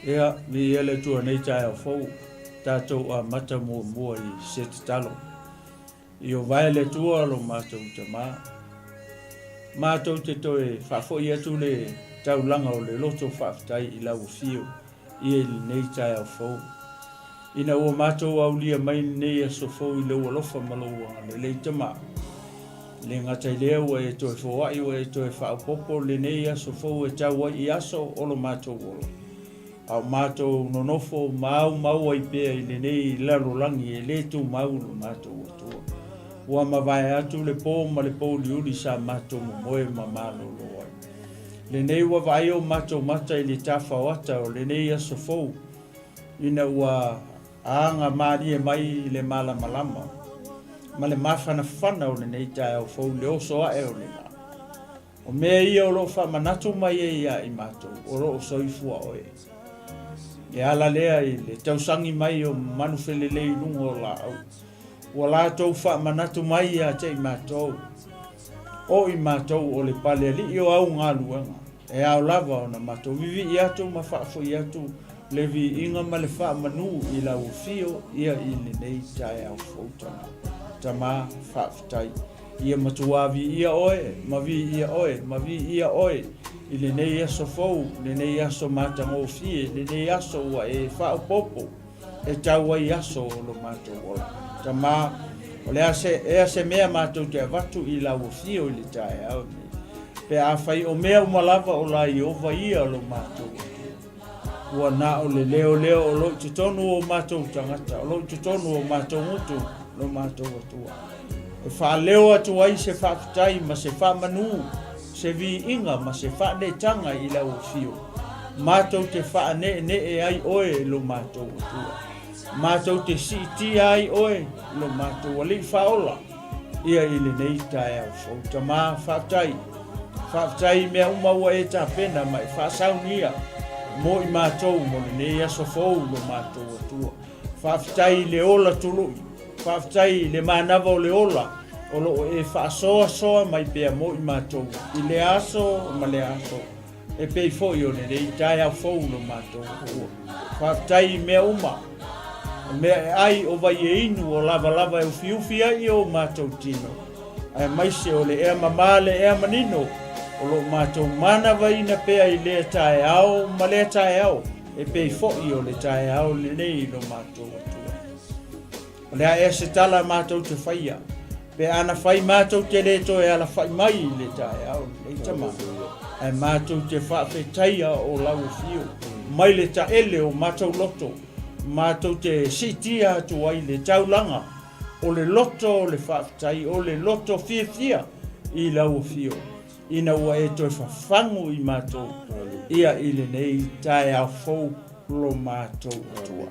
Ea, mi ele tua nei tae fou, tātou a mata mua I se te talo. I o vai le tua lo mātou te mā. Mātou te toe whafo I atu le taulanga o le loto whaftai I lau fio, I e nei tae fou. Ina ua mātou au lia mai nei aso fou I lau alofa malaua le lei te mā. Le ngatai lea ua e toe fōai ua e toe whaapopo le nei aso fou e tau I aso o lo mātou olo. Au mātou nonofo mau ai pēa I le nei larolangi e le tu mau lo mātou atua. Ua mawai atu le pō ma le pō liuri sa mātou moe ma mālo lo ai. Le nei ua vai o mātou mata I le tāwhawata o le nei aso fou. Ina ua aanga mārie mai le mala malama. Ma le mawhana o le nei tae o fou le oso ae o le nā. O mea ia o lo wha manatu mai e ia I mātou, o lo o soifua oe. E ala lea I le tausangi mai o manufele lei lungo o la au. Ua la tau wha manatu mai ia te I mātou. O I mātou o le pale li o au ngā luenga. E au lava o na mātou vivi I atu ma whaafo I atu. Le vi inga ma le wha manu I la ufio ia I le nei tae au fautanga. Tama whaafitai. Ia matuavi ia oe, mavi ia oe, mavi ia oe. I le nei aso fou, le nei aso mātango fie, le nei aso ua e whaapopo. E tau ai aso o lo mātou ola. Tama, o le ase mea mātou te avatu I la ufio I le tae au nei. Pe a whai o mea umalava o la I ova ia lo mātou. Ua na o le leo o lo te tonu o mātou tangata, o lo te tonu o mātou ngutu lo mātou atua. E wha leo atu ai se wha fitai ma se wha manu, se vi inga ma se wha ne tanga I lau fio. Mātou te wha ne e ai oe lo mātou atua. Mātou te siti ai oe lo mātou ali wha ola. Ia I le nei tae au fau. Tamā wha fitai. Wha fitai mea umaua e ta pena mai wha saunia. Mo I mātou mo le nei aso fou lo mātou atua. Whaafitai le ola tului. Whaafitai le mānawa o le ola. O lo e whaasoa mai pēa mo I mātou. I le aso ma le aso. E pei foi o le nei tae au fou lo mātou atua. Whaafitai mea uma. Mea ai o vai e inu o lava e ufi ai o mātou tino. Ai maise o le ea mamā le ea manino. O lo mātou mana vaina pēa I le TAEAO ma le TAEAO e pei fo'i o le TAEAO le nei lo mātou atua. O lea e se tala mātou te whaia. Pe ana whai mātou te leto e ala whai mai I le TAEAO le tama. Ai mātou te whaafetaia o lau fio. Mai le taele o mātou loto. Mātou te sitia atu ai le taulanga. O le loto o le whaafetai o le loto fia I lau fio. Ina ua e toi whawhangu I mātou. Ia I le nei tae au fou lo mātou atua.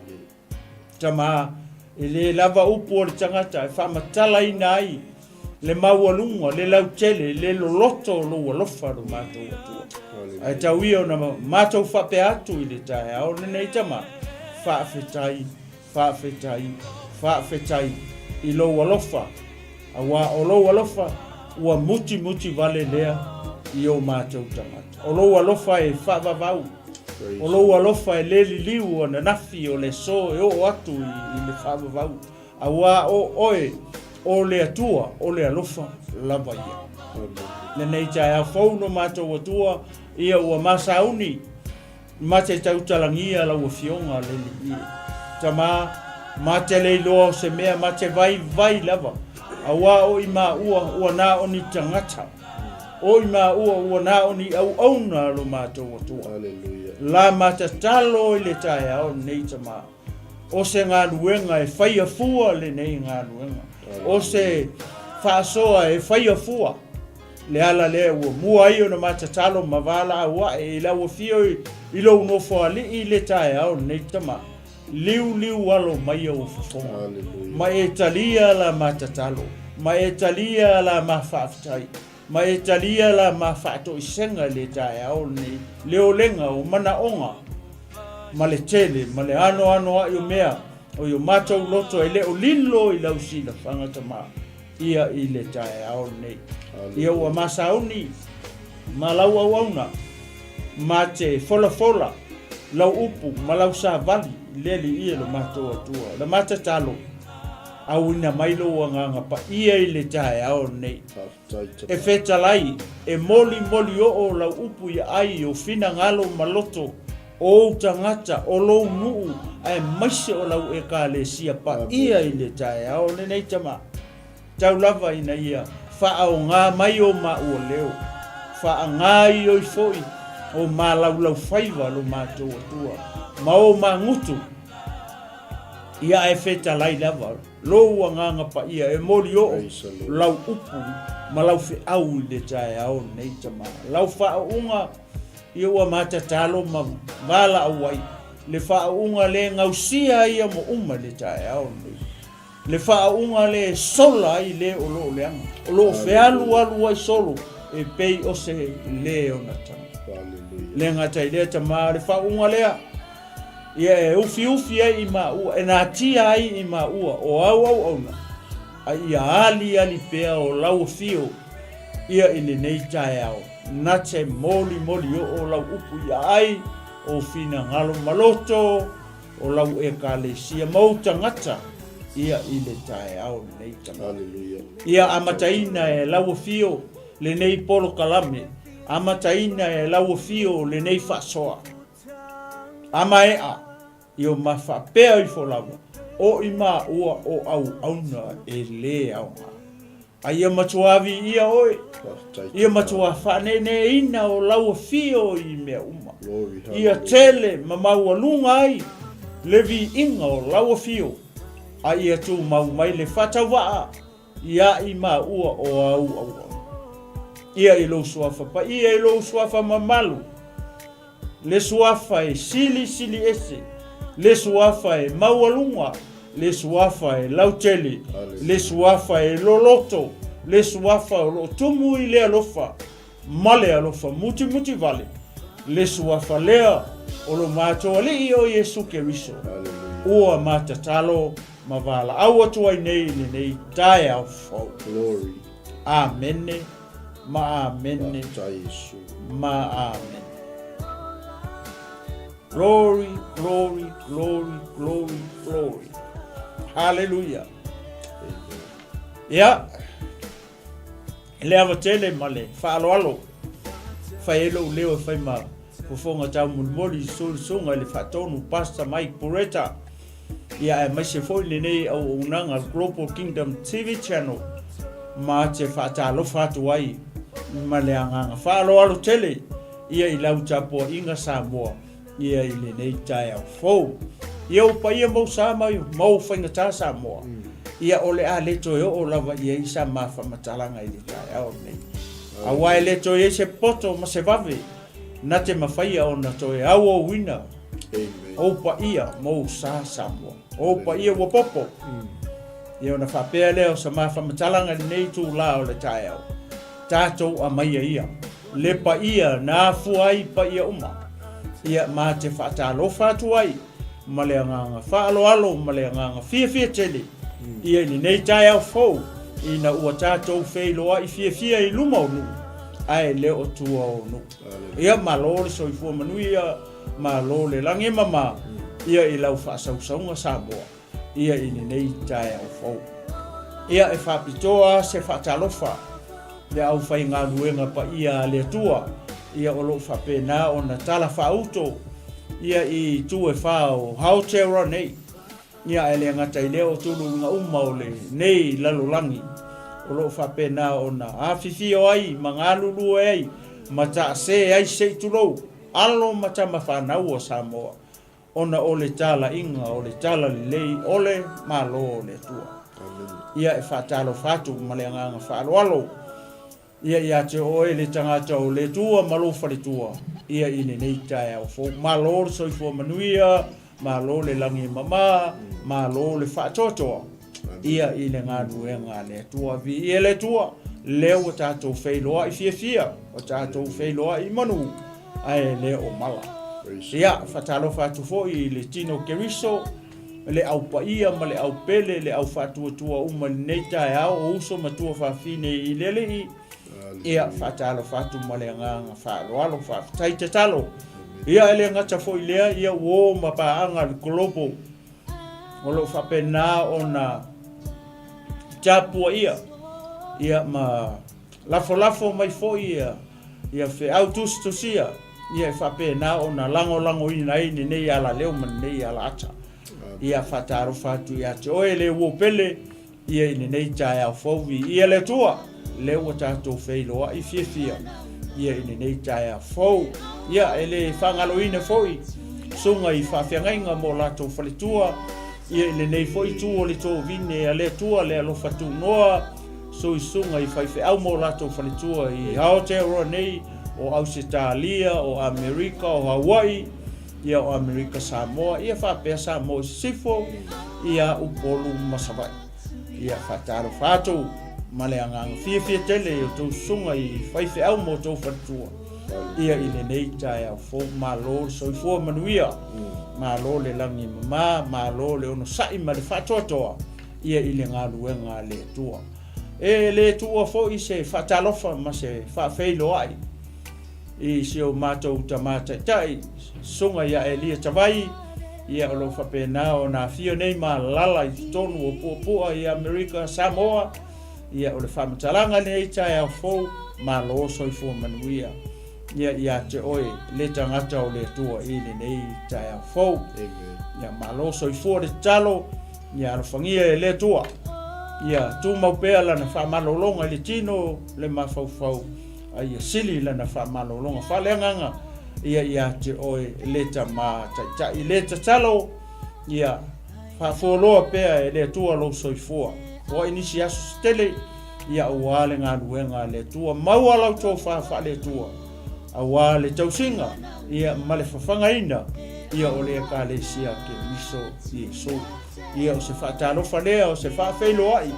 Tama, e le lava upu o le tangata, e whamatala ina ai. Le maualunga, le lautele, le loloto lo walofa lo mātou atua. Ai tau ia o na mātou whape atu I le tae au le nei tama. Whaafetai, I lo walofa. Awa o lo walofa. Ua muti vale lea I o mātou tangata. O lo alofa e whaavavau. O lo alofa e le liu o na nafi o le so e o atu I le whaavavau. A wā o oe o le atua o le alofa lava ia. Le nei tae a whauno mātou atua ia ua masauni. Mate tautalangia la ua fionga le li. Tama mate leiloa o se mea mate vai lava. Awa o I mā ua nā o ni tangata. O I mā ua nā o ni au na lo mātou atua. La matatalo I le TAEAO nei tamā. O se ngā luenga e whaia fua le nei ngā luenga. O se whaasoa e whaia fua. Le ala lea ua mua ai o na matatalo mavala awa e la ua fio I lo unofo ali I le TAEAO nei tamā. Liu alo mai o fufonga. Ma e talia la matatalo. Ma e talia la mawhaafitai. Ma e talia la mawhaato I senga le TAEAO nei. Leo lenga o mana onga. Ma le tele, ma le ano a I o mea. O I o mātou loto e leo lilo I lau sila whangata maa. Ia I le TAEAO nei. Ia ua masauni. Ma lau au auna. Ma te fola. lau upu ma lau sa vali leli ia lo matou atua la matatalo au ina mailo nganga pa ia I le TAEAO nei e fetalai e moli o lau upu ia ai o fina ngalo maloto o tangata o lo nuu ai maise o lau e kalesia pa ia I le TAEAO nei tama tau lava ina ia fa o ngā mai o ma o leo fa ngai o foi o ma lau faiva lo matou atua ma o mangutu ia e fetalai lava lo nganga pa ia e moli o lau upu ma lau fe au le TAEAO nei tama lau fa unga ia ua matatalo ma vala awai le fa unga le ngausia ia mo uma le TAEAO nei le fa unga le sola I le o lo fe alu ai solo e pei o se le ona tama le ngata ile tama le fa unga lea ia e ufi ai ma ua e nā tia ai I ma ua o au ona a ia ali pea o lau fio ia I le nei TAEAO na te moli o lau upu ia ai o fina ngalo maloto o lau e kalesia mauta ngata ia I le TAEAO nei tama ia amataina e lau fio le nei polo kalame amataina e lau fio le nei fasoa ama ea io ma fa pea I folawa o ima ua o au auna e le au a ia matuavi ia oe ia matua whanene ina o lau fio I mea uma ia tele mamau alunga ai levi inga o lau fio a ia tu mau mai le whatawaa ia ima ua o au ia I lo suafa pa ia I lo suafa mamalu le suafa e sili ese le suafa e maualunga le suafa e lautele le suafa e loloto le suafa o lo tumu I le alofa male alofa muti vale le suafa lea o lo mato le o Yesu Keriso ua matatalo mavala au atua nei TAEAO glory amene ma amene ma amen glory hallelujah ya le avatele male faaloalo faelo leo faima fofonga tau mulmoli songa le fatonu pasta Mike Poreta ia e maise foi le nei au unanga Global Kingdom TV channel ma te fatalo fatu ai ma le anga faaloalo tele ia I lau tapo inga Samoa ia I le nei TAEAO ia upa ia mau sama mau whaingata Samoa ia ole a leto o lava ia I sa mafa matalanga I le TAEAO nei awai leto ia se poto ma se vave na te mawhaia o na toe au o wina opa ia mau sa Samoa opa ia wapopo ia ona whapea leo sa mafa matalanga nei tu la o le TAEAO tātou a maia ia le pa ia na fuai pa ia uma ia ma te whaatalo fatu ai ma le nganga whaaloalo ma le nganga fia tele ia ni nei TAEAO ina ua tātou wheiloa I fia I luma o nu ai leo tua o nu ia malo le soifua manui ia malo le lange mama ia I lau whaasausaunga Samoa ia I ni nei TAEAO ia e whapitoa se whaatalofa le au whai ngā luenga pa ia le tua ia o lo whapena o na tala whauto ia I tu e whao hautera nei ia e le ngata I leo tulu ngā umau le nei lalolangi o lo whapena o na awhiwhio ai ma ngā lulu ai ma ta se ai sei tulou alo ma ta mawhanau o Samoa ona o le tala inga o le tala lei ole malo le tua ia e whatalo whatu ma le nganga whaaloalo ia te oe le tangata o le tua malo whare tua ia I nei TAEAO malo le soifua manuia malo le langi mama malo le whaatotoa ia I le ngā nuenga le tua vi ia le tua leo o tātou wheiloa I fia o tātou wheiloa I manu ai le o mala ia whatalo whatu fo I le tino keriso le au paia ma le au pele le au whatuatua uma nei TAEAO o uso matua whawhine I lele I ia whatalo whatu ma le nganga whaaloalo whawhataita talo Ia ele ngata foi lea ia wo mapaanga global. Olo whapena ona tapua ia ma lafo mai foi ia fe autostusia ia whapena ona lango ina ini nei ala leo man nei ala ata. Ia whataro whatu ia te oe le uopele ia ini nei taeao fauvi ia le tua leo tato feiloa i fia ia ini nei taeao fau ia ele whangalo ina foi sunga i whawhiangainga mo lato whalitua ia ini nei foi tua le tō vine a le tua le alo whatu noa so i sunga i whaiwhi au mo lato whalitua i Aotearoa nei o Australia o Amerika o Hawaii ia o Amerika Samoa ia whapea Samoa sifo ia upolu masawai ia whataro whātou maleangang fia tele o tau sunga i whaiwhi au mo tau whatua ia ile nei taeao fo MALØ soifua manuia MALØ le langi MALØ le ono sai ma le whatotoa ia ile ngā luenga le tua le tua fo i se whatalofa ma se whawheilo ai i se o mātou tamata tai sunga ia lia tawai ia olo whapena o nā whio nei ma lala i tonu o puapua i Amerika Samoa ia o le whamatalanga nei taeao fo MALØ soifua manuia ia te oe le tangata o le tua i le nei taeao fo ia MALØ soifua le talo ia alawhangia le tua ia tu maupea lana whamalolonga le tino le mawhauwhau ia sili lana whamalolonga whaleanganga ia te oe le tamata i le talo ia whafoloa pea le tua lo soifua o inisi asu stele ia uale ngā luenga le tua maua lau tō wha le tua awa le tausinga ia male whawhangaina ia o le ka le sia ke miso i so ia o se whatalo whalea o se whawheilo ai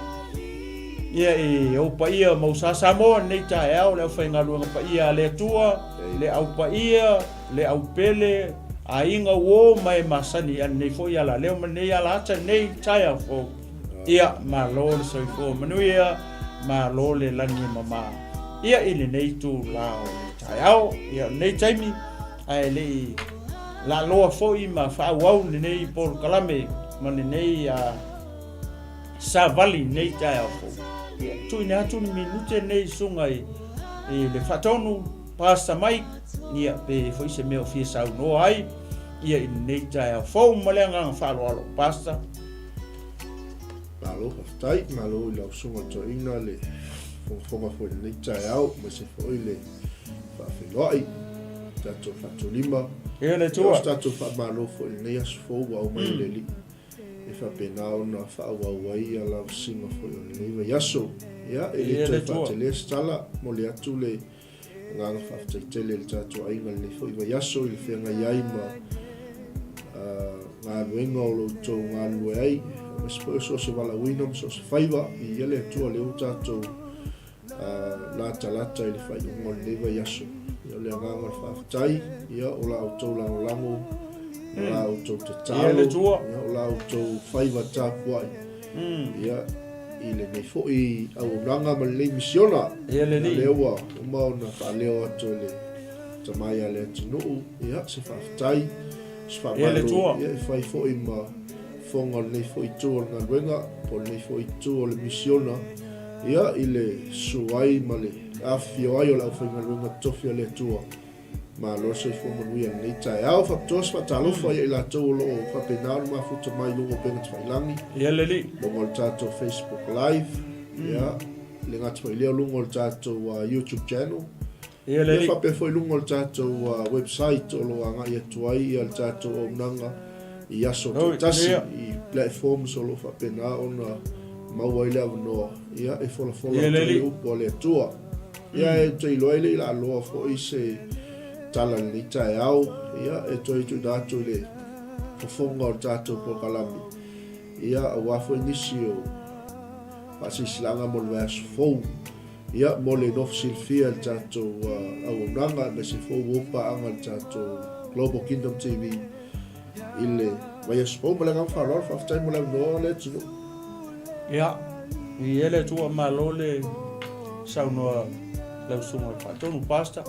ia e aupa ia mausa Samoa nei taeao le whainga luenga pa ia le tua le aupa ia le aupele a inga wo mai masani an nei fo ia la leo ma nei ala ata nei taeao fo ia MALØ le soifua manuia MALØ le langi mama ia ili nei tu lao taeao ia nei taimi ai le la loa foi ma whauau nei por kalame ma nei savali nei taeao fo ia tuina atu ni minute nei sunga i le whatonu pasta mai ia pe foi se meo fia sau no ai ia i nei taeao fo malenga whaloalo pasta MALØ haftai MALØ i lau sunga toina le fonga foi nei taeao ma se foi le whawhiloai tato whatolima ia le tua tato MALØ foi nei asu fou au mai le li e whapena o na whaawawai a lau singa foi o nei wa yaso ia e le toi whatele stala mo le atu le nganga whaftaitele le tato ainga le foi wa yaso i le whenga iai ma ngā luenga o lo tō ngā lue ai ma so se wala wina so se whaiva i ele atua le o tato lata i le whai o le wa yaso ia le nganga whaftai ia o la o tō lango o la o tō te talo ia o la o tō whaiva tāpuai ia i le nei fo i au ranga ma le misiona ia le ni lewa o mau na whaleo ato le tamai ale atunuu ia se whaftai se whamalo ia e whai fo i ma fonga nei fo i tū o ngā ruenga po nei fo i tū o le misiona ia i le suai ma le awhio ai o lau whainga ruenga tofia le tua MALØ soifua manuia nei taeao whaptos whatalofa ia i la tau o loo whapenaru mafuta mai lungo penga tawailangi ia le li lungo le tātou Facebook Live ia le ngata mai leo lungo le tātou YouTube channel ia le li whape foi lungo le tātou website o lo anga ia tuai ia le tātou o mnanga i aso tasi i platforms o lo whapena o na maua i lea wanoa ia e fola tui upo le tua ia e tui loele i la aloa fo i se tala ni taeao ia e toi tu datu le fofonga o tātou po kalami ia a wafo inisi o pasisilanga mo le aso fou ia mo le nofsilfia le tātou auananga me se fou opa anga le tātou Global Kingdom TV i le mai aso fou mo le ngam whalor whaftai mo le noa le tunu ia i ele tua MALØ le saunoa lau sunga whatonu pasta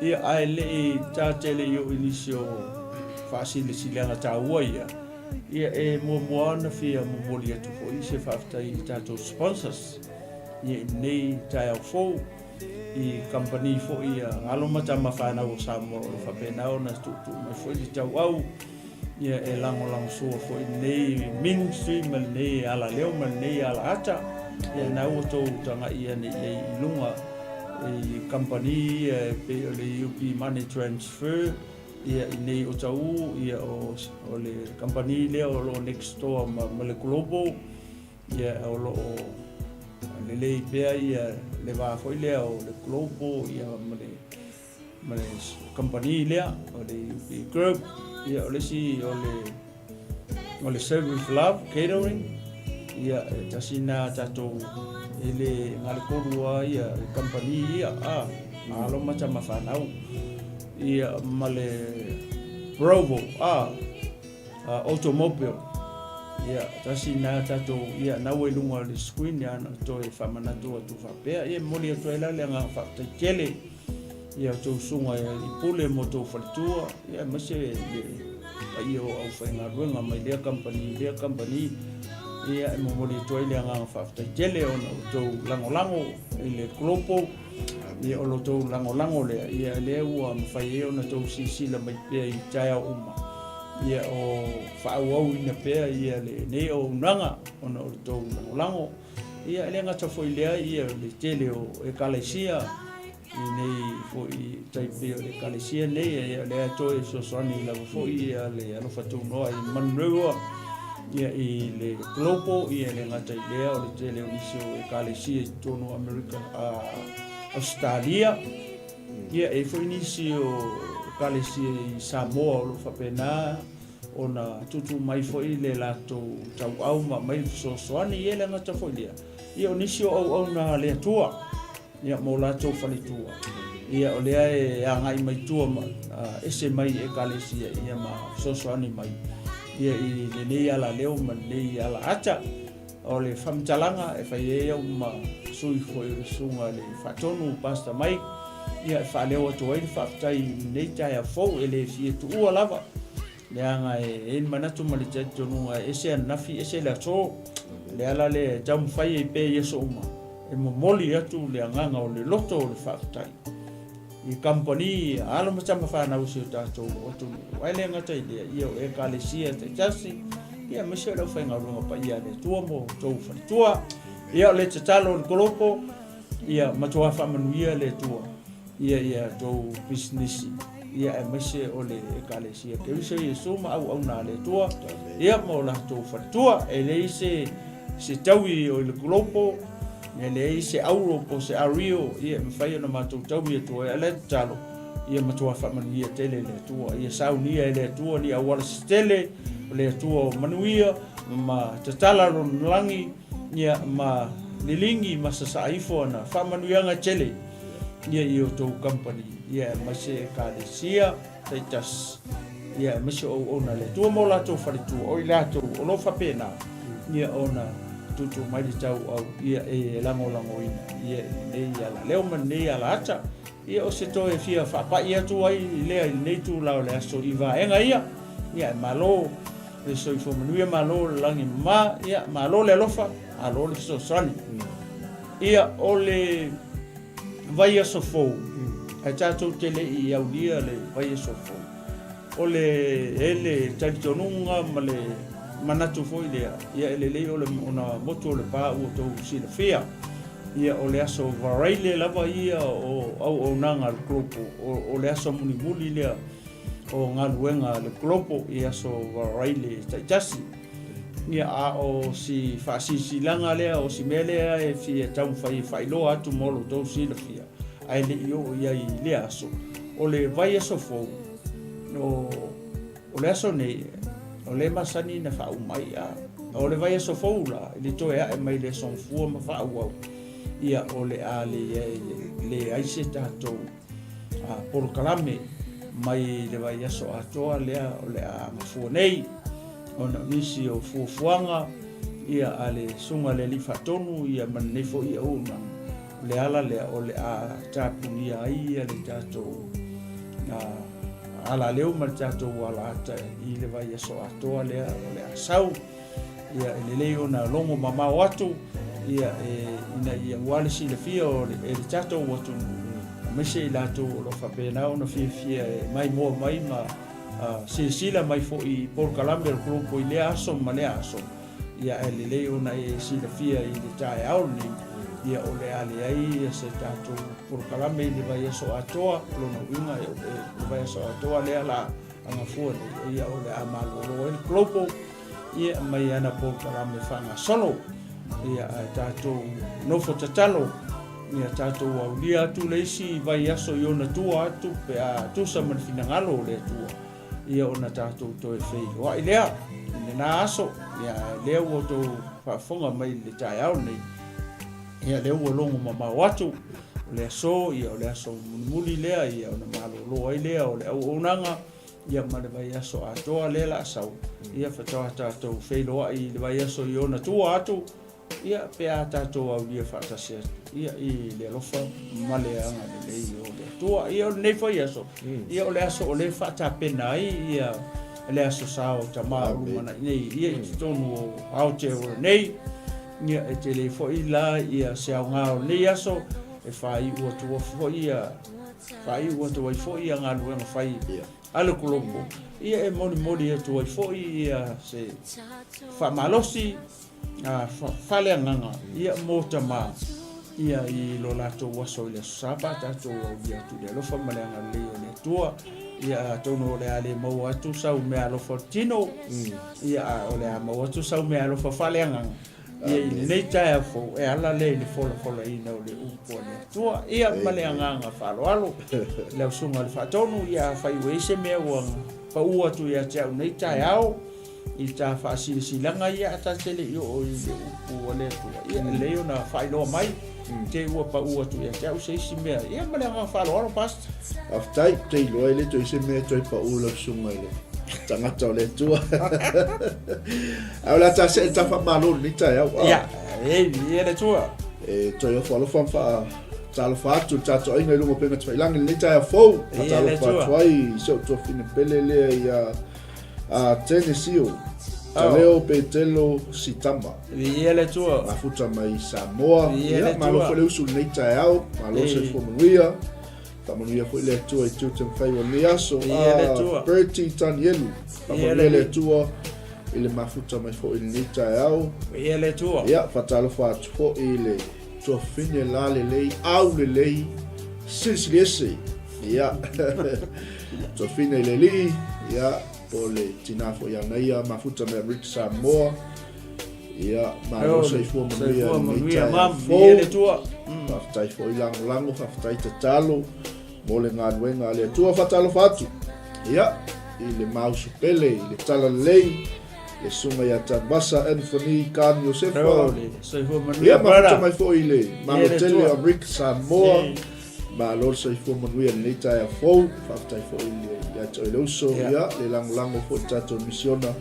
ia ai le I tātele I o inisio whaasile sileanga tāua ia e mua ana whia momoli atu fo I se whaftai I tātou sponsors ia nei TAEAO fōu I company fo ia alo mata mawhanau o Samoa o whapenao na tutu mai fo I tau au ia e lango sua fo I nei ministry ma nei ala leo ma nei ala ata ia nau o tau tanga ia nei lunga I company pe o le UP money transfer ia I nei o tau ia o le company leo o lo next door ma le global ia o lo le pea ia le va foi lea o le global ia ma le company lea o le UP group ia o le si o le service love catering ia tasina tatou ele ngale korua ia company ia alo macha mawhanau ia ma le Bravo automobile ia tasina tatou ia nawe lunga le screen ia na to e whamanatu atu whapea ia moli atu e lale anga whaktaikele ia tau sunga I pule mo tau whalitua ia mase ia o au whaingaruenga mai lea company ia e moli atu e le anga whaktaikele o na tau langolango I le klopo ia o lo tau langolango lea ia lea ua mawhai o na tau sisila mai pia I TAEAO uma ia o whaauau ina pea ia le nei o unanga o na o le tau langolango ia le ngata foi lea ia le tele o 𝚟𝚑𝚙𝚎𝚘 I nei foi taipe o 𝚟𝚑𝚙𝚎 nei ia le ato e sosani la foi ia le alo fatu noa I manrewa ia I le globo ia le ngata lea o le tele o nisio 𝚟𝚑𝚙𝚎 tono America Australia ia e foi nisio 𝚟𝚑𝚙𝚎 I Samoa o lo whapena o na tutu mai foi le lato tau au ma mai sosoani ia le ngata foi lea ia o nisio au na le atua ia mo lato whalitua ia o lea e angai mai tua ese mai 𝚟𝚑𝚙𝚎 ia ma sosoani mai ia I le nei ala leo ma nei ala ata o le whamtalanga e whai e au ma sui foi le sunga le whatonu pasta mai ia e whaleo atu ai le whaftai nei TAEAO fōu e le fie tu ua lava le anga e manatu ma le tonu ese anafi ese le ato le ala le tamu whai e pe yeso uma e momoli atu le anganga o le loto o le whaftai I company alo matama whanau si o tātou atu ai le ngata I lea ia o 𝚟𝚑𝚙𝚎𝚘 ia mese lau whaingarunga pa ia le tua mo tau whalitua ia o le tatalo o le kolopo ia matua whamanuia le tua ia tau business ia e mese o le 𝚟𝚑𝚙𝚎 ke wisa Iesu ma au na le tua ia mo la tau whalitua e le se taui o le kolopo ia le se auro po se ario ia mwhai na matou taui atua e le talo ia matua whamanuia tele le tua ia saunia le tua ni awala stele le tua manuia ma tatala ron langi ia ma lilingi ma sasaifo na whamanuianga tele ia I o tau company ia mase 𝚟𝚑𝚙𝚎 taitas ia mase o ona le tua mo la tau whalitua o I lato o lo whapena ia ona tutu mai le tau au ia e lango ina ia nei ala leo ma nei ala ata ia o se toe fia whapai atu ai lea nei tu lao le aso I vaenga ia MALØ le soifo manuia MALØ le langi ma ia MALØ le alofa alo le sosani ia o le vai aso fou a tātou tele I aulia le vai aso fou o le ele talitonunga ma le manatu foi lea ia ele lei o le ona moto le pa o tau sila fia ia o le aso varaile lava ia o nanga le klopo o le aso muni lea o ngaluenga le klopo ia so varaile taitasi ia o si whaasisilanga lea o si melea e fia tau whailoa atu molo tau sila fia ai le o ia I le aso o le vai aso fou o le aso nei o le masani na whau mai o le vai aso fou la le toe e mai le son fua ma whau au ia o le le aise tātou poro kalame mai le vai aso atoa lea o le mafua nei o na nisi o fuafuanga ia ale sunga le lifatonu ia manefo ia una le ala le o le tapunia ai le tātou ala leo ma tatou ala ata I le vai aso atoa lea o le asau ia le leo na longo mamau atu ia ina ia wale silafia o le tatou atu mese I latou o lo whapena o na fia mai mua mai ma sila mai fo I porkalame o grupo I lea aso ma lea aso ia le leo na silafia I le TAEAO ni ia o le ale ai se tatou porkalame I le vai aso atoa lona uinga le vai aso atoa lea la angafua ia o le MALØ o grupo ia mai ana porkalame whanga solo ia tatou nofo tatalo ia tatou aulia atu leisi vai aso I ona tua atu pe a tusa manfinangalo le tua ia ona tatou toe fei wa ilea na aso ia lea o tou whafonga mai le TAEAO nei ia lea o longo mamau atu le aso ia o le aso muli lea ia ona malolo ai lea o le au onanga ia male vai aso atoa le la sau ia fatoa tatou fei loa I le vai aso I ona tua atu ia pe a tatou au ia whatasia ia I le alofa male anga le lei o le tua ia o le nei fai aso ia o le aso o le whatapena ai ia le aso sao tama urumana nei ia I tonu o Aotearoa nei ia e te le fo I la ia se au ngao nei aso e whai ua tua fo ia whai ua tua I fo ia ngā luenga whai ala kulombo ia e moni e tua I fo ia se whamalosi FAALEAGAGA ia motama ia I lo latou waso I le saba tatou au ia tu le alofa ma le anga leo le tua ia tono le ale mau atu sau me alofa tino ia o le mau atu sau me alofa FAALEAGAGA ia I nei tae fo e ala le fola ina o le upo le tua ia ma le anganga whaloalo le sunga le whatonu ia whai weise mea uang pa ua tu ia te au nei TAEAO I ta whaasisilanga ia ata tele I o I le upu o le tua ia leo na whailoa mai te ua pa ua tu ia te au seisi mea ia ma le anga whaloalo pasta aftai te iloa ile to ise mea toi pa ula sunga ile tangata o le tua au la ta se ta fa malo ni TAEAO ia ia le tua toi o falo fa talo fatu tato inga ilungo penga tfailangi le TAEAO fo talo fatu ai so to fine pelele ia Tennessee Taleo petelo sitama ia le tua mafuta mai Samoa ia malo fo le usu nei TAEAO malo se fo manuia tamanuia fo le tua I 𝚟𝚑𝚎𝚘𝚘 le aso 𝚜𝚘𝚜𝚘𝚎 tamanuia le tua ile mafuta mai fo ile nei TAEAO ia le tua ia fatalo fatu fo ile tua fine la le lei au le lei 𝚟𝚑𝚙𝚢𝚑 ia tua fine le li ia o le tinafo ia naia mafuta me Rick Samoa ia malo se fo manuia ia le tua fatai fo lango fatai tatalo mo le ngaluenga le tua fatalo fatu ia I le mausu pele I le tala lei le sunga ia tabasa Anthony kan Josefa se fo ia manuia mafuta mai fo ile malo tele a Rick Samoa malo se fo manuia le TAEAO fo fatai fo ile ia to le uso ia le lango fo tato misiona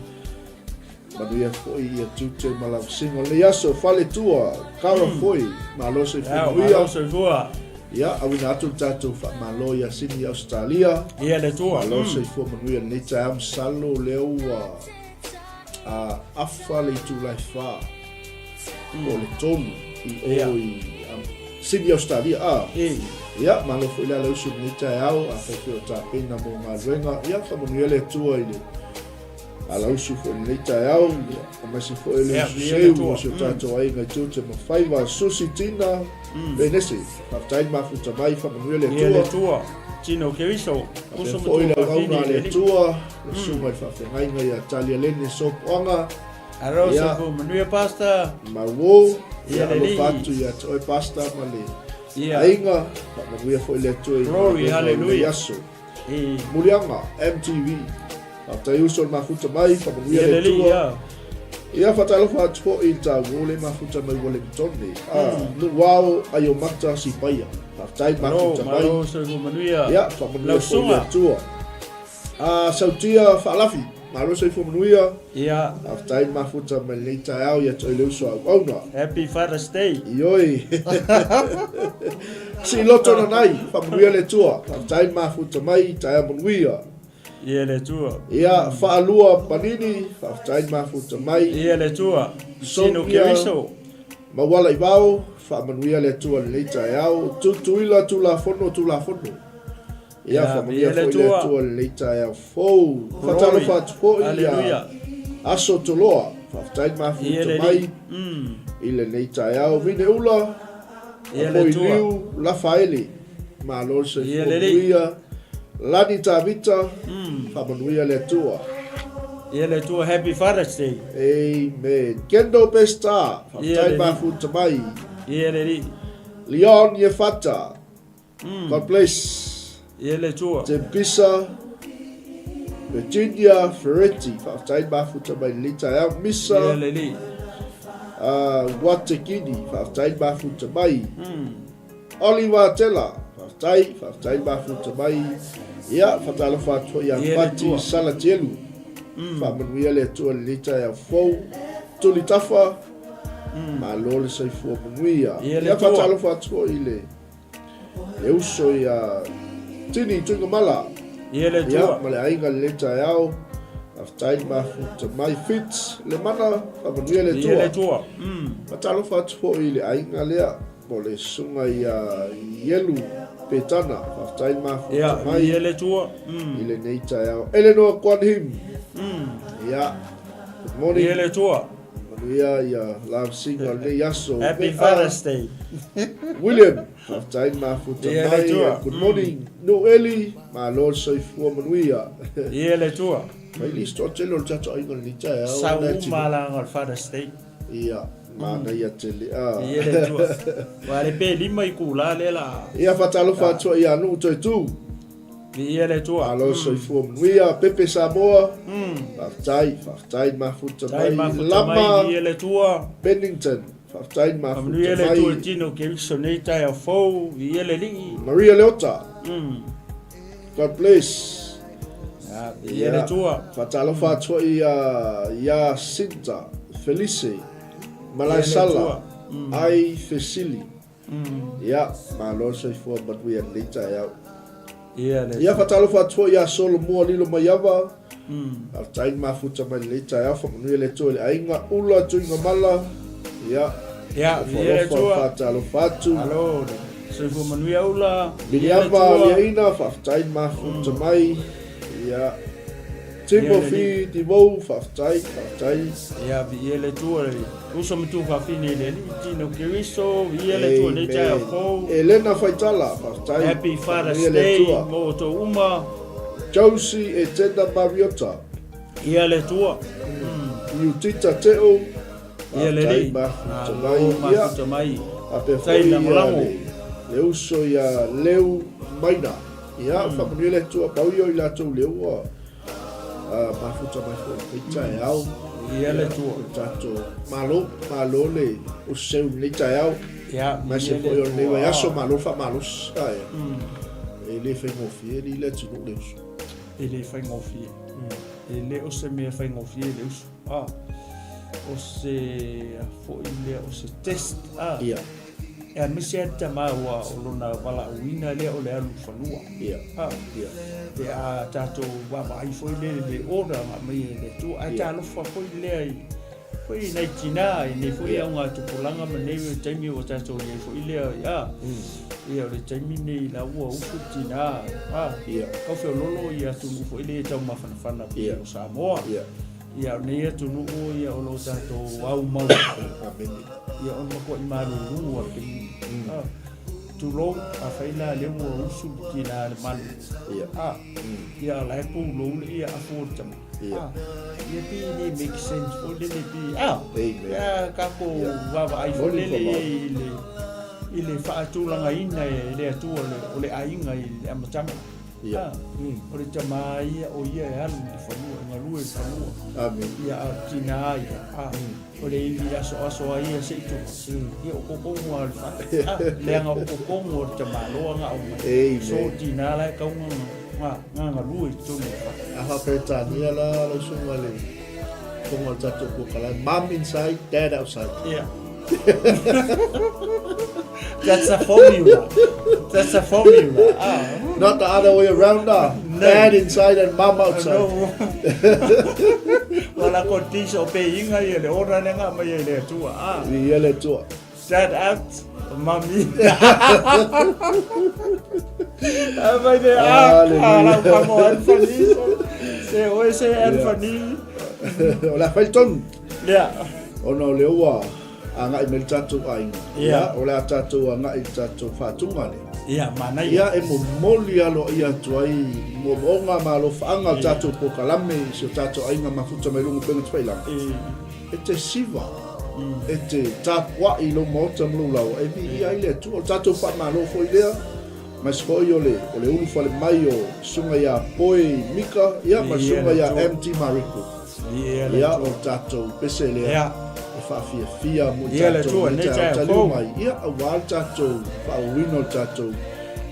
manuia fo ia tute malau singo le aso fale tua kara foi malo se fo manuia ia awina atu tato fa malo ia sini Australia ia le tua malo se fo manuia le TAEAO salo leo afa le tu lai fa o le tonu I sini Australia ia malo fo ila usu ni TAEAO a fe o ta pena mo ngaluenga ia fa manuia le tua ile ala usu fo ni TAEAO ma se fo ile se tato ai ngai tute mo faiva susitina benesi fa tai ma futa mai fa manuia le tua tino keriso uso mo le tua su mai fa fe ngai ngai Italia lene so onga arroz fo manuia pasta mawo ia lo fatu ia toi pasta male ainga manuia fo ile tua glory hallelujah mulianga MTV after you sold mafuta mai fa manuia le tua ia fatalo fatu fo I ta gole mafuta mai gole mtone no wow ayo mata si paia after mafuta mai so fo manuia ia fa manuia fo ile tua sautia falafi malo se fo manuia ia after mafuta mai le TAEAO ia to ile so au happy Father's Day ioi si loto na nai whamanuia le tua tai mafuta mai tai amanuia Ia le tua. ia whaalua panini tai mafuta mai Ia le tua. Sino keriso. mawala i vau whamanuia le tua le TAEAO tuila tula fono ia whamanuia le tua le TAEAO fou whatalo whatpo ia aso toloa tai mafuta mai i le TAEAO vine ula Apoi liu la faili MALØ se fuia lani tavita whamanuia le tua. Ia le tua Happy Father's Day. Amen. Kendo pesta tai mafuta mai. Ia le ri. Leon ye fata. God bless. Ia le tua. 𝚟𝚒𝚍𝚎 Virginia Ferretti tai mafuta mai lita ya misa. Ia le ri. Watekini tai mafuta mai. Oliver Tela tai mafuta mai. Ia fatalo fatu ya pati salatielu. Whamanuia le tua lita ya fou. Tuli tafa. MALØ le saifua manuia. Ia fatalo fatu ile. Le uso ya tini tunga mala. Ia le tua. Ia male ainga le TAEAO. Tai mafuta mai fit le mana whamanuia le tua. Ia le tua. Matalo fatu po ile ainga lea. Mo le sunga ia yelu petana. Tai mafuta mai. Ia le tua. Ile nei TAEAO. Eleanor Kwan Him. Ia. Good morning. Ia le tua. Manuia ia love singer le yaso. Happy Father's Day. William. Tai mafuta Ia le mai. tua. Good morning. Noeli. MALØ saifua manuia. Ia le tua. Mai listo telo tato ainga ni TAEAO. Sau malanga al Father's Day. Ia. Mana ia tele. Ia le tua. Wale pe lima i kula le la. Ia fatalo fatua ia nu toi tu. Ia le tua. MALØ saifua manuia. Pepe Samoa. Tai mafuta mai. Lama. Ia le tua. Bennington. Tai mafuta Ia le tua mai. tino keriso nei TAEAO fou. Ia le li. Maria Leota. God bless. Ia le tua. Fatalo fatua ia Sinta. Felice. Malai Sala. Ai Fesili. Ia MALØ saifua manuia nei TAEAO. Ia fatalo fatua ia solo mua lilo maiava. Tai mafuta mai le TAEAO whamanuia le tua le ainga ula tuinga mala. Ia. Ia le tua. Fatalo fatu. Alo. Saifua manuia ula. Biliava liaina tai mafuta mai. Ia. Timothy Divou tai. Ia ia le tua le. Usa mtu fafini le li tino keriso. Ia le tua le TAEAO fou. Elena Faitala tai. Happy Father's Day. Mo to uma. Josie e tenda Mariota. Ia le tua. Utita Teo. Ia le li. Mafuta mai. Tai na molango. Le uso ia leu maina. Ia whamanuia le tua pauio i latou leu mafuta mai fo TAEAO. Ia le tua. Tato MALØ le useu le TAEAO. Ia Mas se foi o leu aso MALØ fa MALØ sai. Ele fez ngofie ni le tunu le uso. Ele fai ngofie. Ele o se me fai ngofie le uso. O se fo ile o se test. Ia. E misi ata maua o lona wala uina le o le alu whanua. Ia. Ia. Te a tato wama ai foi le ora ma mai le tu a ta lofa foi le ai. Foi nei tina nei foi nga tupulanga ma nei taimi o tato nei foi le ia. Ia le taimi nei la ua ufu tina. Ia. Ka fe lolo ia tu foi le tau mafana Ia. o Samoa. Ia. Ia nei tu no ia o lo tato au mau. Amen. Ia on ma ko i malu ke tu lo a faila le mo usu tina le malu. Ia. Ia la pu lo ia a fu tam. Ia pi ni make sense o le pi. Amen. Ia ka ko wa ai fo le ile fa tu la ina le tu o le ainga i amatama. Ia. O le tama ia o ia e alu di whanua, ngalu e whanua. Amen. Ia tina ia. O le ili aso ia se itu. Ia o kokongo al whaka. Leanga o kokongo o le tama loa nga o mai. Amen. So tina lai kaunga nga ngalu e tunu whaka. Aha petania la sunga le. Kongo tato ko kala. Mom inside, dad outside. Ia. That's a formula. That's a formula. Not the other way around. Dad inside and mom outside. Wala ko tiso pe inga yele ora nga ma yele tua. Yele tua. Dad out, mommy. Vai de ala como Anthony. Se hoy se Anthony. Ola falton. Yeah. Ono lewa anga i meltatu ai. Ya, ola tatu anga i tatu fatunga le. Ia mana ia e mo moli alo ia tuai mo onga malo fanga tatu po kalame so tatu ai nga mafuta mai lungu penga tfaila e te siva e te tapwa i lo mota mlulau e vi ia ile tu tatu fa malo foi lea mas foi ole ulu fale mai o sunga ia poi mika ia ma sunga ia empty mariko ia o tatu pese lea fa fia mo tatu ne tatu mai ia a wal tatu fa wino tatu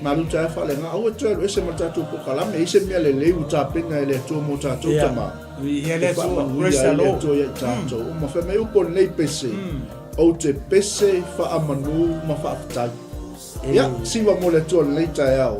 malu ta fa le nga o tatu ese mo tatu po kala me ese me le u ta pena ele tu mo tatu tama ia le tu resalo to ia tatu mo fa me u po nei pese o te pese fa amanu ma fa ta ia si va mo le tu le TAEAO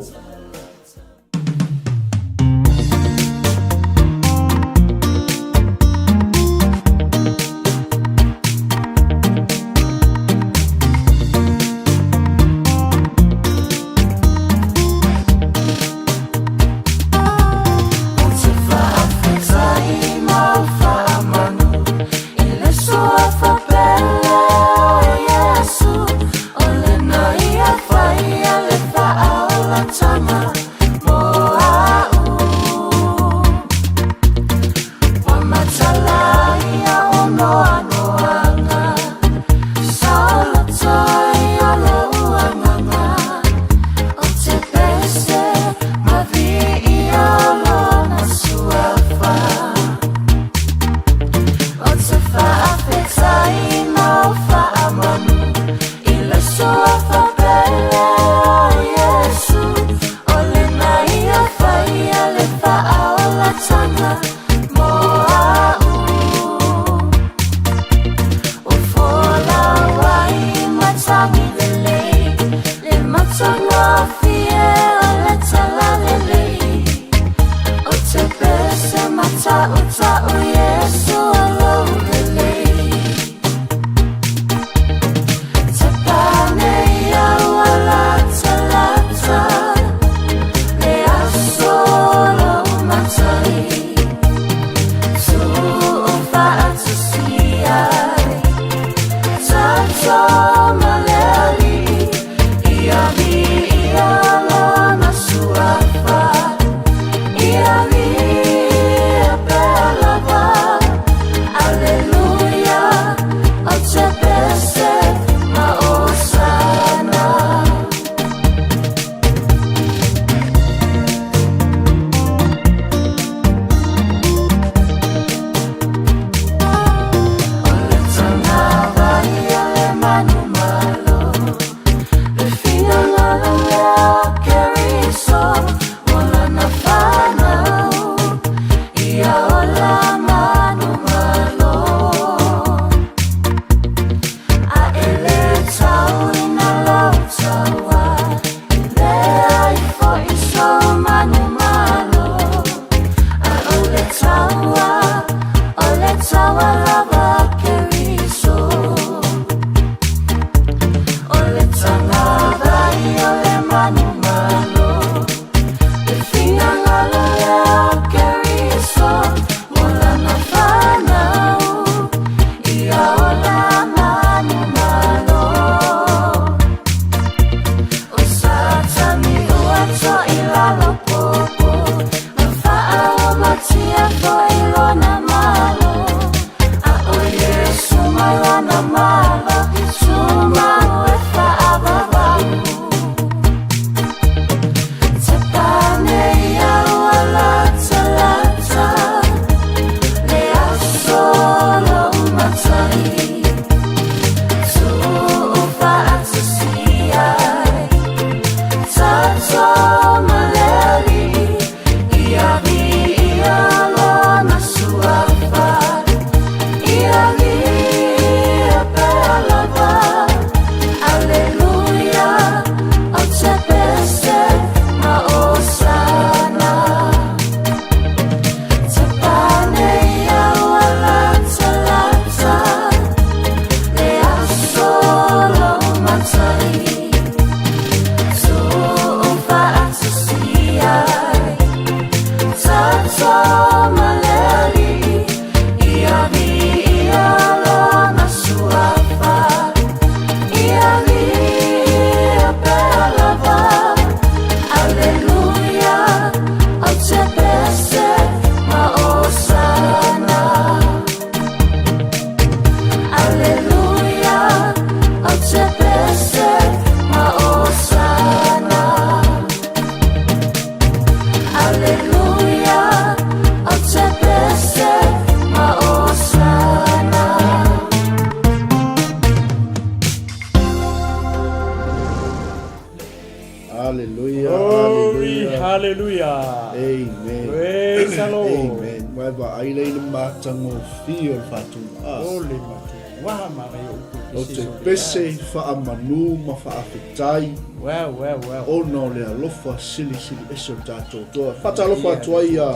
Amen. Waiva ai le matango fio fatu. Ole matu. Waha mara yo. O te pese whaamanu ma whaafitai. Wow. O no le alofa sili eso tato toa. Whata alofa atua ia.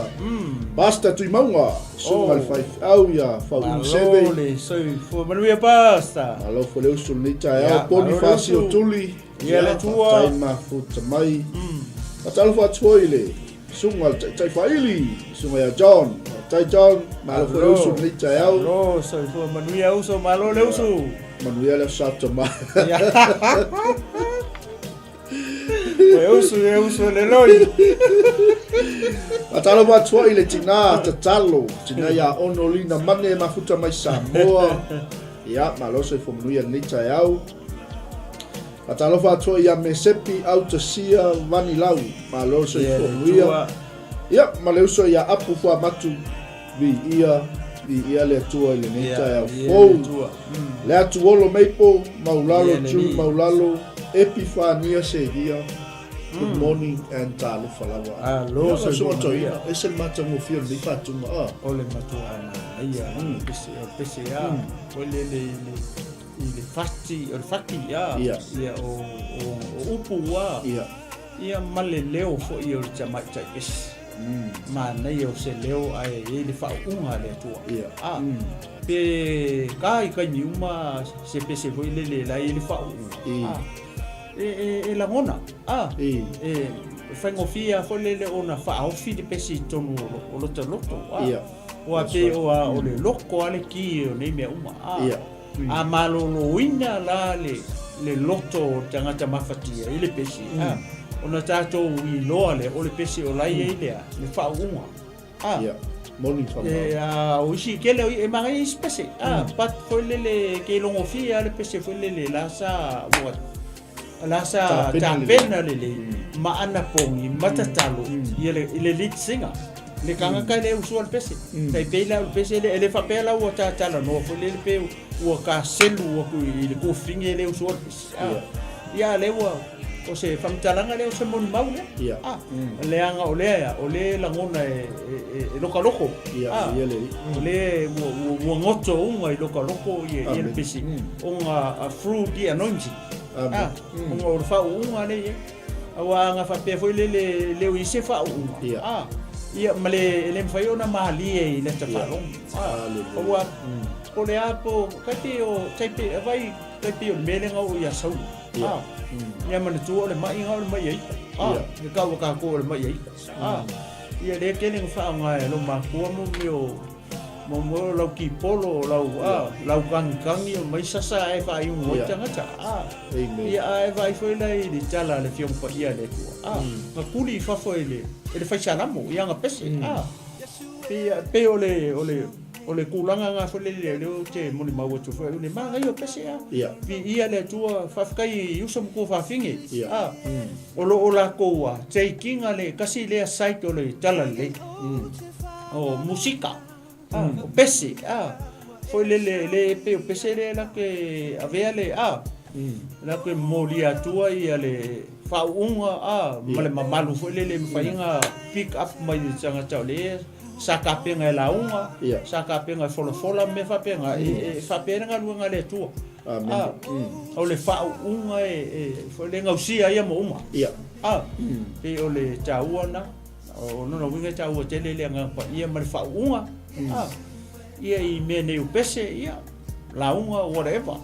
Basta tui maunga. Sunga le whai au ia. Whau unsebe. Ole, soi, fua manuia basta. Alofa le usul ni TAEAO. Poni whasi o tuli. Ia le tua. Tai ma futa mai. Whata alofa atua ile. Sunga tai whaili. Sunga ia John. Tai John. Ma alofa le usul ni TAEAO. Lo, soi, fua manuia uso, malo le uso. Manuia le sato mai. E uso le loi. Atalo wa tua ile tina tatalo. Tina ia ono lina mane mafuta mai Samoa. Ia, malo se fo manuia ni TAEAO. Atalo wa tua ia mesepi autasia vanilau. Malo se fo manuia. Ia, malo so ia apu fua matu. Vi ia le tua ile ni TAEAO. Le atu olo meipo, maulalo tu maulalo. Epifania se dia. Good morning and talo falawa. Lo so toia. Ese mata mo fio ni fatu ma. Ole matu ana. Ia, pese ya. Ole le fati ya. Ia o upu wa. Ia maleleo fo ia o chama chakis. Mana ia o se leo ai le fa unga le tua. Pe kai ni uma se pese foi le la ele fa e la ngona fangofia fo le ona fa o fi de pese tonu o loto o ape o le loko ale ki o nei me uma a malo no ina la le loto tangata mafatia ile pese ona tato i loa le o le pese o lai ile le fa unga morning fama o si kele e mangai spese pat foi le ke longo fia le pese foi le la sa ta pena le ma ana pongi matatalo ile lit singa le kanga kai le usual pese tai pela pese le fa pela o ta tala no foi le pe o ka selu o ku ile ko finge le usual pese ia le o se famtalanga le o se mon maule leanga o le langona e loko le mo ngoto unga i loko i le pisi unga fruit di anointing unga o fa unga le awa nga fa pe foi le o se fa unga ia male le fai ona mali e le tafalong awa o le apo kati o taipe vai taipe o melenga o ia sau ia mana tu ole mai ngau mai ai ia ka ko ole mai ai ia le kene fa nga lo ma ko mo lau ki polo lau kangi o mai sasa e fa i mo tanga ia e vai foi lai di tala le fiong pa ia le tu ka kuli fa foi le fa chana mo ia nga pese pe ole kulanga nga foi le te mo ni mawo tu foi le manga io pese ia le tu fa kai uso ko fa finge o la ko te kinga le kasi le site ole tala le o musika o pese foi le pe o pese le la que avea le la que molia tua ia le fa unga male mamalu foi le fainga pick up mai tanga tau le saka penga la unga saka penga fola me fa penga fa penga luanga le tua o le fa unga foi le ngausia ia mo uma pe o le tauana o no winga tau o tele le nga pa ia mal fa unga ia i me ne pese ia la unga whatever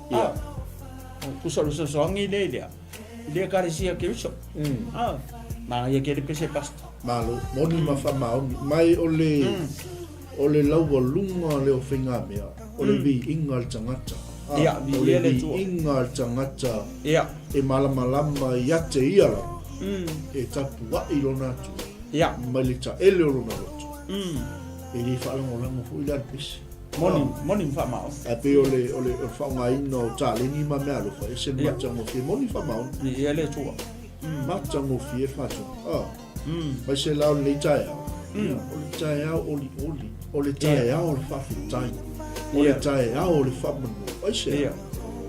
ku so ngi le karisia ke so ma ia ke le pese pasta malo moni ma fa mai ole lau lunga le o finga mea ole vi ingal tangata ia vi ele tu ingal tangata ia e malama ia te ia e tapu wa ilona tu ia malita ele lona tu e li fa longo fu ila pis moni fa ma a pe ole fa ngai no tale ni ma mea lo fa ese macha mo fi moni fa ma ia le tu macha mo fi fa tu vai se la le TAEAO ole TAEAO le fa fitai ole TAEAO le fa mo vai se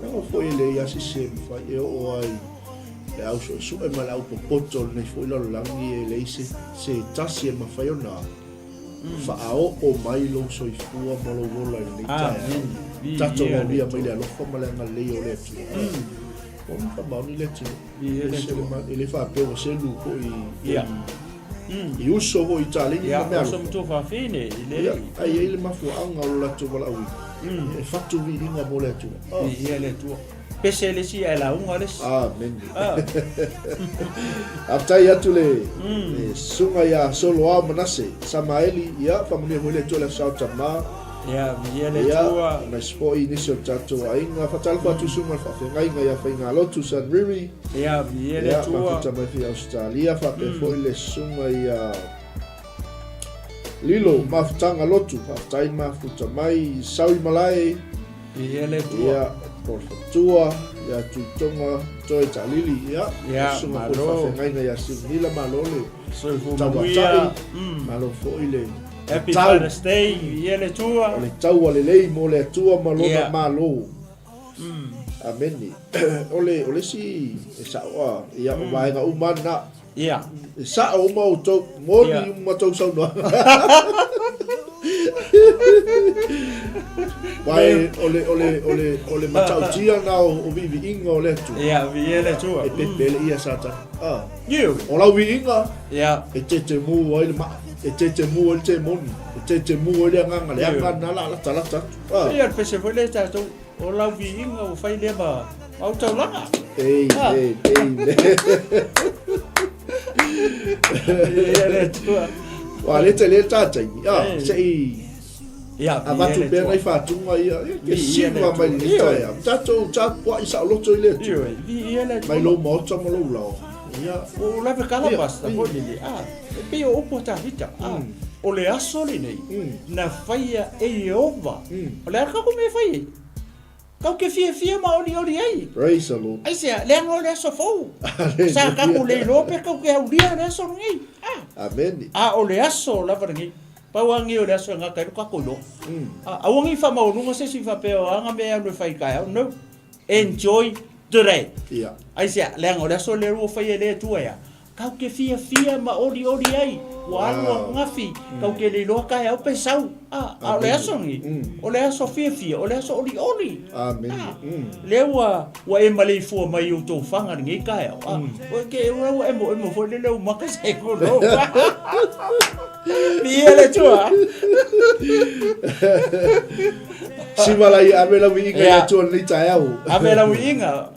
no foi le ia se fa e o ai e au so e mala au poto nei foi lo langi e le se tasi e ma fai ona fa'ao o mai lo soifua ma lo wola i le tae tato o lia mai le alofa ma le ngalei o le atu o mi fa mauni le atu e le whapeo selu ko i uso ho i talingi na mea so mtu fa fine ile ai ele mafuanga o la tu wala ui e fatu vi inga mo le atu le tu pese le si ala unga le amen aftai atu le sunga ya solo a manase samaeli ya famune mo le tu le sao tama ya le tu na spo i nisio tatu ainga fatal fa tu sunga fa ngai ngai fa inga lo tu san riri ya le tu fa tama fi Australia fa pe fo le sunga ya lilo mafutanga lotu aftai mafuta mai sawi malai le tu por tua ya tutonga toi talili ya sunga por fa ngai ya sinila malole so fu tawatai malo fo ile happy Father's Day le tua le tau le lei mo le tua malona malo ameni ole si sa wa ya mai ga umana sa o mo to moni mo to so no vai ole matau tia na o vivi ingo le tu le tu e pepele ia sata o la vi inga e tete mu o le ma e tete mu o le mon e tete mu o le nganga le nganga la tala ia pese foi le ta o la vi inga o fai le ba au tau langa le tu wa le te le tata sei avatu pe nai fatunga ia ke siwa mai ni tae tato wa isa lo to ile tu mai lo mo to mo lo lo ia o la pe kala basta po ni pe o pota hita o le aso le nei na faia e ova o le ka ko me fai ka ke fie ma oli ai praise the Lord ai se le ngo le so fo sa ka ko le lo pe ka ke aulia le so ngai amen o le aso la vangi pa wangi o le aso nga ka ko lo a wangi fa ma no se si fa pe o anga me no fai ka no enjoy today ai se le ngo le aso le ro fai le tu ya ka ke fie ma oli ai wa no ngafi ka ke le lo ka ya pe sau o le aso ngi o le aso fie o le aso oli amen le wa e male fu mai o to fanga ngi ka ya o ke o e mo fo le ma ka se ko no le tu si malai amela winga ya tu ni TAEAO amela winga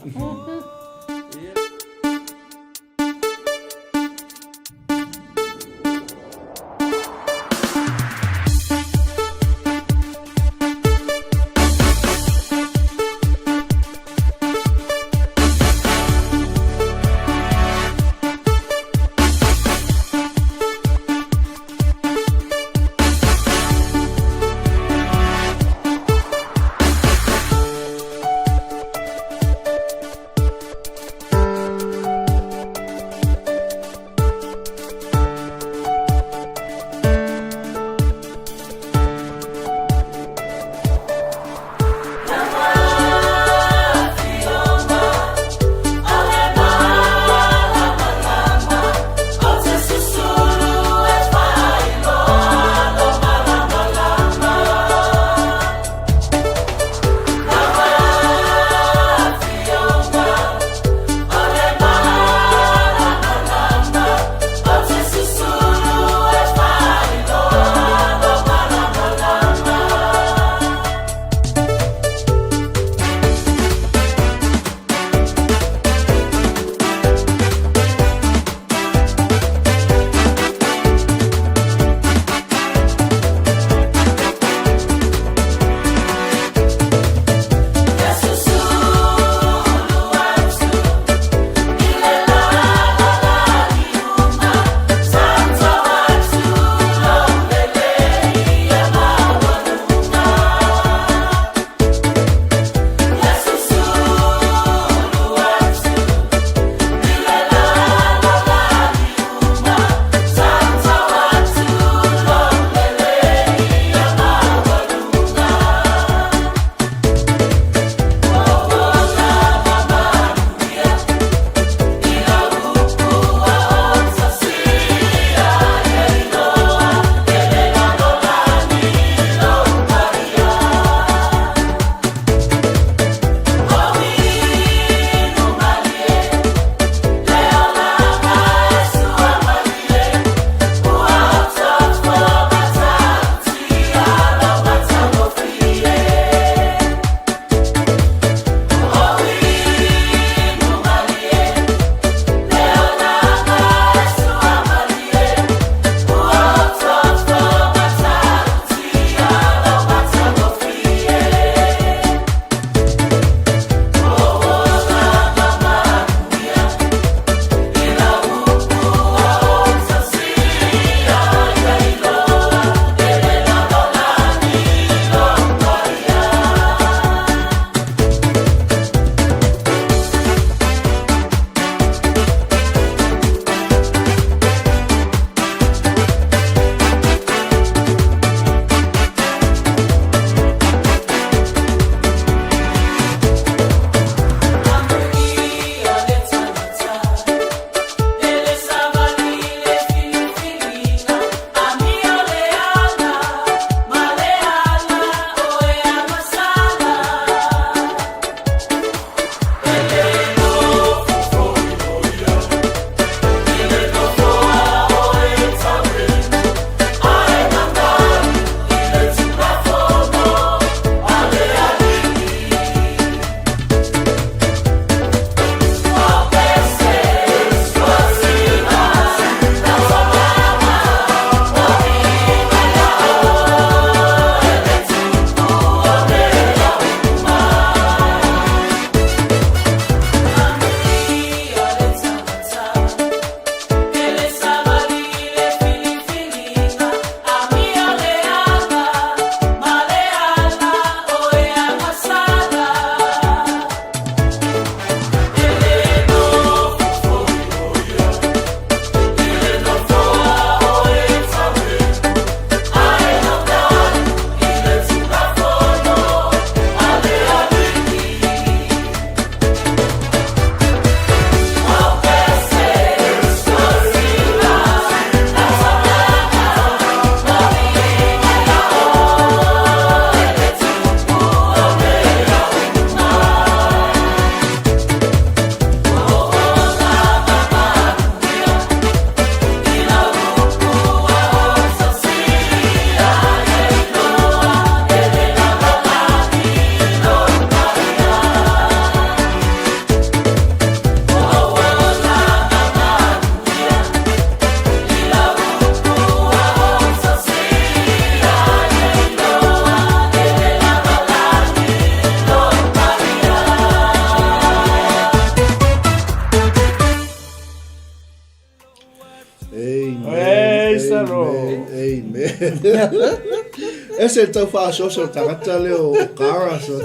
Ese tau whaasoso tangata leo kara so.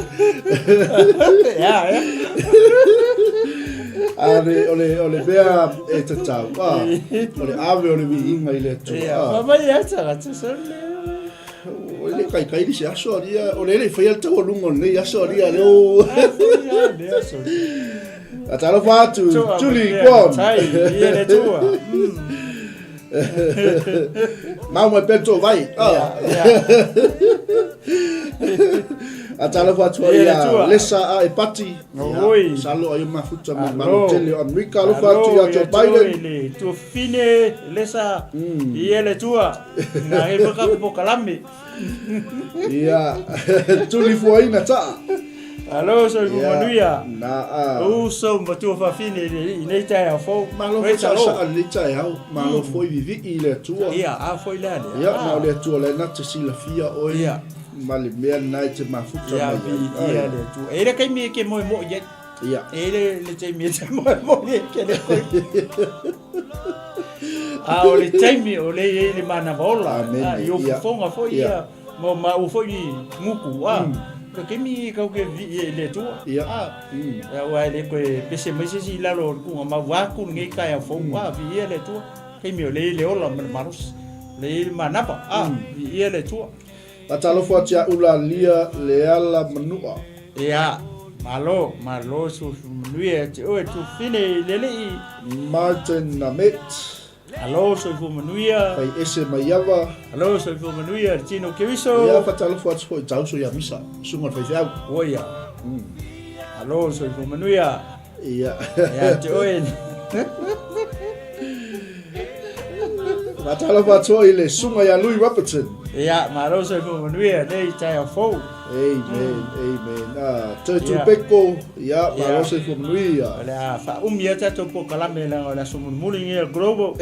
Ya. Ole bea e te tau. Ole awe ole vi inga i le tu. Ya, mama ya tangata so le. Ole kai di se aso dia. Ole le fai al tau lungo le aso dia leo. Ya, le aso. Atalo fatu, Julie Kwon. Tai, ia le tua. Mau mai peto vai. Atalo fatu ia lesa e pati. Oi. Salo ai mafuta ma tele America lo fatu ia Joe Biden. Tu fine lesa ia le tua. Na e baka po kalame. Ia Julie Foina ta. Alo so manuia. Na so matu fa fine nei TAEAO fo. Malo sa ali TAEAO. Malo foi vivi i le tua. Ia a foi le. Ia na le tua le na te sila fia o ia. Mali mea nai te mafuta mai. Ia le tu. Era kai me ke mo ye. Ia. Ele le te me te mo ye ke le ko. O le taimi o le mana vola. Yo fonga fo ia. Mo ma o fo i muku ke mi ka ke le tu ya wa le ko pese mai si la lo ku ma wa ku ngai ka ya fo wa vi le tu ke mi le ola marus le manapa vi le tu atalo fo tia ula lia le ala manua ya malo su lui e o tu fine le Martin Namet. Alo, soy Fumanuia. Pai ese maiava. Alo, soy Fumanuia, Tino Keviso. Ia fatalo fo atso tau so ya misa. Sunga fai fiau. Oia. Alo, soy Fumanuia. Ia. Ya te oen. Fatalo fo atso ile sunga ya Louis Robertson. Ya, malo soy Fumanuia, nei TAEAO fo. Amen. Te peko ya malo soy Fumanuia. Ala fa umia tato po kalame la sumuli ngi globo.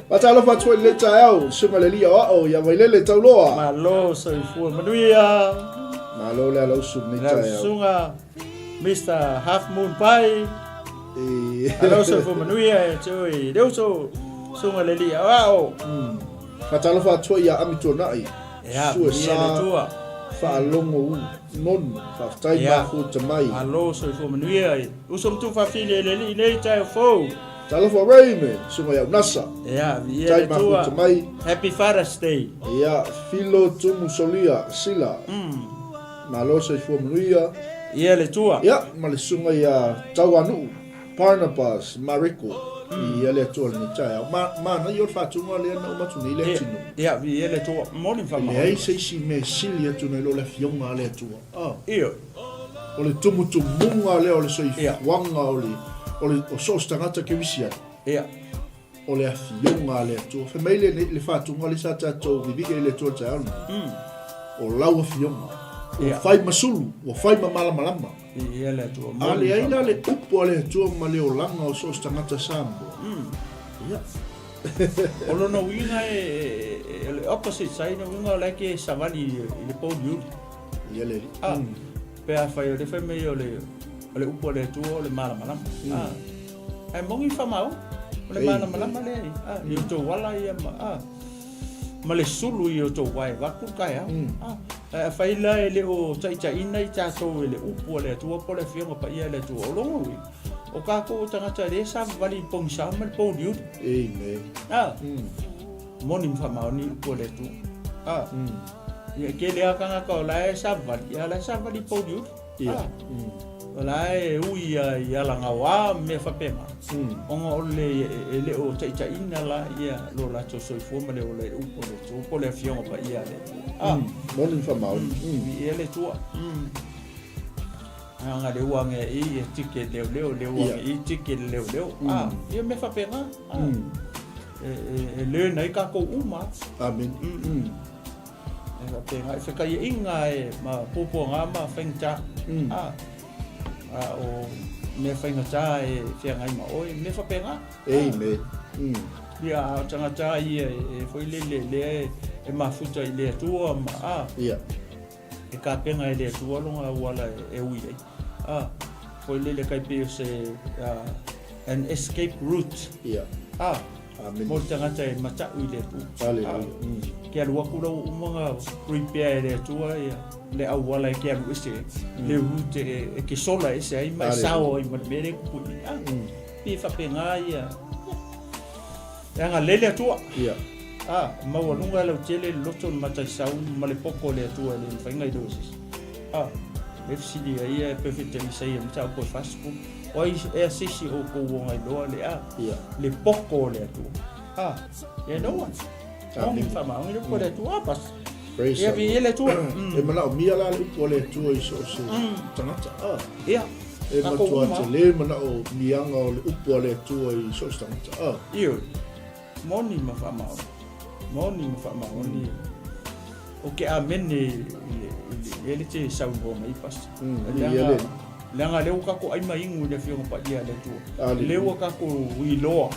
Fatalo fo atso ile TAEAO sunga le lia o ya vai le tauloa. Malo soy Fumanuia. Malo le alo sunga TAEAO. Sunga Mr. Half Moon Pie. Alo soy Fumanuia, choi deuso sunga le lia o. Fatalo fo atso ya amitonai. Ya, ia tua. Whaalongo non, whaftai mafu te mai. Alo, soy Fumanuia. Usum tu whawhine le TAEAO fo. Talo for Raymond, sunga ya nasa. Ya, ia tua. Mai. Happy Father's Day. Ya, filo tumu solia sila. Malo soy Fumanuia. Ia le tua. Ya, male sunga ya Tawanu, Barnabas, Mariko. Ia le tua ni TAEAO. Ma na yo fatunga le na umatu ni le tinu. Ya, ia le tua. Morning fama. Le ai sei si me silia tu na lo le fionga le tua. Ia. O le tumu tumunga le o le soi wanga o le so stangata ke visia. Ia. O le fionga le tua. Fe mai le fatunga le sa tato vivi le tua TAEAO. O lau fionga. O fai masulu, o fai malama. Ia le tua. Ale ai la le upo le tua ma le o langa o so stangata sambo. Ia. O no winga le opposite side no winga la ke savali le podium. Ia le. Pe a fai le fai o le upo le tua le malama. Ai mongi famao. O le malama le. Yo to wala ia ma le sulu i o tō wai waku kai fai la e le o 𝚟𝚑𝚙𝚢𝚑 i tātou e le upu le atua po le whionga pa ia le atua o longa ui. O kako o tangata re sa wali pong sa ma le pōni uri. Amen. Moni mwhamao ni upu le atua. Ia ke le akanga ka o la e sa wali, ia la sa wali pōni uri. O la e ui i alanga wā me whapema. Onga o le o 𝚟𝚑𝚙𝚢𝚑 la ia lo la to soifua ma le o le upo le tua po le whionga pa ia le. Moni whamau. Ia le tua. Anga le uange i tike leo uange i tike leo. Ia me whapema. E le nei kako uma. Amen. E whapema. E whakai inga e ma popo ngā ma whaingta. O me whaingata e whiangai ma oi. Me whapema. Amen. Ia tangata i e foi le e mafuta i le atua ma e ka penga i le atua longa wala e ui ai foi le kai pe se an escape route Mo tangata e matau I le tu. Hallelujah. Ke alua kura umanga prepare le tua ia le awala ke alu ese le rute e ke sola ese ai mai sao I mere ku pi fa penga ia nga lele tua ia mau lunga le tele loto matai sau male poko le tua le fainga dosis le fsidi ia perfect sai am tau ko fasco oi e sisi o ko wonga lo le le poko le tua ia no Amin fama, ngi ko le tua pas. Ia vi le tua. E mana o mia la le ko le tua I so se. Tangata. Ia. E ma tua te le mana o mianga o le upo le tua I so se tangata. Io. Moni ma fama. Moni ma fama oni. O ke amene ele te sau bo mai pas. Langa le ka ko ai mai ngu le fio pa ia le tua. Le ka ko wi loa.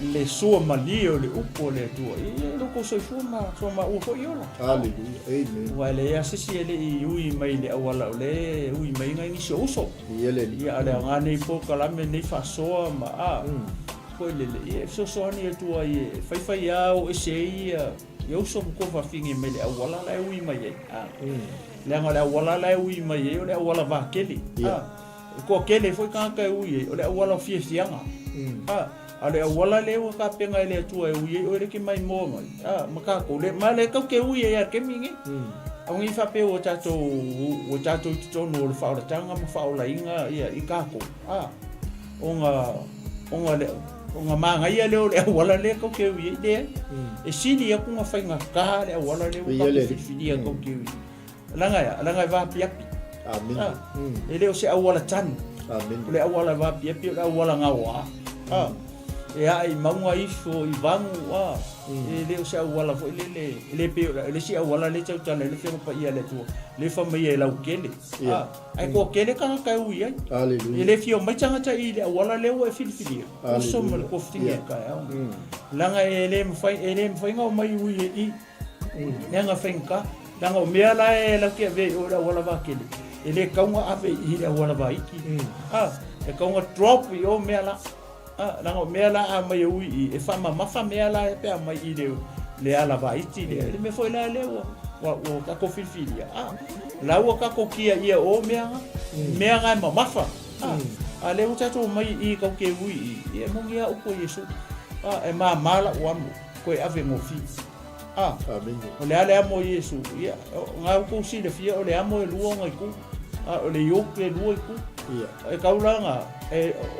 Le sua malio le upo le tua I loko soi fuma o fo yola hallelujah amen wale ya sisi ele I ui mai le awala le ui mai ngai ni so ele ia ale ngane po kalame nei fa soa ma ko le so ni tua I fai ya o ese ia yo so ko fa fingi mai le awala le ui mai le ngale awala le ui mai le awala va keli ko kele foi ka ui le awala fiesianga ale wala le wa ka penga le tua ui o le ke mai mo mai maka ko le male ka ke ui ya ke mingi au fa pe o tato to no le fa tanga ma fa la inga ia I ka ko onga manga ia le wala le ko ke ui de e sini ya ku nga fa nga ka le wala le ka fidia ko ke ui langa va piapi amen ele o se awala tan amen le awala va piapi le awala ngawa e ai maunga ifo I vangu e leo se awala fo le pe le si awala le tau tala le fenga pa ia le tua le fa mai e lau kele ai ko kele ka ui ai hallelujah le fio mai tangata I le awala le o e filifili o so mal ko ftinga ka langa le mfai nga mai ui I nga fenga langa o mea la e la ke ve o la wala va kele le kaunga ave I le awala va iki e kaunga drop I o mea la lango mela a mai ui e fa ma fa mela e pe mai I le ala va iti le me foi la le o ka ko filfilia la o ka ko kia ia o mea ma mafa ale o tato mai I ka ke ui e mo ia o ko Yesu e ma mala o amo ko e ave mo fi amen o le ale amo Yesu ia nga ko si le fia o le amo e luonga I ku o le yo ke luo I ku e kaulanga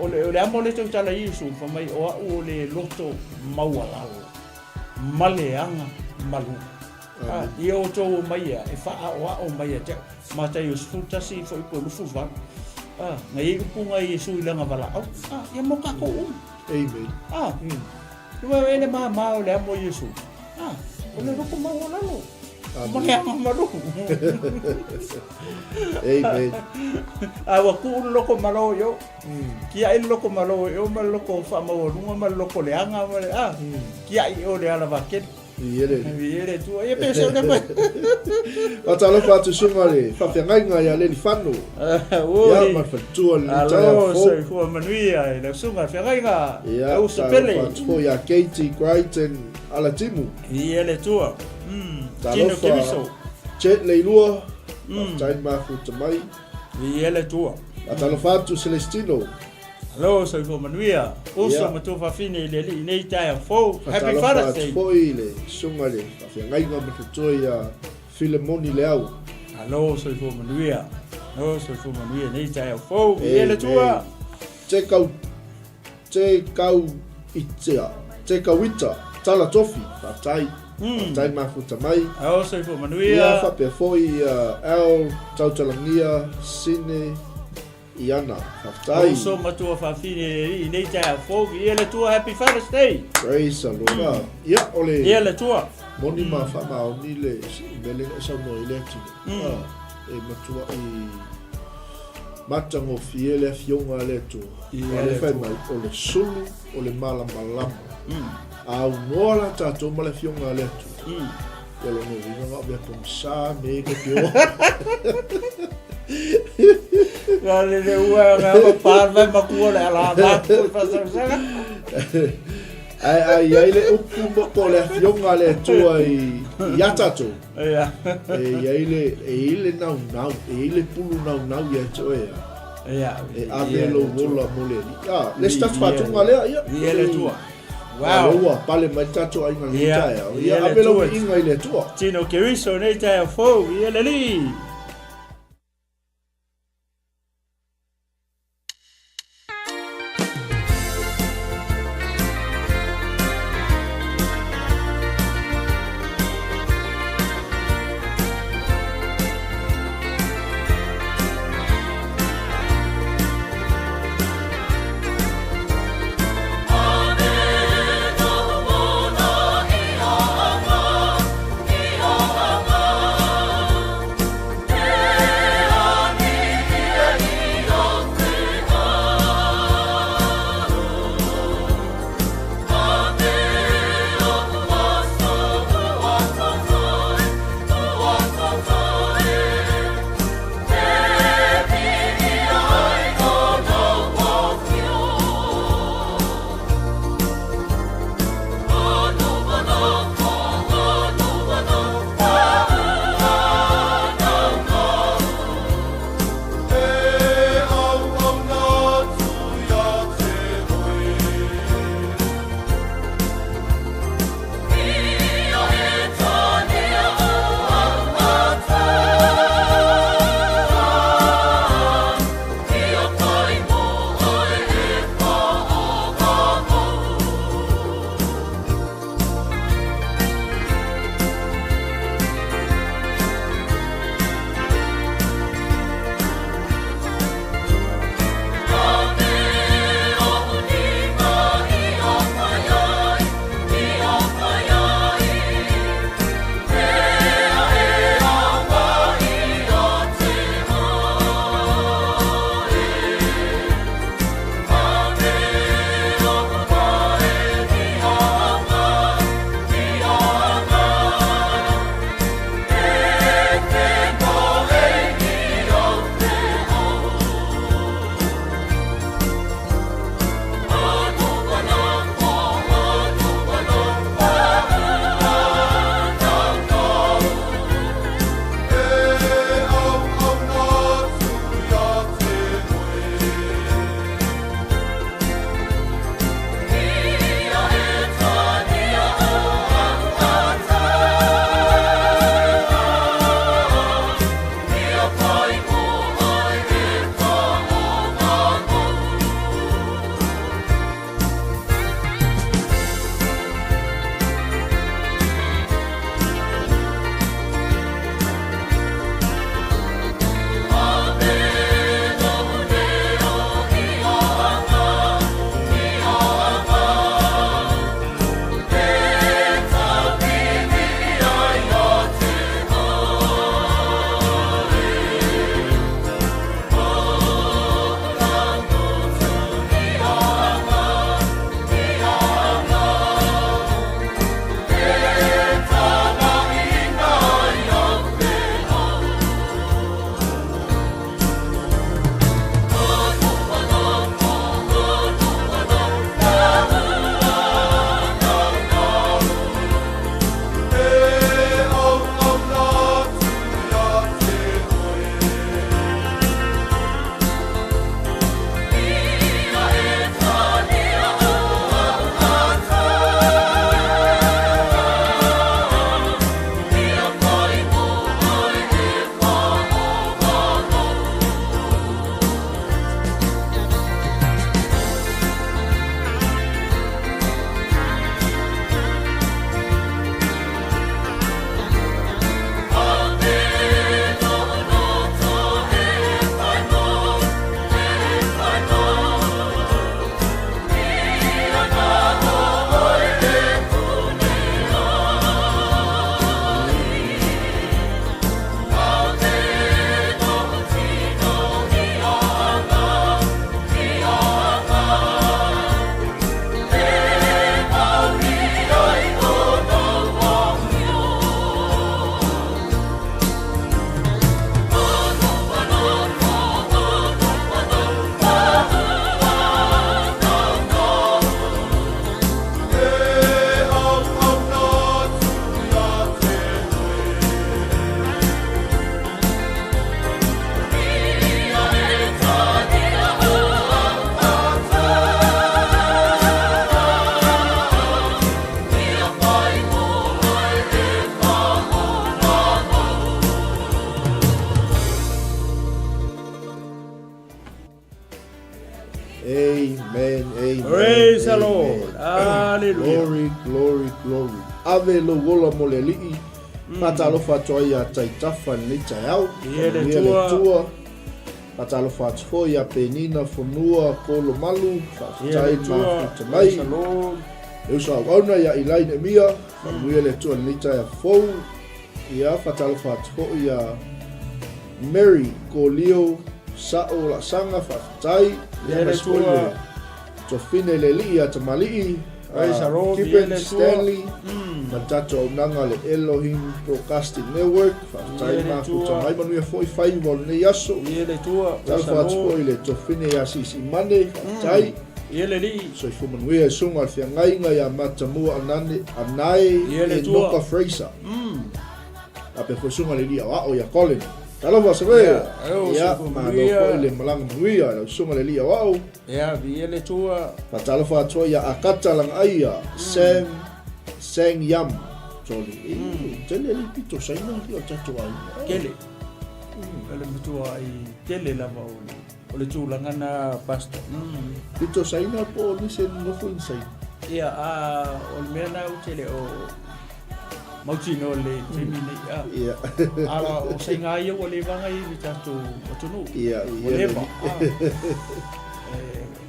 o le amo le tau tala Yesu fa mai o le loto mauala maleanga malu ia o tō mai e fa o mai te mata i 𝚟𝚑𝚙𝚢𝚘 fo I ko lufu va ngai upunga Yesu I langa vala ia mo ka ko amen lua ele ma o le amo Yesu o le loko mauala lo maleanga malu amen awa ku loko malo yo kia I loko malo yo ma loko fa ma runga ma loko le anga ma kia I o le ala va ke Viere tu e pensa ne mai o tala fa tu sumare fa fe ngai ngai ale ni fano ya ma fa tu le alo so fo manuia e la sunga fe ngai nga o se pele fo ya 𝚘𝚘𝚎𝗔𝗓𝗔𝗓 ala timu viere tu tala fa chet le lua tai ma fu mai viere tu tala fa tu Celestino Hello, so for manuia. Also matu fa fine le nei TAEAO. Happy Father's Day. Foi le sungale. Fa ngai nga matu ya Filemoni leau. Hello, so for manuia. No, so for manuia nei TAEAO. Ele tua. Te kau itia. Te kau ita. Tala tofi. Fa tai. Tai ma futa mai. Oh, so for manuia. Ya fa pe foi el tautalania sine Iana, haftai. Also matua fa fine nei TAEAO. Ele tua Happy Father's Day. Praise the Lord. Ya ole. Ele tua. Moni ma fa ma oni le mele sa no ile tu. E matua I matango fiele fionga le tu. Ale fa mai ole sulu ole mala malam. Au nola tato mala fionga le tu. Ele no vinga be com sa me que pio. Gale le ua nga pa vai makua le ala ba ko fa sa. ai le upu mo ko le fionga le tua i atato. Ia. Ai le nau, le pulu nau ia to ia. Ia. Avelo vola mole. Let's start fatunga le ia. Ia le tua. Wow. Ua pale mai tato ai ngai tae. Ia avelo inga le tua. Tino ke riso nei tae fo, ia le li. Amen. Praise the Amen. Lord. Hallelujah. Glory, glory, glory. Ave lo wola mo le li'i. Patalofa atoa ia taitafa ni TAEAO. Ia le tua. Patalofa atoa ia penina fonua kolo malu. Fa'afetai mafuta mai. Praise the Lord. Eusa wauna ia Ieremia. Famuia le tua ni TAEAO. Ia fatalofa atoa ia Mary ko Leo sa'o la sanga fa'afetai. Ia le tua. Tofine le li'i ata mali'i. Praise the Lord. Kippen Stanley. Matato nanga le Elohim Broadcasting Network. Fa'afetai mafuta mai manuia fo'i faiva o lenei aso. Ia le tua. Praise the Talfa Lord. atu le tofine ia sisimane. Fa'afetai. Ia le li. So i fumanuia e sunga le whiangaiga ia matamua anae Ia le e tua. Noka Fraser. A pe foi sunga le lia wa'o ia Colin. Talava se wea. Ia ma lo fo'i le malanga manuia la sunga le lia wa'o. Ia ia le tua. Fatalofa atua ia akata lang aia Sang Yam. Toli. Tele li pito saina li o tatu ai. Kele. Ele mutua ai kele lava o le tūlangana pastor. Pito saina po ni se no fo insai. Ia o le mea nau tele o mautino le trimini. Ia. Ala o se ngā ia o le vanga i ni tatu o tunu. Ia. O lewa.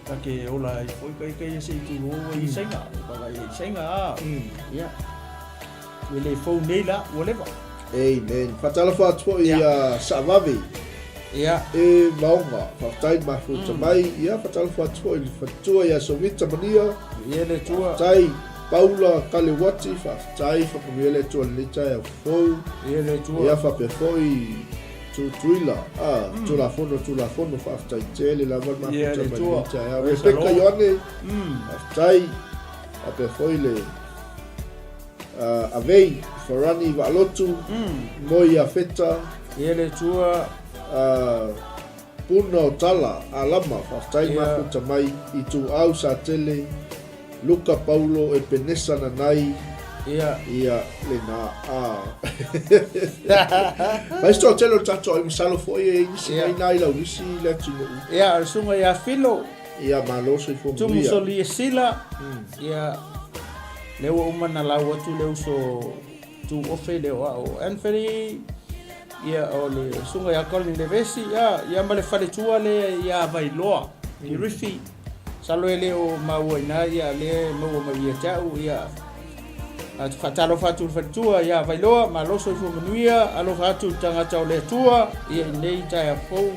Kake ola i foi kai se tu o i senga. Kaka i senga. Ia. Ele fou nei la o lewa. Amen. Fatalofa atua ia Sa'avavi. Ia. E maunga, whaktai mafuta mai, ia fatalofa atua i fatua ia Sowita mania, Ia le tua. tai Paula Kalewati, whaktai whakamuia le tua lita e fou, Ia le tua. ia whapefoi tuila, tulafono, whaktai tele la man Ia le mafuta tua. mai lita e Praise the Rebecca Lord. Ioane, whaktai, whapefoi le Avei, Farani Valotu, Moi Afeta, Ia le tua. Puna o tala alama whaftai Ia. mafuta mai i tu au sa tele Luka Paulo e penesa na nai Ia. ia le na Mai sto telo tato ai misalo foi e isi Ia. mai nai la wisi le tino Ia al sunga ia filo. ia maloso i fo Tumu ia. so li e sila. Ia leo umana lau atu leo so tu ofe leo o Anthony. Ia o le sunga ia Colin le vesi. Ia ma le fale tua le ia vai loa. I rifi. Salo e leo maua ina ia le maua ma ia tau ia. At fatalo fatu fatua ia vai loa ma loso i fumanuia alo fatu tangata o le tua ia nei TAEAO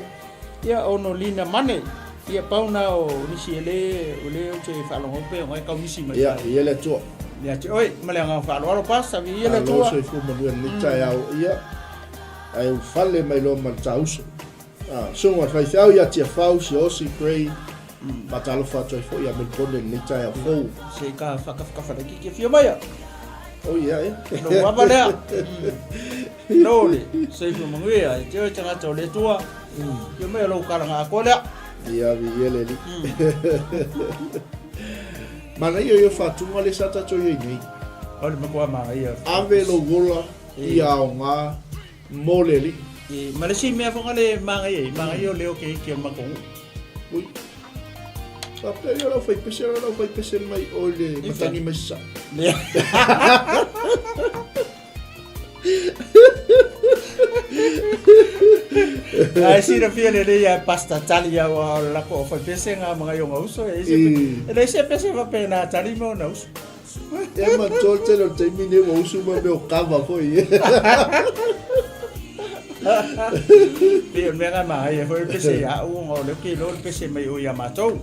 ia ono lina mane ia pauna o nisi ele o le o te whalongo pe o ngai kau nisi mai Ia le tua. ia te oi ma le anga whalo alo pasa vi ia le tua Maloso i fo manuia le TAEAO ia. Ai u fale mai lo man tauso. Sunga fai fiau ia tia fau si osi pray. Matalo fatu i fo ia melpone le TAEAO. se ka whakawhaka ki fia mai a Oh ia e. no wapa lea no le se fu manguia te o tangata o le tua ia mai alo karanga a kolea Ia vi ele li. Mana ia fatunga le sata to ia nei. o le makua ma ia Ave lo gola ia o ngā mole li. ma le si mea whanga le mangai o leo ke o makongu Ui. Papa ia lau fai pese mai o le matangi mai sa. Lea. Ai sira fia le ia pasta tali ya wa la ko fa pese nga mga yo ngauso e se pese va pena tali mo na uso. E ma tote lo te mine o usu ma me o kava foi. Pe me nga ma e foi pese ya u ngo le ki lo pese mai o ya ma to.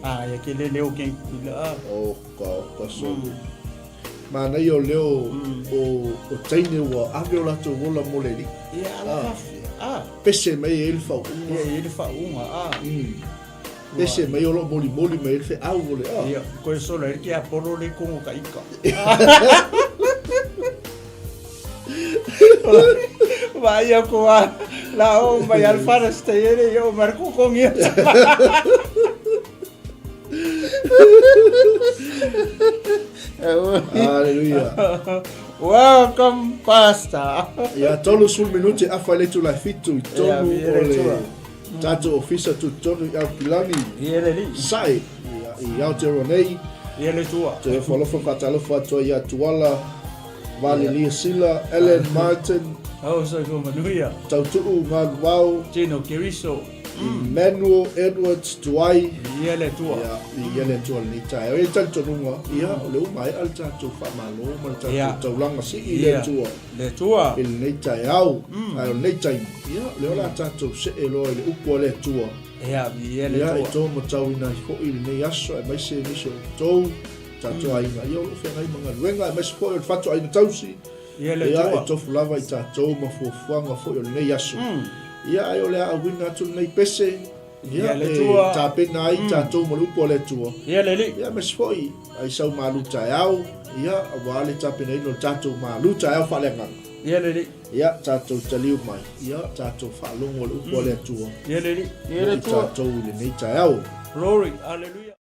Ya ke le leo ke la. O ka so. Mana ia o leo o taine wa ave o lato wola mole li. Ya la. Pese mai e ilfa. Ya ele fa unga Pese mai o lo moli mai ilfe au vole. Ya ko so le ki a poro le ko ka ika. Vaya ko la o vai al fara stere yo marco con ia. Hallelujah. Welcome, Pastor. Ia tolu sul minuti a fale tu la fitu tolu Ia, o le Tātou ofisa tutonu i au pilangi. Sai i au te ronei. Te whalofa whatalofa atua i atuala. Vale Lia Sila, Ellen Martin. Tautuu ngā wau. Tino Kiriso. Emmanuel Edwards Tuai. Iele tua. Iele tua ni TAEAO. E tantonunga. Ia o leo mai al tātou whamalo. Ma tātou taulanga si i le tua. Le tua. Il nei TAEAO. Ai o nei taimi. Ia leo la tātou se e loa i le upo le tua. Ia iele tua. Ia e tō matau ina i ko i le nei aso. E mai se niso tōu. Tātou ai ngā. Ia o le whengai mga luenga. E mai se po i le whatu ai na tausi. Ia e tofu lava i tātou ma fuafuanga fo i o le nei aso. Ia ai o le a wina atu nei pese. Ia e tāpena ai tātou ma lupo le tua. Ia leli. Ia me sfoi ai sau malu TAEAO. Ia a wale tāpena ino tātou malu TAEAO FAALEAGAGA. Ia leli. Ia tātou taliu mai. Ia tātou whaalongo le upo le tua. Ia leli. Ia le tua. Tātou le nei TAEAO. Glory. Hallelujah.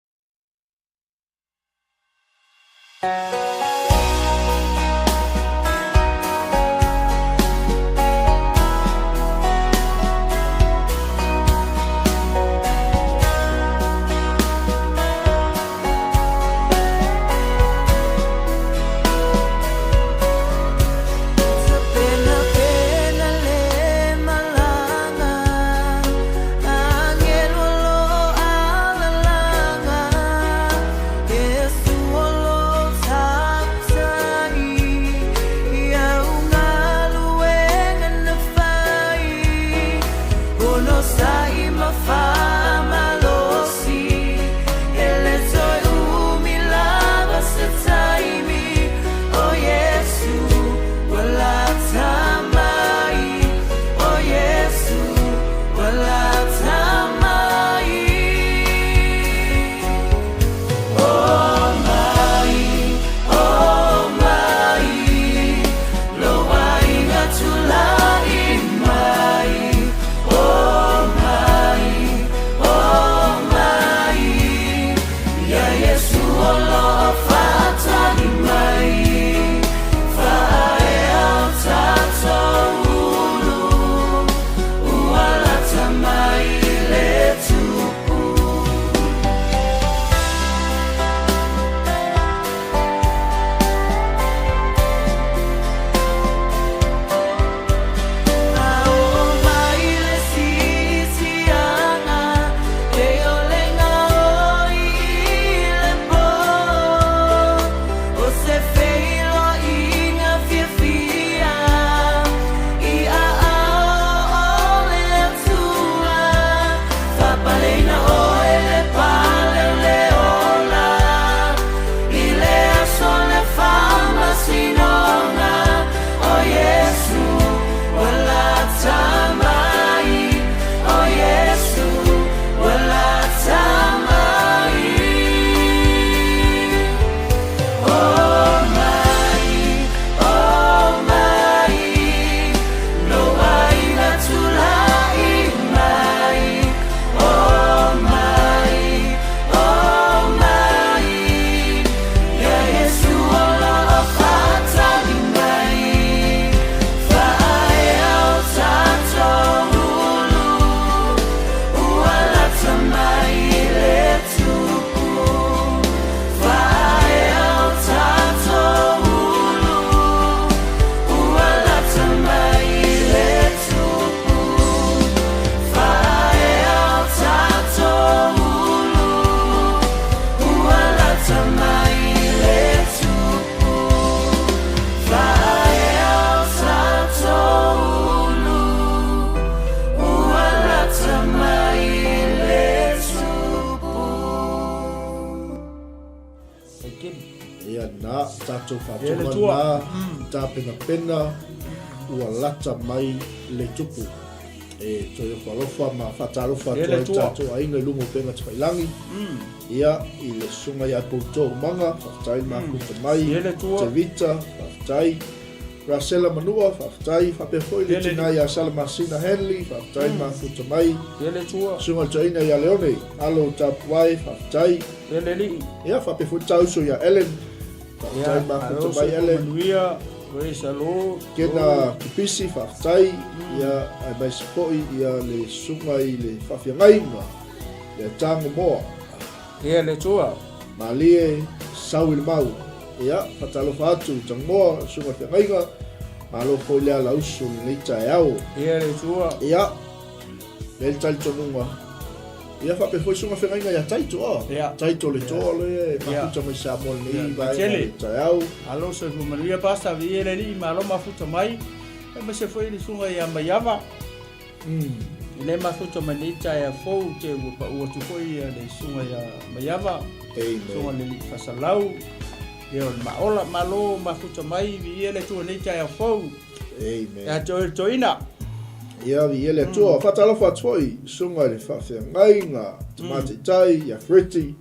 tātou whātua tā pena ua lata mai le tupu. E toi o whalofa ma whatarofa toi tātou ainga i lungo penga Tawhailangi. Ia i le sunga i apoutou manga, whaftai ma kuta mai, te vita, whaftai. Rasela Manua, whaftai, whapehoi le tina i a Salamasina Henley, whaftai ma kuta mai. Sunga taina i a Leone, alo tapuai, whaftai. Ia whapehoi tauso i a Ellen, whaftai ma kuta mai Ellen. Praise the Lord. Kena kupisi whaktai ia ai mai sepoi ia le sunga i le whawhiangainga le tango moa. Ia le tua. Malie sau i le mau. Ia whatalo whatu tango moa sunga whiangainga malo koi lea lausu le TAEAO. Ia le tua. Ia le tali tonunga. Ia whape hoi sunga whiangainga ia taito o. Taito le toa le mafuta mai sa mo le vai le TAEAO. Alo se fumanuia pasta vi le li malo mafuta mai. Ma se foi le sunga ia maiava. Le mafuta mai le TAEAO te pa o tu foi le sunga ia maiava. Sunga le fasalau. Ia maola malo mafuta mai vi le tu le TAEAO. Amen. Ya toina. Ia vi ele tua whatalo whatoi sunga le whawhiangainga tamate tai ia friti.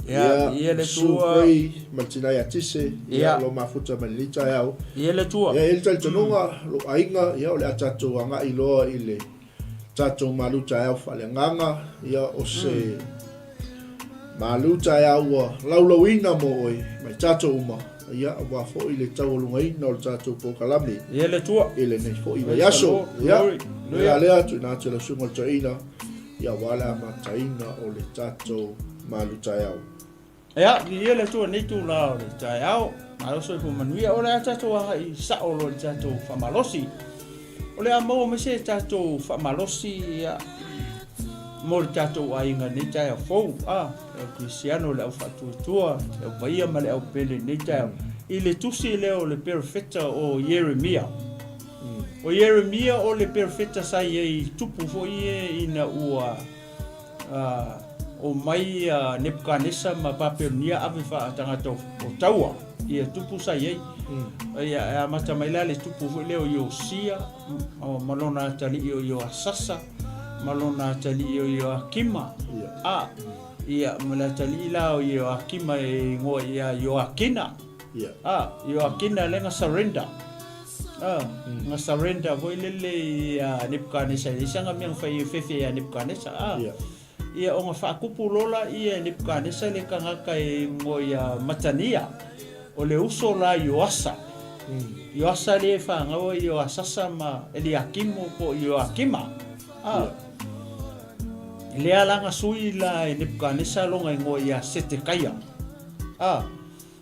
Ia le tua matina ia tise ia lo mafuta mai le TAEAO. Ia le tua. Ia ele tonunga lo ainga ia ole atatu anga i loa i le tatu malu TAEAO whaleanganga ia o se malu TAEAO laulauina mo oi mai tatu uma ia wa fo i le tau lungaina o le tatu pokalami. Ia le tua. Ele nei fo i yaso ia ia lea tu na tele sunga taina ia wala ma taina o le tatu malu TAEAO. Ia ia le tua nei tu la o le TAEAO. Alo so fu manuia o le tatu ai sa o le tatu famalosi. O le amo me se tatu famalosi ia mo le tatu ai nga nei TAEAO e Cristiano le au fatu tua e vai ma le au pele nei TAEAO. I le tusi le o le perfetta o Ieremia. O Ieremia o le perfetta sai e tupu fo i ina ua o mai Nebukadnesa ma Babilonia ave fa tangata o taua ia tupu sai e ia mata mai le tupu fo le o Iosia o malona tali o Ioasasa malona tali o Ioakima ia mala tali la o Ioakima e ngo ia Ioakina Ioakina lenga surrender nga surrender voi lele Nebukadnesa isanga miang fai fefe ya Nebukadnesa ia o nga whaakupu lola ia Nebukadnesa le kangaka e ngoia matania o le uso la Ioasa Ioasa le whaangawa Ioasasa ma Eliakimu po Ioakima le alanga sui la Nebukadnesa longa ngoia Setekaya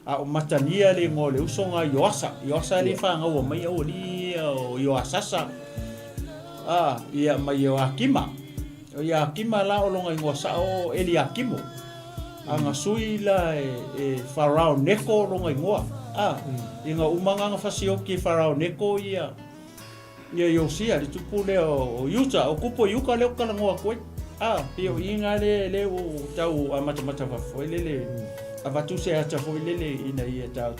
o matania le ngo le uso nga Ioasa le whaangawa mai o li o Ioasasa ia mai Ioakima o Ioakima la o longa ngosa o Eliakimu anga sui la e Farao Neko longa ngoa inga umanga nga fasioki Farao Neko ia Iosia le tupu le o Yuta o kupo yuka le kala ngoa koe pio inga le o tau amata foi le avatu se ata foi le ina ia tau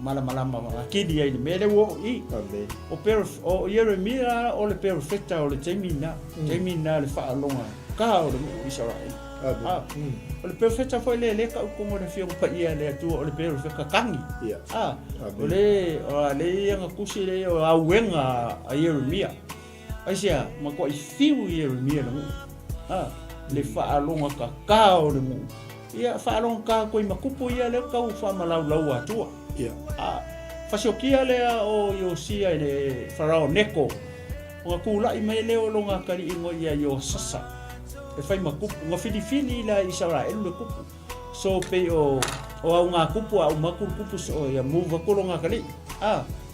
malama kidi ia mele wo I o Ieremia o le perfetta o le temina le fa longa ka o le Israel o le perfetta foi le ka ko mo le fio pa ia le tu o le perfetta kangi o le nga kusi le o awenga a Ieremia asia ma ko I fiu Ieremia le fa longa ka o le mo ia whaalong ka koe makupu ia leo kau whamalau atua. Whasiokia lea o Iosia le Farao Neko. O ngā kūla I mai leo longa kari ingo ia Iosasa. E whai makupu. Ngā whidiwhini la Israel le kupu. So pe o au ngā kupu au makuru kupu so ia muva kolo ngā kari.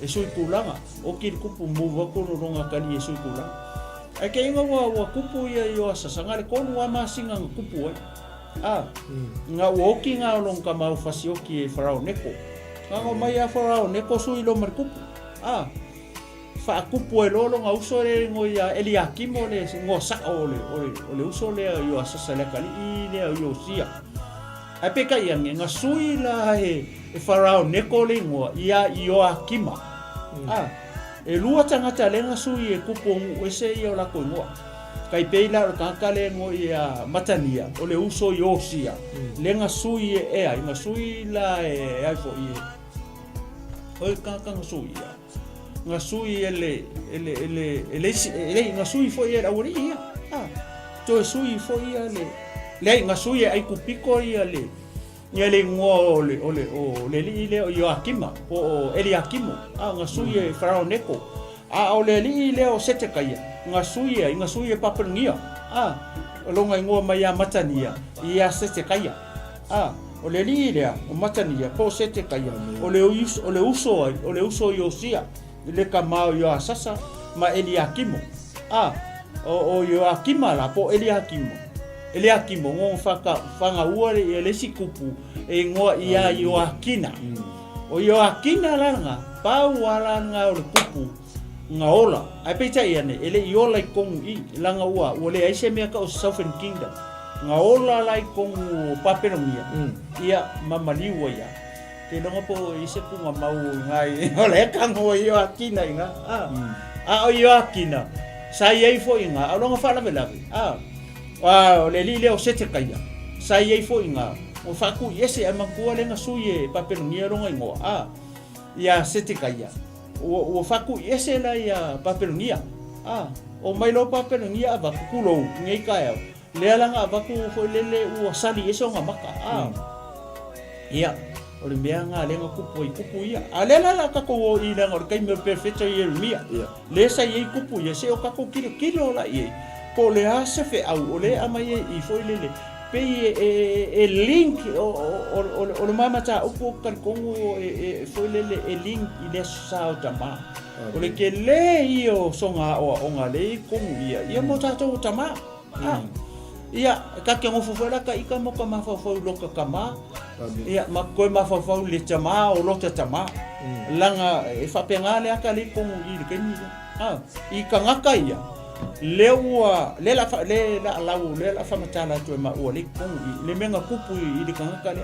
E sui kūlanga. O kiri kupu muva kolo longa kari e sui kūlanga. E ke inga wa kupu ia Iosasa. Ngare konu wa masinga ngā kupu ai. Nga woki nga long ka mau fasioki e Farao Neko nga mai a Farao Neko sui lo markupu fa kupu e lolo nga uso le ngo ia Eliakim le ngo sa ole uso le Ioasasa le kali I le Iosia ai pe kai nga sui la e Farao Neko le ngo ia Ioakima e lua tangata le nga sui e kupu e se ia la ko ngo kai peila ka kale ngo ia matania o le uso Iosia lenga sui e ai nga sui la e ai fo I o ka sui nga sui ele nga sui fo ia awori ia to sui fo ia le nga sui ai kupiko ia le ia le ngo le li le o Ioakima o Eliakimu nga sui e Farao Neko o le li le o 𝚟𝚑𝚍𝚎 nga sui e papangia longa ngo mai a matania ia 𝚟𝚑𝚍𝚎 o le li le o matania po 𝚟𝚑𝚍𝚎 o le uso Iosia le kamao yo asasa ma Eliakimu o Ioakima la po Eliakimu ngo fanga ua le le sikupu e ngo ia Ioakina o Ioakina langa pau wala nga o le kupu nga ola ai peita ia ne ele iola kong I langa ua o le aise mea ka o Southern Kingdom nga ola lai kong papenomia ia mamaliwa ia ke longa po ise punga mau ngai ole kango Ioakina inga o Ioakina sai ai fo inga o longa fala velavi o le li le o 𝚟𝚑𝚍𝚎 sai ai fo inga o faku ese a makua le nga sui e papenomia longa ingo ia 𝚟𝚑𝚍𝚎 o faku ese la ia papelonia o mai lo papelonia ava kulo ngai kae le langa ava ku foi lele o sali ese nga maka ia o le mea nga le nga kupu ia ale la ka ko I la ngor kai me perfecto Ieremia le sa ye kupu ye se o ka ko kilo la ye po le ase fe au o le ama ye I foi lele pe e link o le mama ta o ko kan kongo foi lele e link I le sao tama o le ke le io songa o nga le kongo ia mo ta to tama ia ka ke ngo fofela ka ika mo ka mafafau loka kama ia ma ko mafafau le tama o lota tama langa e fapenga le aka le kongo I le keni I ka ngaka ia le la famatala to ma o le kongi le menga kupu I le kanga le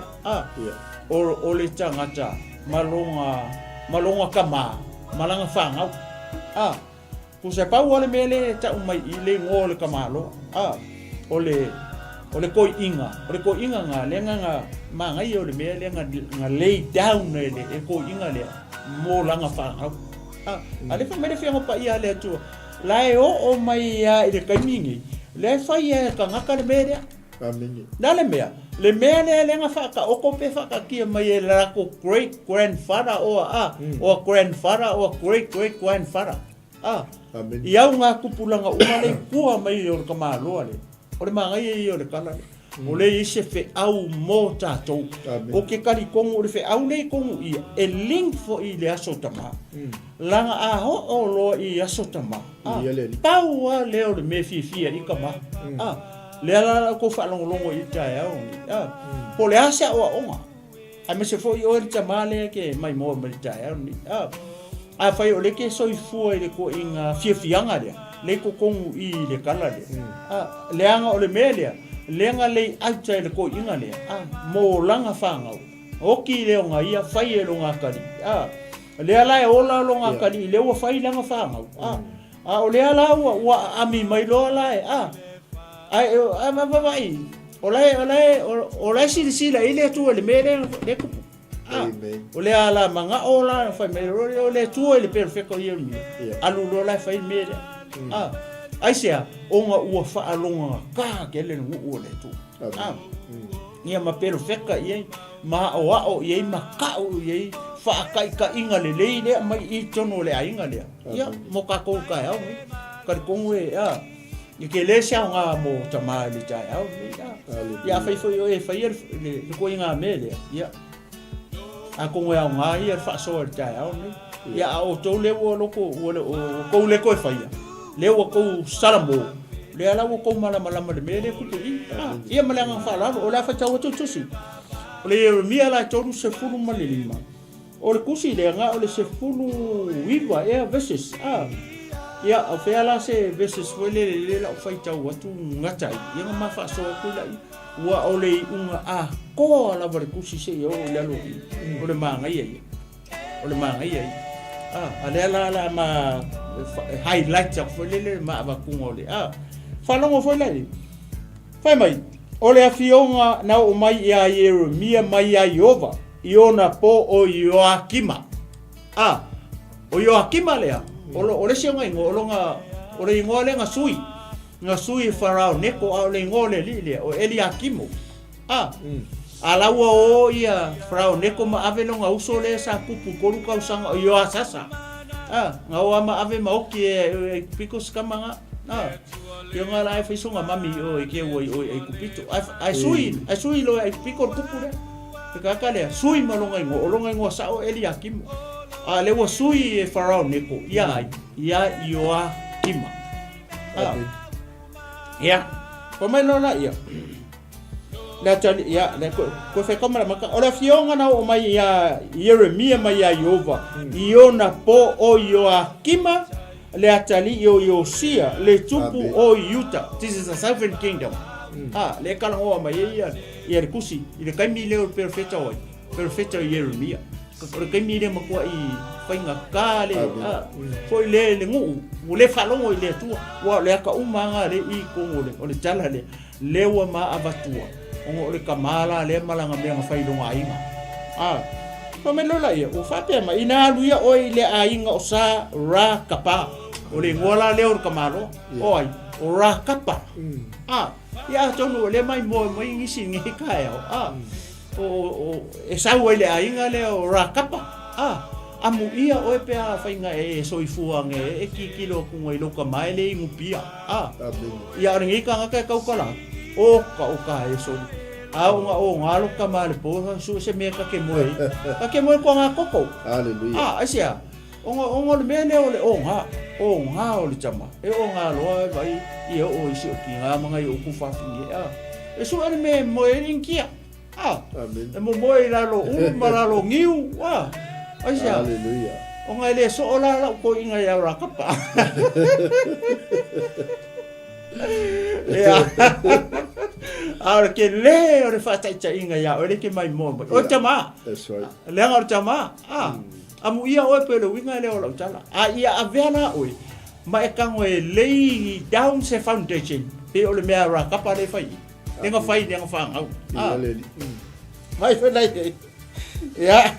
o le tangata malonga kama malanga fanga ku se pa o le mele ta umai I le ngo le kamalo o le ko inga nga le nga manga I o le mele nga lay down le ko inga le mo langa fanga ale fa mele fa pa ia le tu lai o mai ia I le kaimingi le fai e ka ngaka le mea na le mea le nga fa ka oko pe fa ka kia mai e la ko great grandfather o grandfather o great grandfather ia nga kupulanga umale kua mai o ka malo ale o le mangai o le kala o le ise fe au mo tatou o ke kari kongu o le fe au le kongu ia e link fo I le aso tama langa o lo I aso tama pau le o le me fifia I kama le ala ko fa longo I TAEAO po le asa o onga a me se fo I o le tama le ke mai mo me TAEAO a fai o le ke soifu le ko inga fiafianga le ko kongu I le kala le anga o le mele lenga le auta le ko inga le mo langa fanga o ki le nga ia fai e longa kali le ala e ola longa kali le o fai langa fanga o le ala wa ami mai lo ala ai ma vai ola si la ile tu le mele le ku o le ala manga ola fai me o le tu le perfecto Ieremia alu lo la fai mele aisea onga ua whaalonga ka ke le ngu le tu ia ma perfecta ia ma o ia ma ka o ia whaakai ka inga le le mai I tono le inga le ia mo ka ko ka au ka kongu i ke le sia nga mo tama le TAEAO ia fai fai le ko inga mele ia a kongu ia nga ia fa so le TAEAO ia o to le wo loko o ko le ko fai le wa ko salamo le ala wa ko mala le mele ku ia malanga fala o la fa tawo tusi o le Ieremia la toru se fulu malilima o le kusi le nga o le se fulu wiwa verses ia o fe ala se verses foi le la fa tawo tu ngata ia ma fa so ku la wa o le unga ko ala va kusi se o le alo o le manga ia ale la ma highlight of le ma ba kungole falongo foi lai fai mai ole afionga na o mai ia Ieremia mai ia Iova iona po o Ioakima o Ioakima lea ole sionga ngolonga ole ngole nga sui Farao Neko ole ngole lile o Eliakimu Alaua o ia frau neko ma ave no ngauso le sa pupu koru kau sanga o yo asasa. Ngau ama ave maoki e piko skamanga. Yo ngala ai fisunga mami o e ke o e kupito. Ai sui lo ai piko kupu le. Ka le sui malonga ngo olonga ngo sa o eli akimo. Le wa sui e frau neko ia yo akima. Ya. Komelo la ia. La tali ya la ko fe kamera maka ora fionga na o mai ya Ieremia mai ya Yehova iona po o Joakima le atali yo sia le tupu o Yuta. This is the southern kingdom. Le kala o mai ya kusi ile kaimi le perfecta Ieremia ko kaimi le makwa i fainga kale foi le ngu le falongo ile tu wa le ka umanga le I ko o le tala le lewa ma avatua ongo le kamala le malanga me ngafai longa ainga ko melo la ia o fape ma ina luia o ile ainga o sa ra kapa o le ngola le o kamalo oi o ra kapa ia tonu le mai ngisi ngi kai o e sa o ile ainga le o ra kapa amu ia o pe a fainga e soifua nge e kikilo ku ngoi loka mai le ngupia ia ringi ka ka kala o ka e so o ngalo ka male po su se me ka ke moi ko nga koko haleluya asia o le mene o le o nga o le chama e o nga lo vai I o isi o ki nga mga I o ku fa fingi e su ane me mo e rinkia amen e mo la lo lo ngiu asia haleluya o nga le so ola ko inga ya ra kapa Ahora que le ore fata inga ya ore ke mai mo o chama that's right le ngor chama amu ia o pe le winga le o tala ia avena o ma e kango e lay down se foundation pe o le mea ra kapa le fai tenga fai tenga fa ngau mai fe lai ya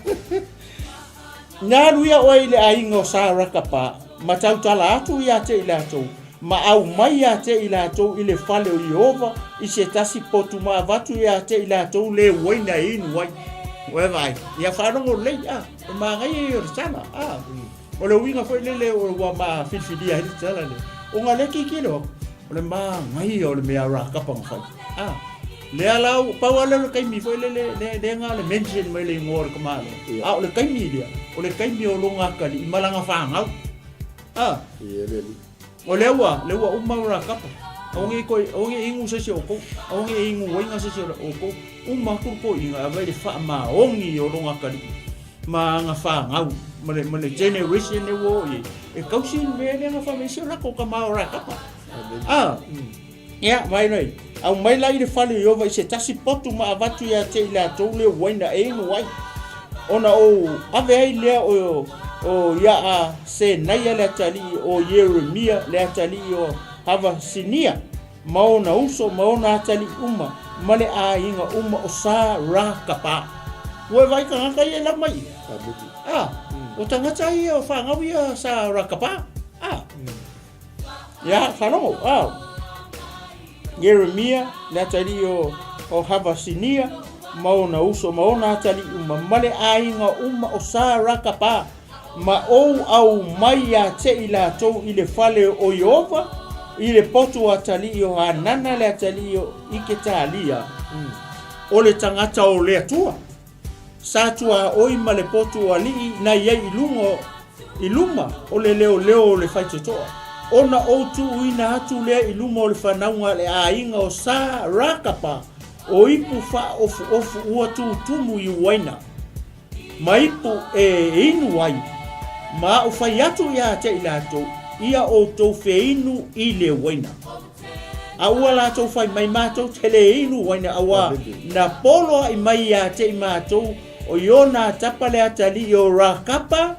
Nyaru ia o ile ainga o sa ra kapa ma tau tala atu ia te ila atu ma au mai ya te ila tau ile fale o Jehova I se tasi potu ma vatu ya te ila tau le waina inu wai vai ya whanongo lei ma ngai o sana o le winga foi le o wa ma filfidia hiti tala le o nga le kikilo o le ma ngai o le mea ra kapang fai le alau pawale le kaimi foi le nga le mention mai le ngor kamalo o le kaimi dia o le kaimi o longa kali I malanga whangau o lewa umma kapa onge ingu sese oko onge ingu wenga sese oko umma ko inga vai fa ma ongi o longa kali ma nga fa ngau male generation ne wo e kausi me ne nga fa me sira ko kama ora kapa ya vai noi au mai lai de fale yo vai se tasi potu ma avatu ya te ila tole waina e no wai ona o ave ai le o ya se naya le tali o Ieremia le tali o hava sinia maona uso maona tali umma male a inga umma o sa ra kapa wo vai ka nga ia la mai o tangata ia o fa ngawia sa ra kapa ya fanongo Ieremia le tali o hava sinia maona uso maona tali umma male a inga umma o sa ra kapa ma au mai ya te ila tau ile fale o Jehova ile potu atali o hanana le atali o iketalia o le tangata o le atua sa tua o ima le potu ali na ye iluma o le leo le faitotoa ona o tu ina atu le iluma o le whanaunga le ainga o sa rakapa o ipu fa ofu ua tumu I waina ma ipu inu wai ma o fai atu ia te ila tau ia o tau feinu I le waina aua la tau fai mai mātou te le inu waina awa na polo I mai ia te mātou o iona tapa le atali o rakapa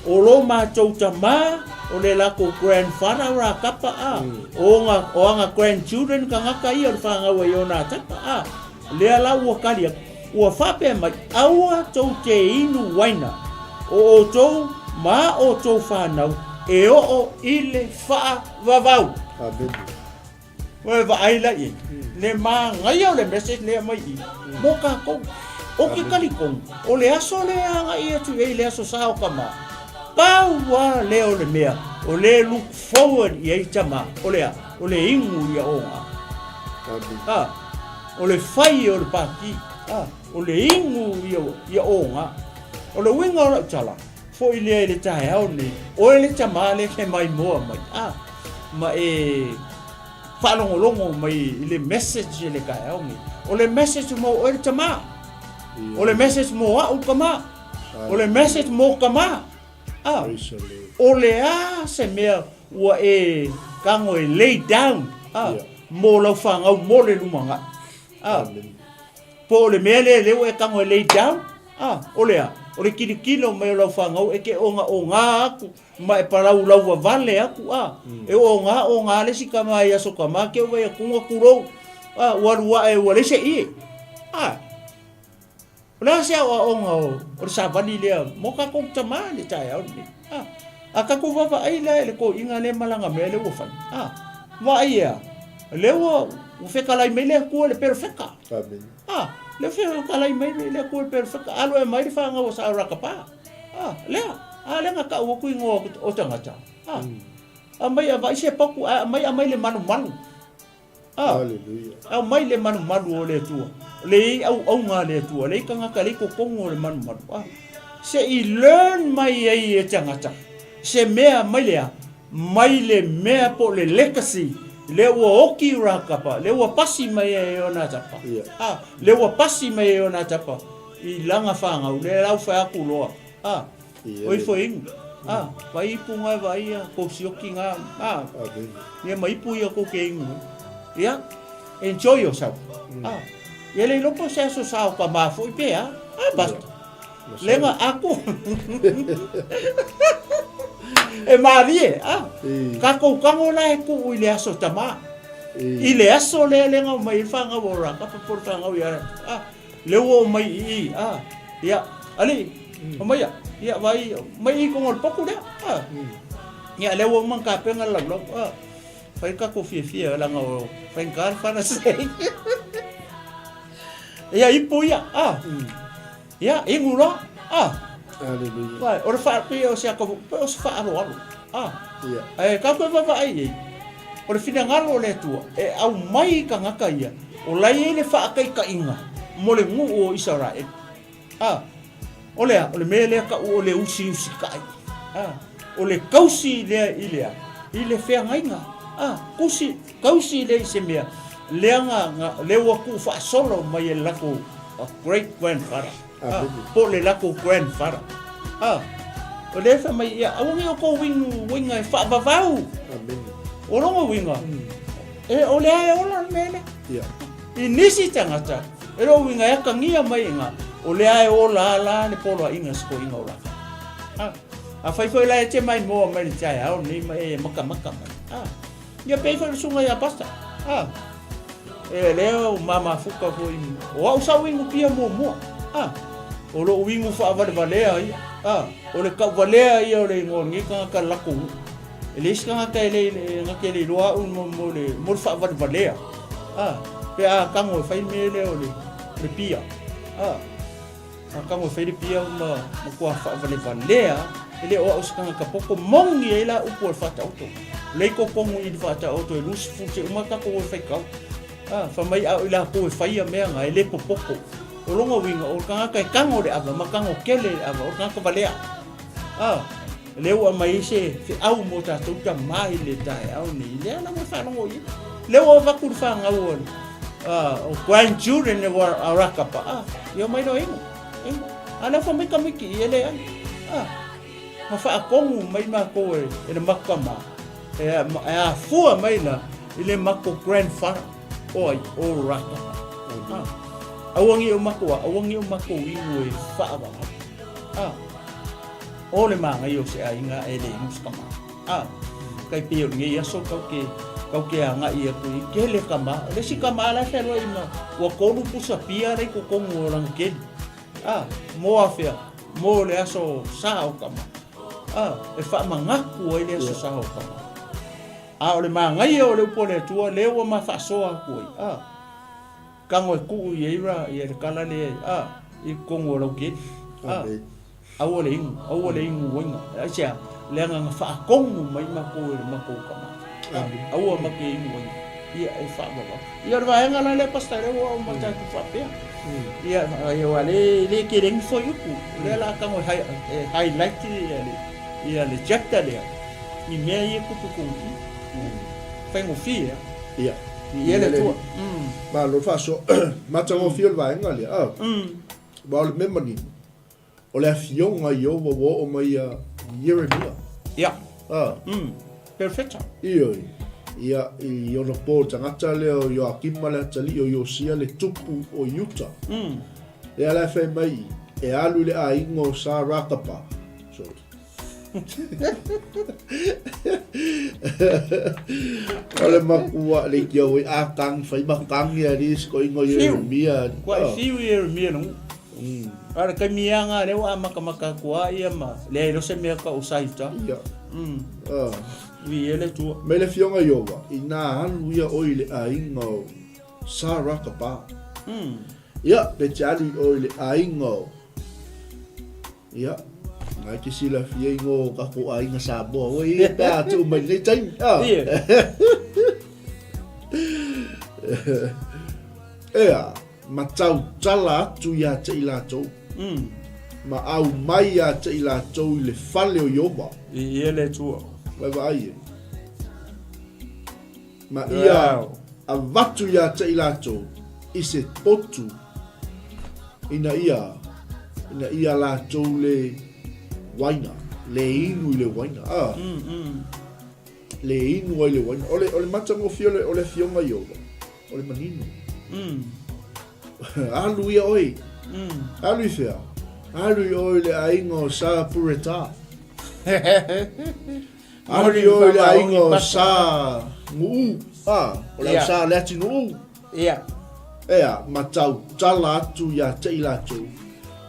o lo mātou tama o le lako grandfather rakapa o anga grandchildren ka ngaka ia o whangawa iona tapa le ala ua kalia ua whape mai aua tau te inu waina o tau ma o tau whanau e o ile wha vavau Wa va ai la i. Le ma ngai o le message le mai i. Mo ka ko. O ke kalikong. O le aso le anga i atu e le aso sao kama. Pau wa le o le mea. O le look forward i ai tama. O le ingu ia onga. O le fai o le paki. O le ingu ia onga. O le winga o la tala. Fo i le TAEAO ni. O le tama le ke mai moa mai. Ma e whalongolongo mai i le message le kai au ni. O le message mo o le tama. O le message mo a ukama. O le message mo kama. O le a se mea ua e kango e lay down. Mo lau whangau mo le lumanga. Po le mea le ua e kango e lay down. O le a. O le kilo mai lau whangau e ke onga aku. Ma e parau lau wa vale aku. E onga le si kama i aso kama ke ua e kunga kurou. Warua e ua le se i. O le se awa onga o le savani lea. Mo ka kong tama le TAEAO ni. A ka ko vava ai la le ko inga le malanga me le ua fani. Va ai ea. Le ua ufeka lai me le kua le perfeka. Le ufeka lai me le kua le perfeka. Alo e mai le whanga o sa rakapa. Lea. Le nga ka ua kui ngoa o tangata. A mai a vai se paku. A mai le manu manu. A mai le manu manu o le tua. Le i au ngā le tua. Le i ka ngaka le ko kongo le manu manu. Se i learn mai ai e tangata. Se mea mai lea. Mai le mea po le legacy. Le ua oki rakapa. Le ua pasi mai e o nā tapa. Le ua pasi mai e o nā tapa. I langa whangau. Le lau whai aku loa. Oi fo ingu. Vai ipu ngai vai a. Ko sioki ngā. Ia mai ipu ia ko ke ingu. Ia. Enjoy yourself. Ia le lopo se aso sao ka mafo i pea. Basta. Lenga aku. E marie, kako kango la e ku i le aso tama. I le aso le lenga mai whanga wora, ka por whanga ia. Le wo mai i, ia, ali, o mai ia vai, mai i kongol poku le. Ia le wo man ka penga la lo. Fai ka ko fie la ngo, fai ka fa sei. Ia ipu ia, ia inguro, Hallelujah. Vai, ora fa pe o se ko o se fa alo alo. Ka ko va ai. Ora fina ngalo le tua. E au mai ka ngaka ia. O lai le fa kai ka inga. Mo le ngu o Israel. O le mele ka o le usi kai. O le kausi le ilea. Ile fe ngainga. Kausi le se mea. Leanga le wa ku fa solo mai e lako great grandfather. Po le lako grandfather. O le fa mai ia awangi o ko winga e fa vavau. O longo winga. E o le ai o la mele. I nisi tangata. E ro winga e ka ngia mai nga. O le ai o la ne polo inga sko inga o la. A fai foi la e te mai mo mai te ai au ni mai maka mai. Ia pe fa sunga ia pasta. E leo mama fuka foi. O au sa winga pia mo. O lo wingu fa valea ia. O le ka valea ia o le ngongi ka lako. Ele ska ka ele ngakele loa un mo fa valea. Pe a kango fai mele o le pia. Kango fai le pia ma ko fa valea. Ele o ska ka poko mongi ela upo fa ta auto. Le ko kongu i fa ta auto e lus fu se uma ka ko fai ka. Fa mai a ila ko fai a mea nga ele popoko. O longo winga o kanga kai kango de ava makango kele ava o kanga valea. Leo a mai se au mo ta tuta mai le TAEAO ni le na mo fa no i. Leo va ku fa nga o grandchildren ne wa arakapa. Yo mai no ingo. Ana fa mai kamiki ele ai. Ma fa kongu mai ma ko e makama. E fu mai na ile mako grandfather. Oi o rakapa. Awangi o mako ingo e whaawa. O le maa ngai o se a inga e le muskama. Kai pio ngi aso kau ke a ngai a kui ke le kama. Le si kama ala whenua ima. Ua konu pusa pia rei ko kongu o rangkeni. Mo a whea. Mo le aso saha o kama. E wha mangaku o le aso saha o kama. A o le mangai o le upole tua le ua mawhasoa koi. Kango e kuu i eira i e kala le i kongo lau ke. Au o le ingu wenga. Asia, le anga ngā whaakongu mai mako e mako kama. Au o mako e ingu wenga. Ia e whaababa. Ia le vaenga la le pastare o mata tu whapea. Ia e wa le ke rengi fo yuku. Le la kango highlight ia le chapter le. I mea i e kupu kungi. Whengo fia. Ia. Ia le tua. Ma lo faso mata o fio vai ngali ba le memani o le fionga yo wo o mai Ieremia ia perfecto ia i ono po tangata le o yo akima le tali o yo sia le tupu o yuta e ala fe mai e alu le aingo sa rakapa so ole makua le yo e akang fai makang ya ris ko ingo Ieremia kwa fiu Ieremia no ara ka mianga le wa maka kwa ia ma le lo se me ka usaita ia vi ele tu me le fionga yo wa ina halu ia oile aingo sa rakapa ia pe chali oile aingo ia ngai ki sila fiengo ka ko ainga sa bo oi pa tu mai le tai ea matau tala tu ya 𝚟𝚑𝚙𝚎𝚘 ma au mai ya 𝚟𝚑𝚙𝚎 i le fale o Iova i ele tu vai ma ia a vatu ya 𝚟𝚑𝚙 i se potu ina ia la tau le waina le inu i le waina le inu i le waina ole matango fio ole fionga Iova ole manino alu ia oi alu fea alu oi le aingo sa pureta alu oi le aingo sa ngu ole sa leti ngu ia matau tala atu ya 𝚟𝚑𝚙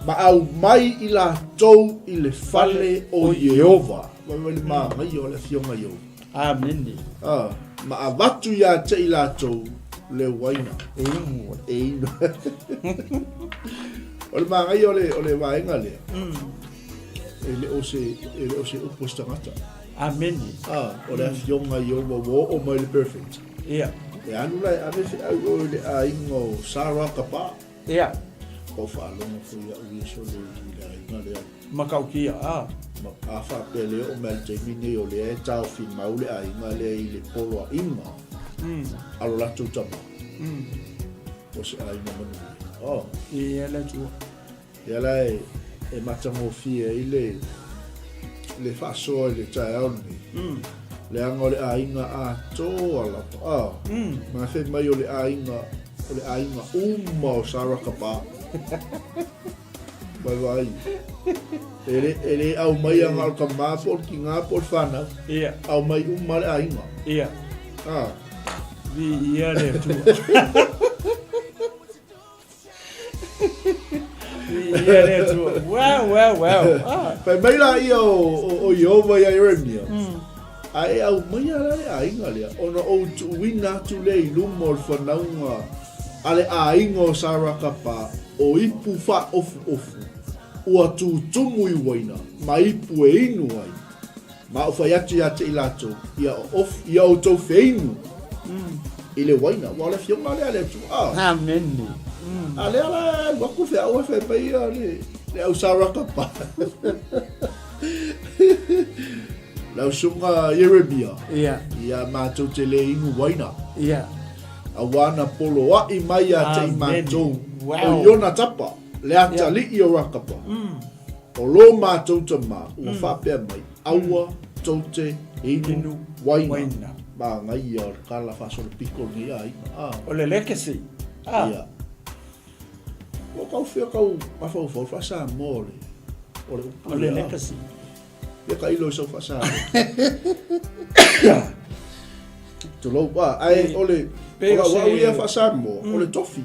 ma au mai i la tou i le fale o Iova le ma mai o le fionga Iova amen ma avatu ya 𝚟𝚑𝚙 le waina inu ole mangai ole vaenga le ele o se upostangata amen ole fionga Iova wo o mai le perfect ia e anu lai ame fe au ole aingo sara kapa ia o fa longa fu ya u so le ainga le makaukia ma afa pele o mel temine o le tau fi maule ainga le le polo inga alo la tutama o se ai no manu i ele tu ia lai e matango fie ile le fa so le TAEAO ni le anga le ainga a to ala ma fe mai o le ainga uma o sara kapa vai ele au mai anga al kama por kinga por fana ia au mai uma le ainga ia vi ia le tu ia le tu wow pe mai la ia o Iova ia Ieremia ai au mai ala le ainga le ona o tu winga tu le lumo fanaunga ale ainga o sara kapa o ipu fa ofu ua tu tumu i waina ma ipu e inu ai ma o fai atu ya 𝚟𝚑𝚙 ia o tau feinu i le waina wale fionga ale tu amen ale waku fe au fe pai le au sara kapa la sunga Ieremia ia ma tu te le inu waina ia awana polo wa i mai a 𝚟𝚑𝚙 o iona tapa le atali i o rakapa o lo mātou ta mā ua whapea mai aua taute inu waina ma ngai o kala whasole piko ni ai o le legacy ia o kau whia kau mawhau whasa mōre o le legacy ia ka ilo sau whasa to lo ai ole wa ia whasa mō ole tofi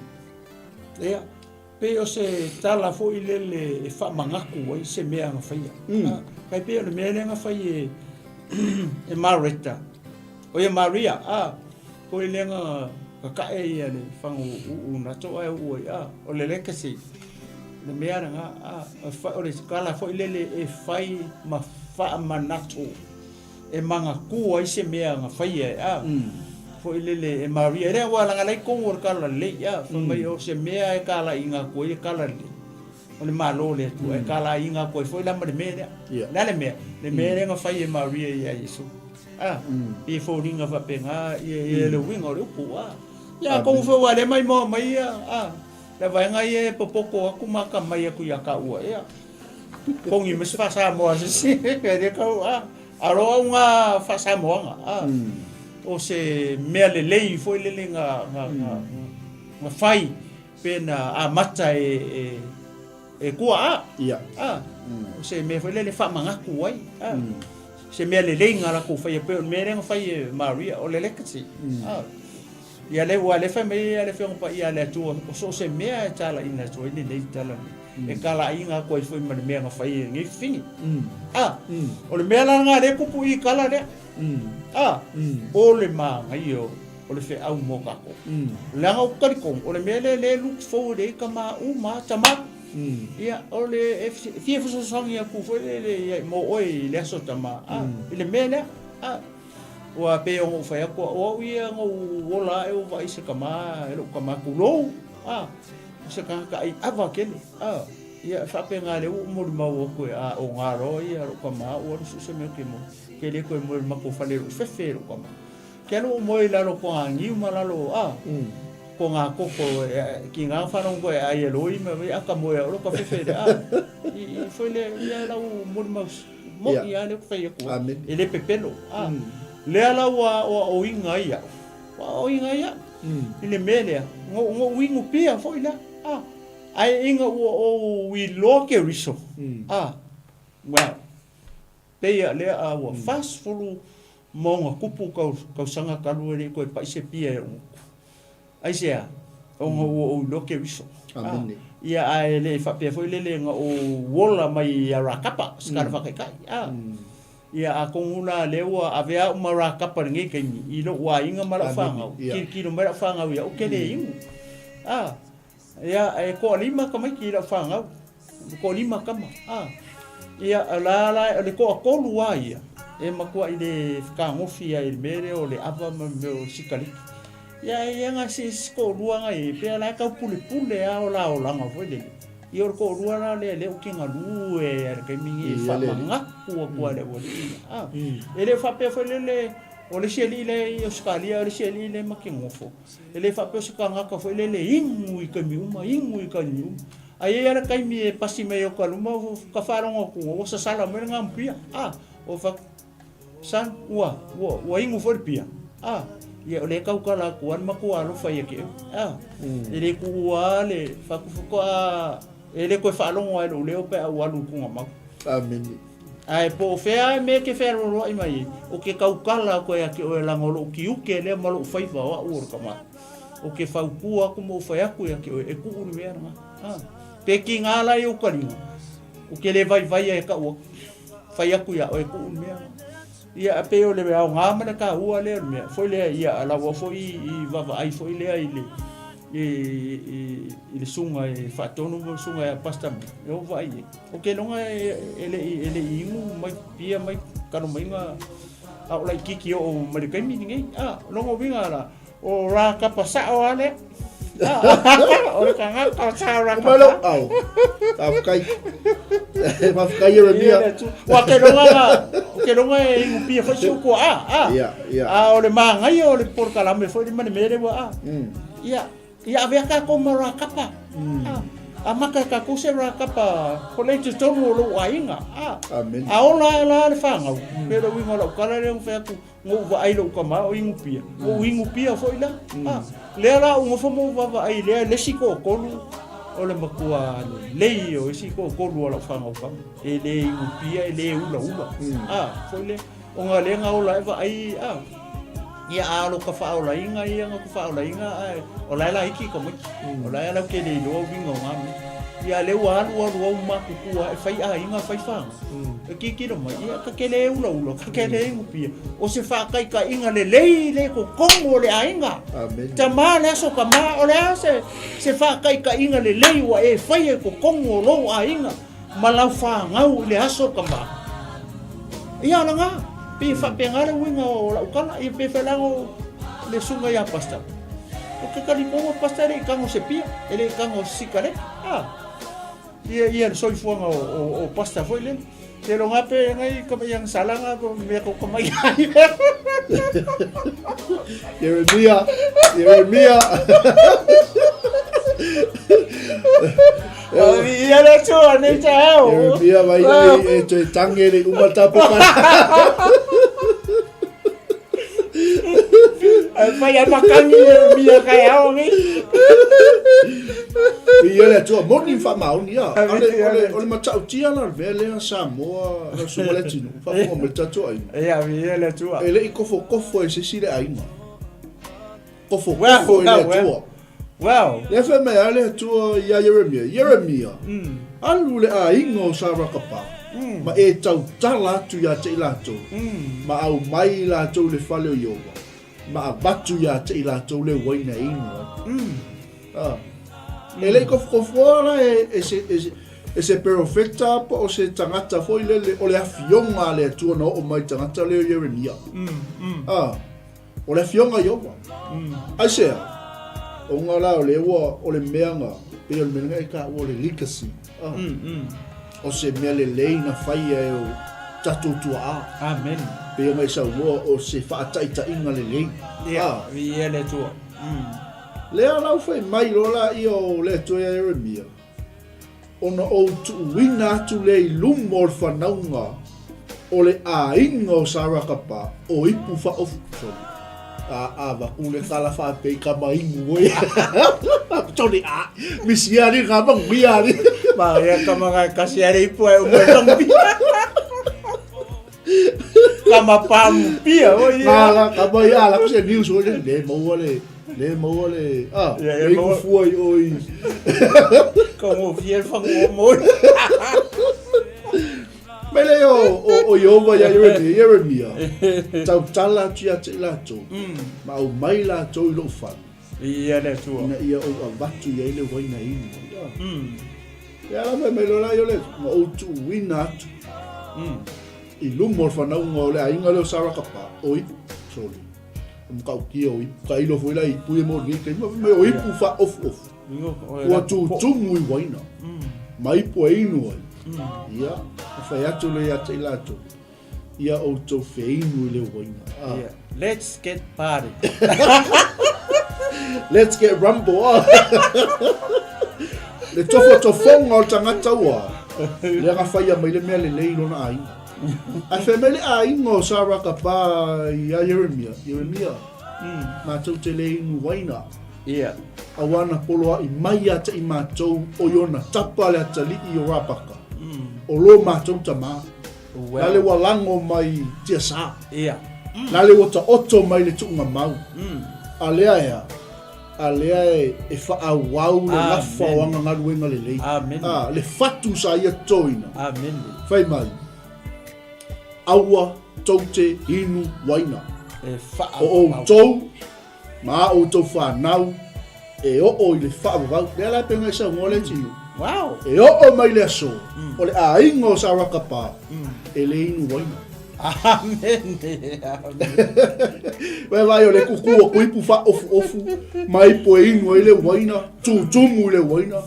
ia pe o se tala fo i lele e whamangaku ai se mea nga whaia. Kai pe o le mea nga whai e mareta o ia Maria ko i lenga ka e ia le fangu una to ai o ia o le lekasi le mea nga o le skala fo ilele e fai ma fa manato e manga ku ai se mea nga fai fo ilele e Maria re wala nga lai ko or kala le fo mai o se mea e kala inga ko e kala le o le malo le tu e kala inga ko fo la me mea la le mea nga fai e Maria ia Yesu e fo ringa fa penga e le winga o pu ya ko fo wale mai mo mai la vai nga e popoko aku maka mai aku ya ka ua ia kongi me fa sa mo asi de ka aro nga fa sa mo nga o se mea le lei foi le nga fai pena mata e kua o se me foi le fa manga ku ai se mea le lei nga la ku fai pe me nga fai Maria o le lekati ia le wa le fa me ia le fa pa ia le tu o so se mea e tala ina so ni nei tala e kala inga ko foi me mea nga fai ngi fini o le mea la nga le kupu i kala le o le ma ngai o le fe au mo ka ko la nga ka ko o le mea le look forward e ka ma u ma tama ia o le fie fo so sang ia ku foi le mo oi le so tama le mea le wa pe o fa ko o ia ngo wola e o vai se kama e lo kama ku lo se ka ai ava kele ia fa pe nga le o mo ma o ko o ngaro ia lo kama o su se me ke mo ke le ko mo ma ko fa le fe fe lo kama ke lo mo ila lo ko angi ma la lo ko nga ko ko ki nga fa no ko ai lo i me aka mo lo ka fe fe i foi le ia la o mo mo ia le ko fa ko ele pepelo le ala o inga ia ile mele ngo wingu pia foi la ai inga o wi loke riso well peia le o fast fulu monga kupu ka sanga kalu le ko pa se pia ai se o loke riso ia ai le fa pia foi le nga o wola mai rakapa skar fa kai ia akonguna lewa avea umara kapa nge kenyi ilo wa inga mara fanga kilo mara fanga ia o kele ingu ia e ko lima kama kila fanga ko lima kama ia la le ko luwa ia e makua ile ka ngofia ile mere o le ava me sikali ia nga si ko luwa nga e pe la ka pule o la nga foi le ior ko ruara le o kinga lu e ka mingi fa manga ko le woli ele fa pe fo le o le sheli le Australia le sheli le makingofo ele fa pe ska nga ka fo le ingu i ka miuma ai era kai mi pasi me o kaluma ka farongo ko o sa sala me nga mpia o fa san wa ingu fo pia ia le ka kala ko an makua lo fa yake ele ku le fa ko ele ko fa longo ai lo leo pe au alu ku ma amen ai po fea me ke fe ro ai mai o ke kaukala ko ya ke o la ngolo ki u ke le malo fa va wa ur kama o ke fa ku aku mo fa ya ku ya ke e ku ur me na pe ki ngala yo kalina o ke le vai e ka o fa ya ku ya o e ku ur me ia pe o le au ngama na ka u ale me foi le ia ala wo foi i va ai foi le ai le ele sunga e fatono mo sunga e pasta eu vai o que não é ele ingu mai pia mai kano mai nga au lai kiki o marikai mi ninguém longo vinga la o ra ka pasa o ale o le kanga ka sa ra ka malo au afkai Ieremia o que não é ingu pia foi suko o le mangai o le porcala me foi de maneira ia avea ka ko mara kapa amaka ka ko se mara kapa ko le te tomo lo ainga amen ola le fanga pero winga lo kala le fe ku ngo va ai lo kama o ingu pia foi la le ala ngo fo mo va ai le siko ko o le makua le o siko ko lo fanga ka ele ingu pia ele ula foi le o nga le nga ola va ai ia alo ka faula inga ia nga ka faula inga o la iki ko mo o la ke le lo vinga ngam ia le wa wa ma ku e fai a inga fai fa e ki no mai ia ka kele ulo ka kele ngupi o se fa kai ka inga le ko kongo le a inga amen tama le so ka ma o le se fa kai ka inga le wa e fai ko kongo lo a inga malau fa ngau le aso ka ma ia la nga pe fa pe ngale winga o la ukala i pe fa lango le sunga ya pasta o ke kali mo pasta re kango se pia ele kango sikare ia soi fuanga o pasta foi le te lo ngape ngai ka yang salanga ko me ko kamai Ieremia ia le tua nei tau Ieremia vai e te tangere umata poka Fai makangi Ieremia kai ao ngi ia le tua moni fa mauni ia ole matau tia na vele Samoa na sumale tinu fa mo me tatu ai ia le tua ele i kofo e se sire ai ma kofo ele tua wow le fe me ale tua ia Ieremia alu le a ingo sarakapa ma e tau tala tu ya te ilato ma au mai la tu le fale o yoga ma abatu ya te ilato le waina ino ele kofo la e se profeta po o se tangata foi le o le afionga le tu no o mai tangata le Ieremia o le afionga yoga ai se o ngala o le o le meanga pe o menga ka o le legacy o se mele leina fai e o tatu tua amen pe o mai sa o se fa taita inga le lei ia le tua le ala fai mai lola i o le tua Ieremia ona o tu wina tu le lumor fanaunga o le a ingo sarakapa o ipu fa of va ule kala fa pe ka mai ngoi toni misia ni ga bang bia ni ma ya kama kasi ari ipu e umong kama pam pia o ia la ka ba ya la ko se news o le mo le le ko foi oi como fiel fan mo mele o Yehova ya Ieremia tau tala tia te lato ma o mai la to lo fa ia le tua na ia o avatu ia le waina ini ya la me lo la yo le ma o tu wina i lumor fa na ngo le ainga le sarakapa oi sorry ka ki oi ka ilo foi la i pu mo ni te me oi pu fa off o tu mui waina mai po inu ia fai atu le ate ilato ia o to feinu le waina let's get party let's get rumble le tofonga o tangata ua le nga fai a mai le mea le leilo na ai a fe mele ai ngo sarakapa ia Ieremia ma tau te leinu waina ia awana poloa i mai ata i mātou o iona tapa le atali i o rapaka o lo mātou tama la le walango mai tia sa la le wata oto mai le tuunga mau a lea e wha wau le lafa wanga ngaruenga le lei le fatu sa ia toina fai mai aua taute inu waina o tou ma o tou whanau e o i le whaavavau lea la penga isa ngole tinu wow e o mai le aso o le a ingo sa rakapa e le inu waina amen vai o le kuku o kuipu fa ofu mai po inu e le waina tumu le waina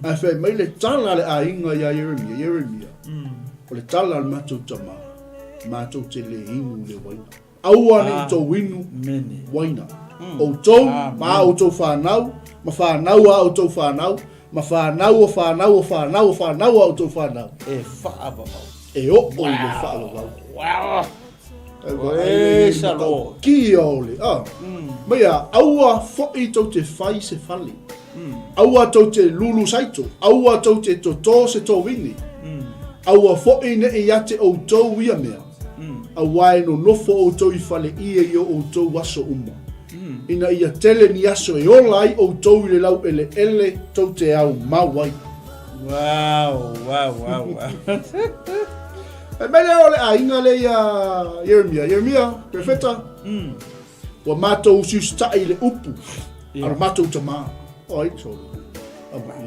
a fe mai le tala le a inga ya Ieremia o le tala le matou tama matou te le inu le waina aua ni to winu waina o tou ma o tou whanau ma whanau a o tou whanau ma whanau o a o tou whanau e whaavavau e o i le whaavavau wow salo ki ole Mea aua fo'i tau te whai se whali aua tau te lulu saito aua tau te toto se tō wingi aua fo'i ne e ate o tau ia mea aua e no nofo o tau I whale ia I o tau waso uma ina ia tele ni aso e ola ai o tau I le lau ele tau te au mawai Wow. E mele ole a inga le ia Ieremia, profeta. Wa matou siustai le upu. Ara matou tama. Oi, so.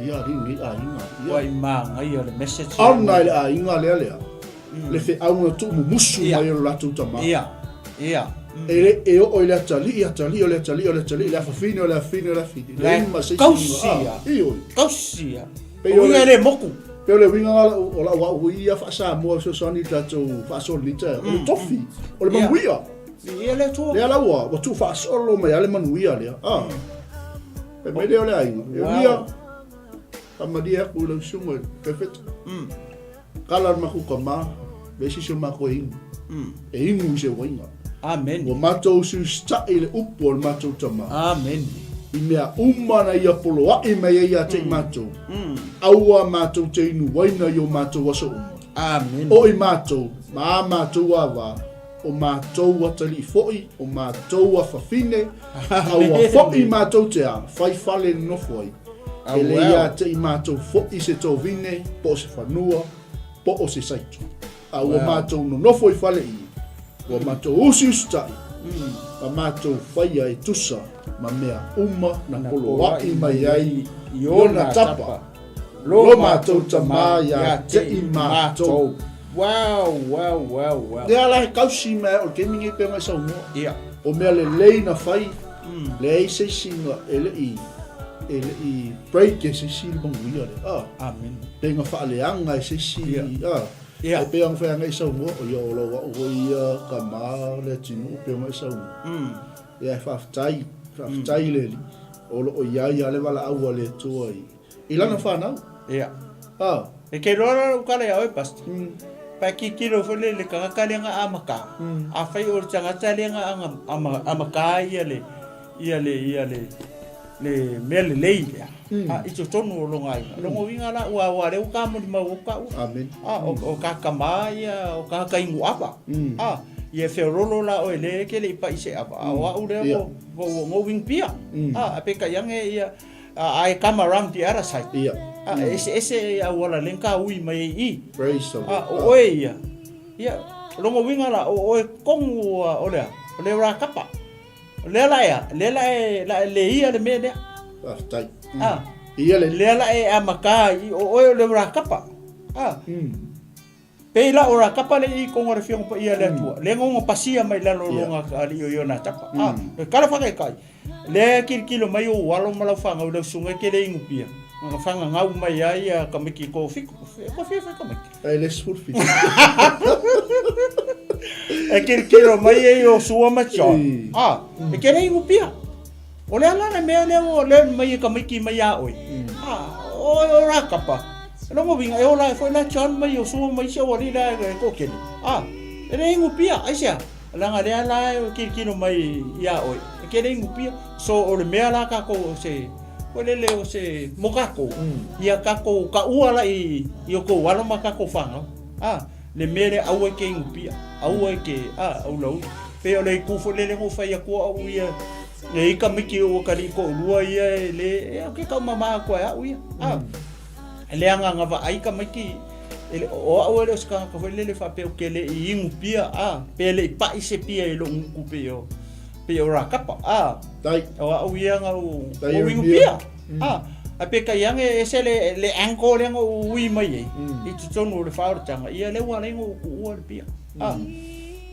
Ia ringi a inga. Wai manga ia le message. Ana le a inga le. Le fe au na tu musu mai o latu tama. Ia. E o le tali le fafino le fino. Le ma se. Kausia. Pe o le moku. Pe le winga o la wa ia fa sa mo so soni tatu fa so lita. O tofi. O le manguia. Ia le tu. Le ala wa tu fa solo mai ale manguia le. Pe me le ole ai. Ia. Amadia ku le sumo perfect. Kala maku kama. Besi so makoing. E ingu se winga. Amen. Wa matou su stai le upo le matou tama. Amen. I mea umana ia polo ai mai ia te matou. Aua matou te inu waina yo matou waso uma. Amen. O i matou, ma matou awa, o matou atali foi, o matou afafine, aua foi matou te a, fai fale no foi. Ele ia te matou foi se tau vine, po se fanua, po o se saito. Aua matou no foi fale i. Wa matou usi ustai. Ma matou fai ai tusa. Ma mea uma na polo wai mai ai iona tapa. Lo matou tama ya te i matou. Wow. Lea lahe kausi mea o ke mingi pe mai sau mua. Ia. O mea le lei na fai. Le ei se singa ele i break e se si le banguia le. Amen. Penga faaleanga e se si. Ia. E pe ang whea ngai sau mua. O ia o lawa o ia ka maa le tinu pe mai sau mua. Ia e whaftai. Whaftai le li. O lo o ia le wala aua le tua i. I lana whanau. Ia. E ke rora ukale au e pasta. Pa ki kiro fole le kakakale nga amaka. A fai o tangata le nga amaka ia le mele leile. Ito tonu o longa ia. Longo winga la ua reu ka mo di mau ka. Amen. O kakama ia o kakaingu apa. Ia ferolo la o ele ke le pa ise apa. Wa ure o ngowing pia. A pe ka yang ia ai come around the other side. Ia. Ese wala lenka ui mai I. Praise the Lord. O ia. Ia longo winga la o kongu o le ra kapa. Le la ia le me le. Whaftai. Ia le la e amaka o le ra kapa. Pe la ora kapa le I kongo re fiong pa ia le tua. Le ngongo pasia mai la longa ali o na tapa. Kala fa kai. Le kilo mai o walo mala fanga o le sunga ke le ingupia. Nga fanga ngau mai ai ka miki ko fiko. Ko fiko ka miki. Ai le sur fiko. E kilo mai ai o suama macho. E ke le ingupia. O le ala na me le mai ka miki mai a oi. O ra kapa. No mo vinga e ola foi na chan mai o suama mai se wali la ko ke. E le ingupia ai sia. Langa le ala o kilo mai ia oi. Ke le ingupia so o le mea la ka ko se ko le o se mokako ia ka ko ka ua la I o ko wala ma ka ko fanga le mere au ke ingupia au ke au lau pe o le ku fo le ngo fa ia ko au ia e ka miki o ka ri ko lua ia le ke ka mama ko au ia le anga ngava ai ka miki ele o au le ska ka fo le fa pe o ke le ingupia pe le pa I se pia lo ngu pe o ra kapa Tai au ia nga o ingupia a pe ka yang e se le anko le ngo ui mai I tonu le fa tanga ia le wa le ngo ku o le pia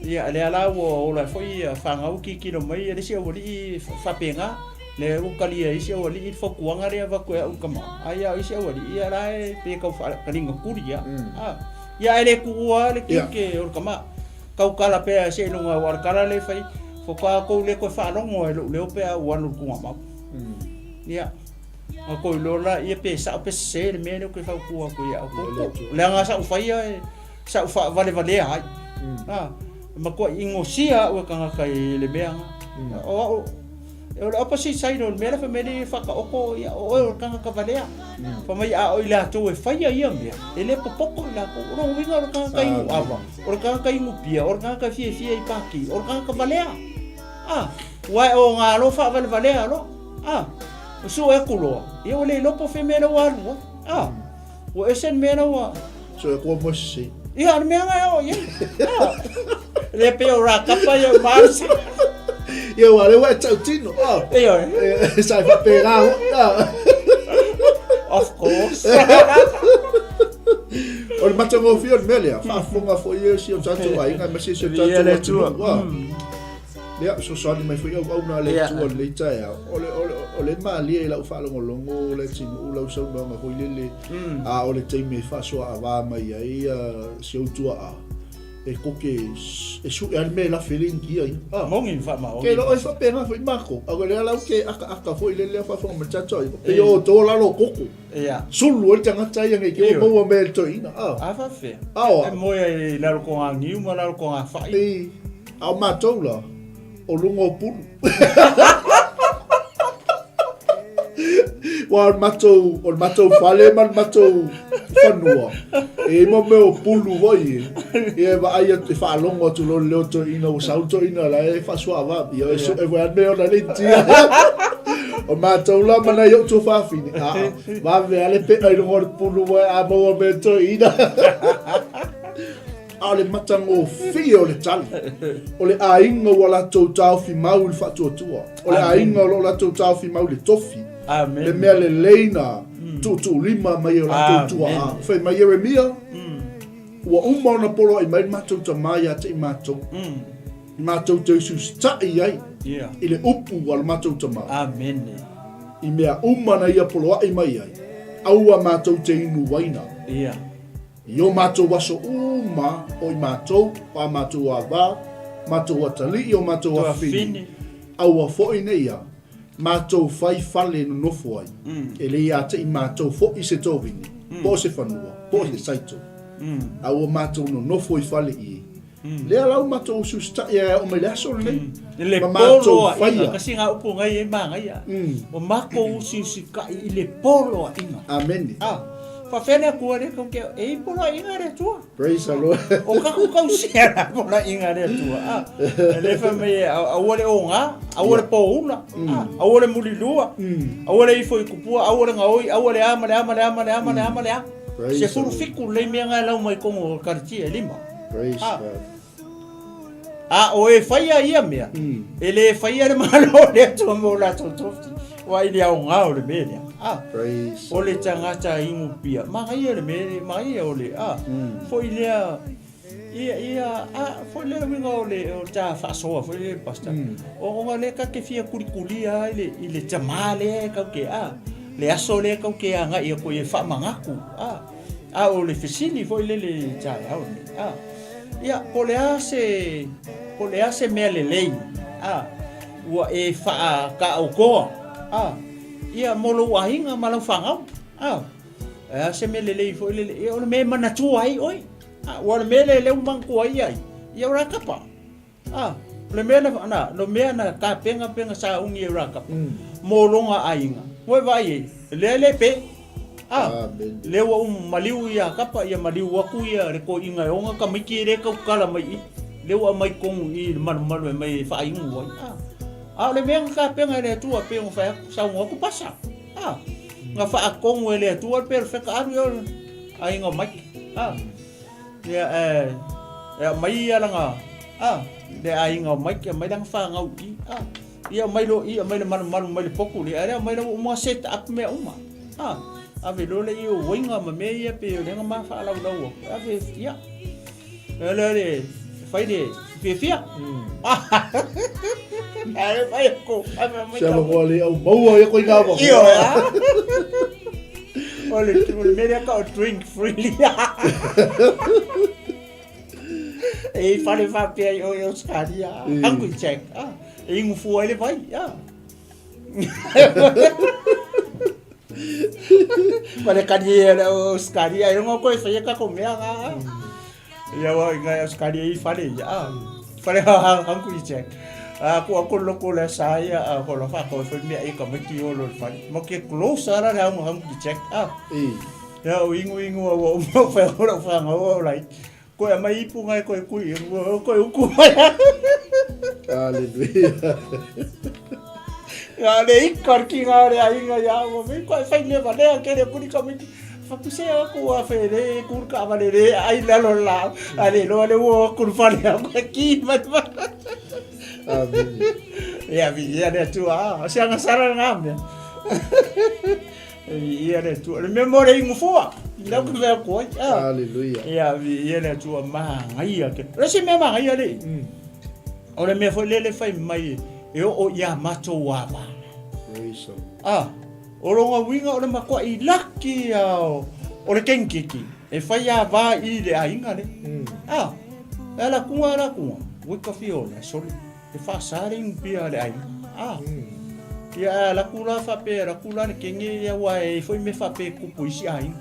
ia le ala o la foi fanga o ki kilo mai le se o li fa penga le o kali ai se o li fo kuanga le va ko o kama ai ai se o li ia la pe ka fa ka linga kuria ia ele ku o le ke o kama ka kala pe se lunga war kala le fai fo ka ko le ko fa longo le o pe a wanu ku ma ia a ko lo la ia pe sa pe se le me le ko fa ku ia ko le nga sa fa ia sa fa vale ai ma ko ingosia o ka kai le me o le opposite side o me le fa me le fa ka o ia o ka vale fa mai a o ila to e fa ia me ele popoko la ko no winga o ka kai ava o ka kai ngupia o ka ka fie I paki o ka vale wa o nga lo fa vale lo so e kulo e o le lopo femele wa o esen mena wa so e kua mosi ia me nga o ia le pe o ra kapa ia mars ia wale wa tau tino ia sai fa pega of course o le matango fio melia fa fonga fo ia si o tatu ai nga masi si o tatu lea so ni mai foi au na le tu le TAEAO o le mali e la fa longo le tinu la so nga foi le o le teime fa so ava mai ai si o tua e koke e su e me la feeling kia mongin fa ma ke lo e fa pena foi mako a le la ke aka foi le fa fo ma chacho e o to la lo koko sulu o tanga tai nge ke o mo me to ina fa fe e mo e la ko ngi mo la ko fa e a ma to la o lungo pulu o matou fale man matou fanua e mo me o pulu voi e va ai te fa longo tu lo le to ina o sauto ina la e fa sua va io e voi me o la lentia o matou la mana yo tu fa fini va ve ale pe ai lo pulu voi a mo me to ina ale matango fio le tali o le ainga wala tau tau fi mau le fatuatua o le ainga o la tau tau fi mau le tofi le mea le leina tu lima mai o la tau tua fai mai Ieremia ua uma ona polo ai mai matou tamai a te matou matou te isus tai ai i le upu wala matou tamai amen i mea uma na ia polo ai mai ai aua matou te inu waina Yo matou waso uma o i matou pa matou ava matou atali o matou afini au foi neia matou fai fale no nofo ai ele ia te i matou fo i se tovini po se fanua po se saito au matou no nofo i fale i le ala matou susta ia o me laso le polo fai kasi nga upo ngai e manga ia o mako si ka i le polo inga amen fa fene ko le ko ke e polo inga re tua praise the Lord o ka ko sia polo inga re tua le fa me a ole onga a ole pouna a ole mulilua a ole i foi kupua a ole ngoi a ole ama se furu fiku le me nga la mai ko kartia lima praise God o e faia ia mea ele faia le malo le tua mo la tofti wa ile a onga o le mea praise ole tangata ingu pia mai ele me mai ole foi le ia foi le winga ole o ta fa so foi le pasta o ngale ka ke fia kurikulia ile tamale ka ke le aso le ka ke anga ia ko e fa mangaku ole fisili foi le TAEAO ia ole ase me le lei wa e fa ka o ko ia molo wahinga malau fangau se me lelei foi le o me mana tu ai oi o me le mangku ai ia ora kapa le me na no me na ka penga sa ungi ora kapa molonga ainga foi vai le pe le wa maliu ia kapa ia maliu aku ia re ko inga onga ka miki re ka kala mai le wa mai kong i malu mai fa ingu ai le meng ka penga le tua pe un fa sa un ku pasa nga fa akong le tua perfect ario ai ngo mai ya mai ya nga le ai ngo mai ke mai dang fa ngau ia mai lo mai le man mai le poku le ara mai lo mo set up me uma ave lo le yo winga ma me ia pe le nga ma fa la lo ave ya le fai de fia ai vai ko chama vole au boa e coisa boa io olha tu me ka drink freely e fale fa pe eu scaria angu check e um fu ele vai Pada kadi o scaria eu não coisa ia ka comer ia wa ngai scaria e fale fale angu check aku loko le saya ko la fa ko fe me e ko me ki o lo fa mo ke close ara ra mo ham ki check ya o ingu o mo fa ko fa ngo lai ko ya mai pu ngai ko ku ko mai hallelujah ya le ikar ki ngare ai nga ya mo me ko fa le va le ke le ku ni ko me Whapusea ko a where, kurka amarere, ai lalo lao, ale lo ale wo kurwhare au ki matma. Amen. Ia vi ne tua, sianga sara ngā mea. Ia ne tua, le memore ingu fua, lau ka vea koi. Hallelujah. Ia vi ne tua ngai ake. Resi mea ngai ale. O le mea foi lele fai mai, e o ia matou wama. Praise the O ronga winga o le makua I laki o le kenkiki. E whai a wā I le ainga le. E la kunga. Wika whiola, sori. E whaasare pia le ainga. Ia la kula whape, la kula ne kenge ia wa e whai me whape kupu isi ainga.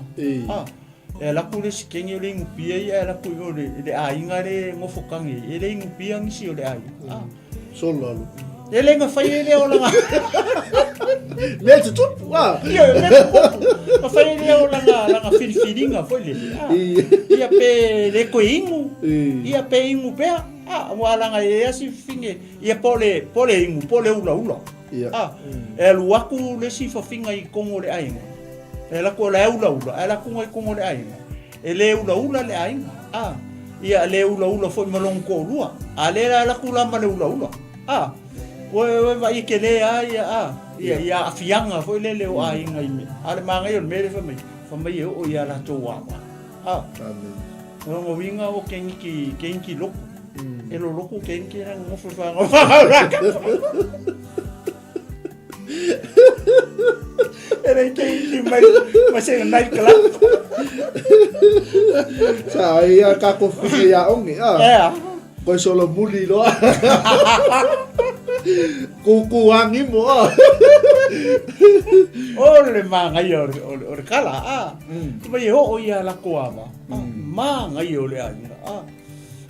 E la kule si kenge o le ingu pia ia la kui o le ainga le ngofokangi. E le ingu pia ngisi o le ainga. Solalu. E le nga whai e le o langa. Mea te tupu, Ia, mea te tupu. Ma whai rea o langa whiriwhiringa, foi lele. Ia pe le koe ingu. Ia pe ingu pea. Wa langa e asi whinge. Ia pole ingu, pole ula. E luaku le si whawhinga I kongo le ainga. E lako le ula. E lako ngai kongo le ainga. E le ula le ainga. Ia le ula foi malong ko lua. A le la lako lama le ula. Oe vai ke le ia afianga foi lele o ainga I me. Ale mangai o mere famai o ia la toa. Amen. O winga o kenki loko. E lo loko kenki na ngofu fa. Era kenki mai se night club. Sa ia ka ko fi ia ongi. Ko solo muli lo. Kukuangi mo. Ole mangai o kala. Mai o ia la koava. Mangai o le ainga.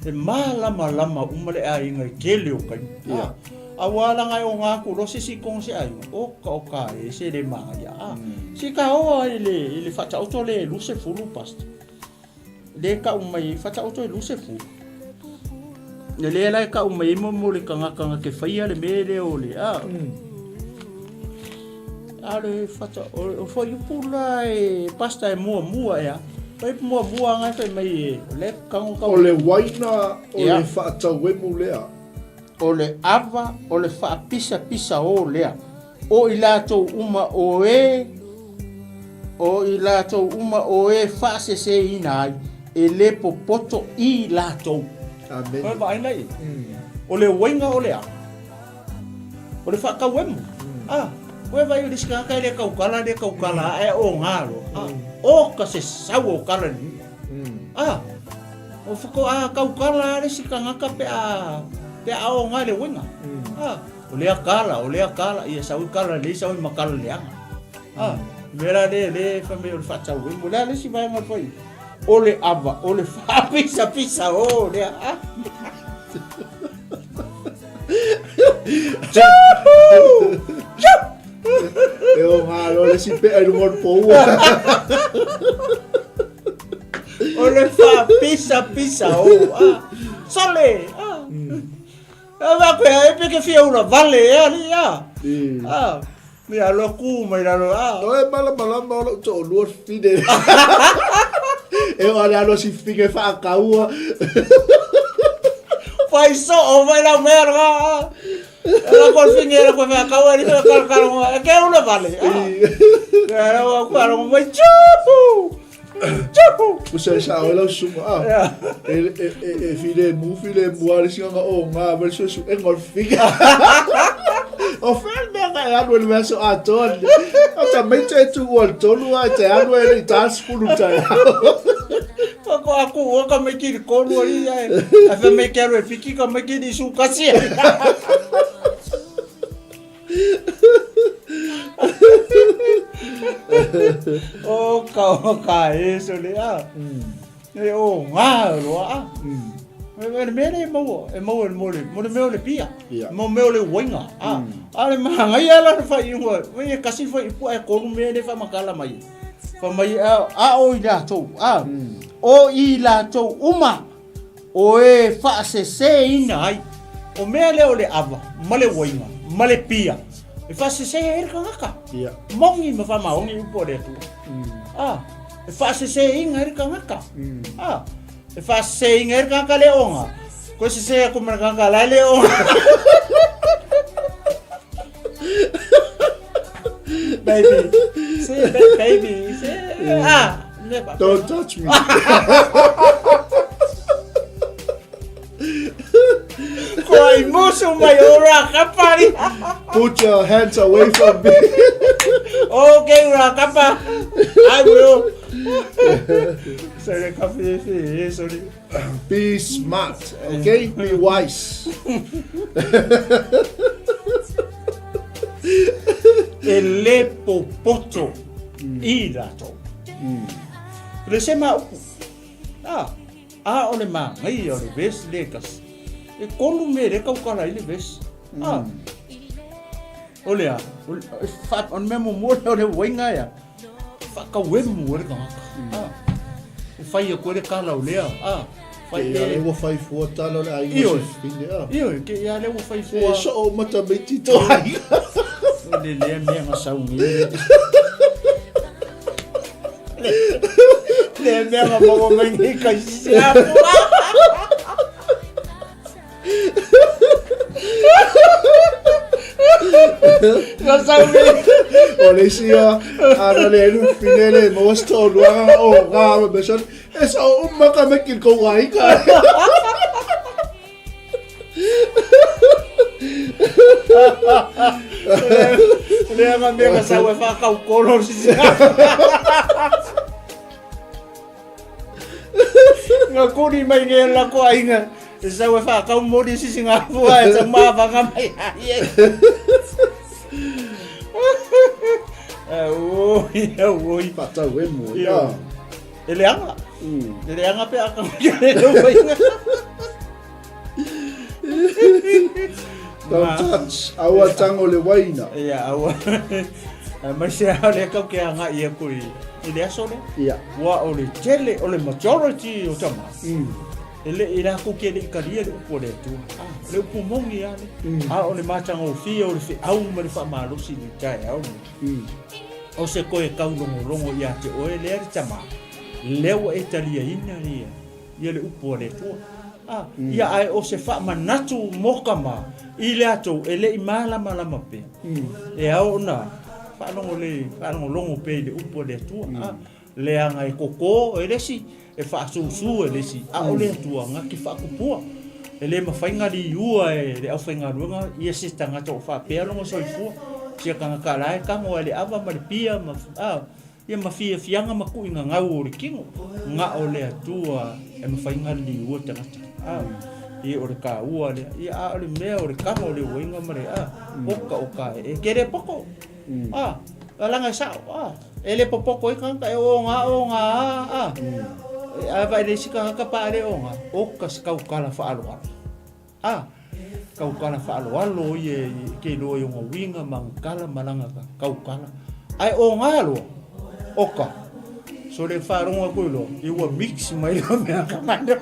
E lama umale ainga kele o kai. Awala ngai o ngā kuro si kong si ainga. O ka e se le mangai. Si ka o ele whata auto le luse fulu past. Le ka umai whata auto le luse fulu. Le lai ka umai mo le kanga ke whaia le mere o le ale fata o foi pula e pasta e mua ia pai mua ngai fai mai le kanga o le waina o le fata wemu lea o le ava o le fa pisa o lea o ilato uma o e fa se ina e le popoto I lato. Amen. Ko vai nei. O le wenga o le a. O le whaka wemu. Koe vai o le sika kai le kaukala e o ngaro. O ka se sau o kala ni. O whako kaukala le sika ngaka pe a o ngā le wenga. O le kala ia sau kala le sau makala le anga. Mera le whame o le whatau wemu. Le si vai ngai whai. O le ava, o le pisa o le E o ngā lo le si pe ai rumor pou. O le pisa o sale. Ava koe e peke fia una vale ali me alo ku mai alo No e mala o lo to luor fide. E o ale si fige fa kaua. Fai so o vai la merda. Ela con fingeira con fa kaua ni ka ke una vale. Era o para un mai chupu. Você já olha o sumo e file mu ali singa o nga verso su e ngol figa. O fel me ga anu el verso aton. O também te tu o tonu a te anu ele tá spulu tá. Aku o ka me ki ko no ri a fe me quero e fiki ka me ki di su kasi. O ka eso le e o nga lo me mo le pia mo me le wenga ale manga ia la fa ingo we kasi fa ipu e ko me le fa makala mai fa mai o ila to o ila to uma o e fa se ina ai o me le o le ava male wenga male pia e fa se e ka ngaka mongi ma fa maongi upo le tu e whaasese inga eri kangaka. E whaasese inga eri kangaka leonga. Ko se ako kangaka lai leonga. Baby, say baby, say never. Don't touch me. Koi muso mai ora kapari. Put your hands away from me. Okay, ora kapa. I will. Sorry, coffee. Sorry. Be smart, okay? Be wise. Ele popoto irato. Le sema upu. Ole ma ngai ole ves lekas. E kolu me re kau kala ile ves. Ole a. Fat on memo mo ole wenga ya. Fa ka wemu re ka. E fai e kore kala ole a. Fai e wo fai fu talo le ai Io. finde a. Io ke ya le wo fai fu. E so o mata beti to ai. Le me nga saungi. Le me nga mo mengi ka sia. Nga saungi. Ole sia ana le lu finele mo sto luanga o ga me son esa o maka me kin ko ai ka. Le nga me nga sa wa fa ka kolor si. Nga kuni mai nge la ko ai nga. Sa wa fa ka mo di si singa fu ai sa ma ba nga mai ai. Oi, Pata wemo ya. Ele anga pe aka ngelo vai nga. Don't touch awa tango le waina. Ya awa. Mas ole ka ke anga ia kui. Ele aso le. Ya. Wa ole tele ole majority o tama. Ele ira ku ke le kalia le pole tu. Le pumongi ya le. Ole matanga o fi ole fi au mari fa malo si ni TAEAO. O se koe kaulongo ia te oe le ari tama. Lewa e talia ina ria. Ia le upo le tua. Ia ai o se wha manatu mokama. I le ato e le i malama pe. E au na. Whanongo longo pe le upo le tua. Le anga e koko e lesi. E wha susu e lesi. O le tua ngaki wha kupua. E le mawhainga li ua e le au whainga ruanga. Ia se tangata o wha pea longo soifua. Sia kanga kalai kamo ale ava malipia ia mafia fianga maku inga ngau o le kingo nga o le atua e mawhainga li ua tangata ia o le ka ua le ia o le mea o le kamo o le uinga mare oka e kere poko alanga sao e le popoko i kanga e o nga ava ele sika kapa ale o nga oka skau kala whaaloa kau kala whaaloalo ie ke loa i unga winga mangkala malanga ka kau kala ai o ngalo oka so le whaaronga koe lo i ua mix mai lo mea kamanda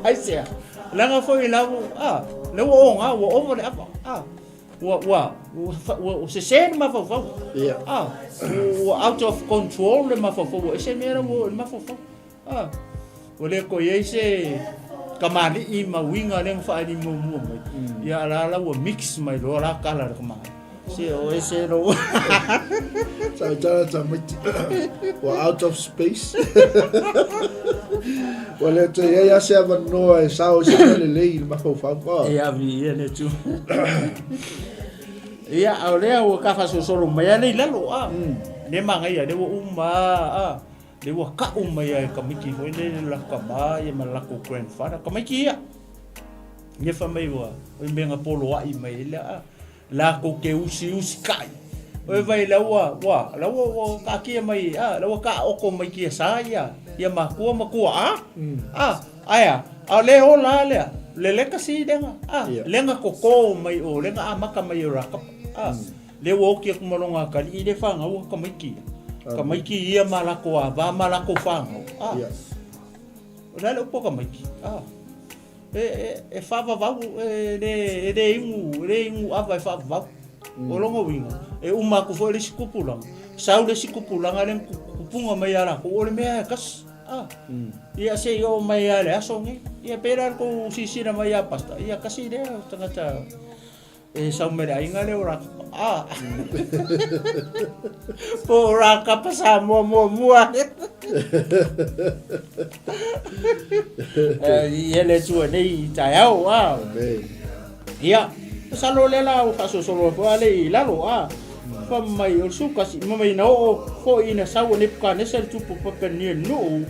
ai sea langa foi lawo le o nga o over le apa wa se sen ma fo o out of control le ma fo e se mera o ma fo o le ko ye se kamali i mawinga le fa ni mo mai ya la wa mix mai lo la kala kama se o ese lo sa wa out of space wala to ya se ava no e sa o se le ma fo fa ya vi ele tu ya ole o ka fa so solo mai le lalo le manga ya le uma le wa ka uma ya kamiki ho le la kama ya malako grandfather kamiki ya ye fa mai wa o menga polo ai mai la ko ke usi kai o vai la wa ka ki mai la wa ka o ko mai ki sa ya maku aya le ho la le ka si denga lenga ko mai o lenga maka mai ra ka le wo ki ko malonga ka i le fa nga o kamiki kamaiki ia malako ava malako fango la le poka maiki e fava va le ingu ava fa va o longo winga e uma ku fo le sikupulanga sau le sikupulanga le kupunga mai ala ko ole mea kas ia se yo mai ale aso ngi ia pera ko sisina mai pasta ia kasi de tangata sa mera inga le ora ora ka pasa mo ia le tu nei TAEAO ia salo le la o faso solo ale lalo fa mai o suka si mai na o fo ina sawo ne ka ne sel tupu papeni no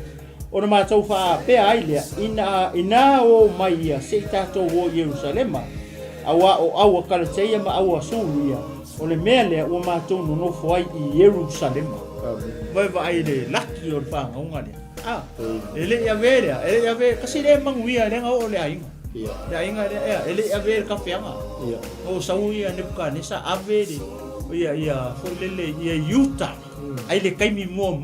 o na matau fa pe aile ina o mai se tato o Jerusalema awa kalteia ma awa sulia o le mele o matau no fo ai I Jerusalema vai vai le laki o fa ngonga ele ya vere kasi le manguia le o le ainga ya inga ele ya vere ka fianga o sauia ne ka ne sa avere ia foi lele ia yuta ai le kaimi mua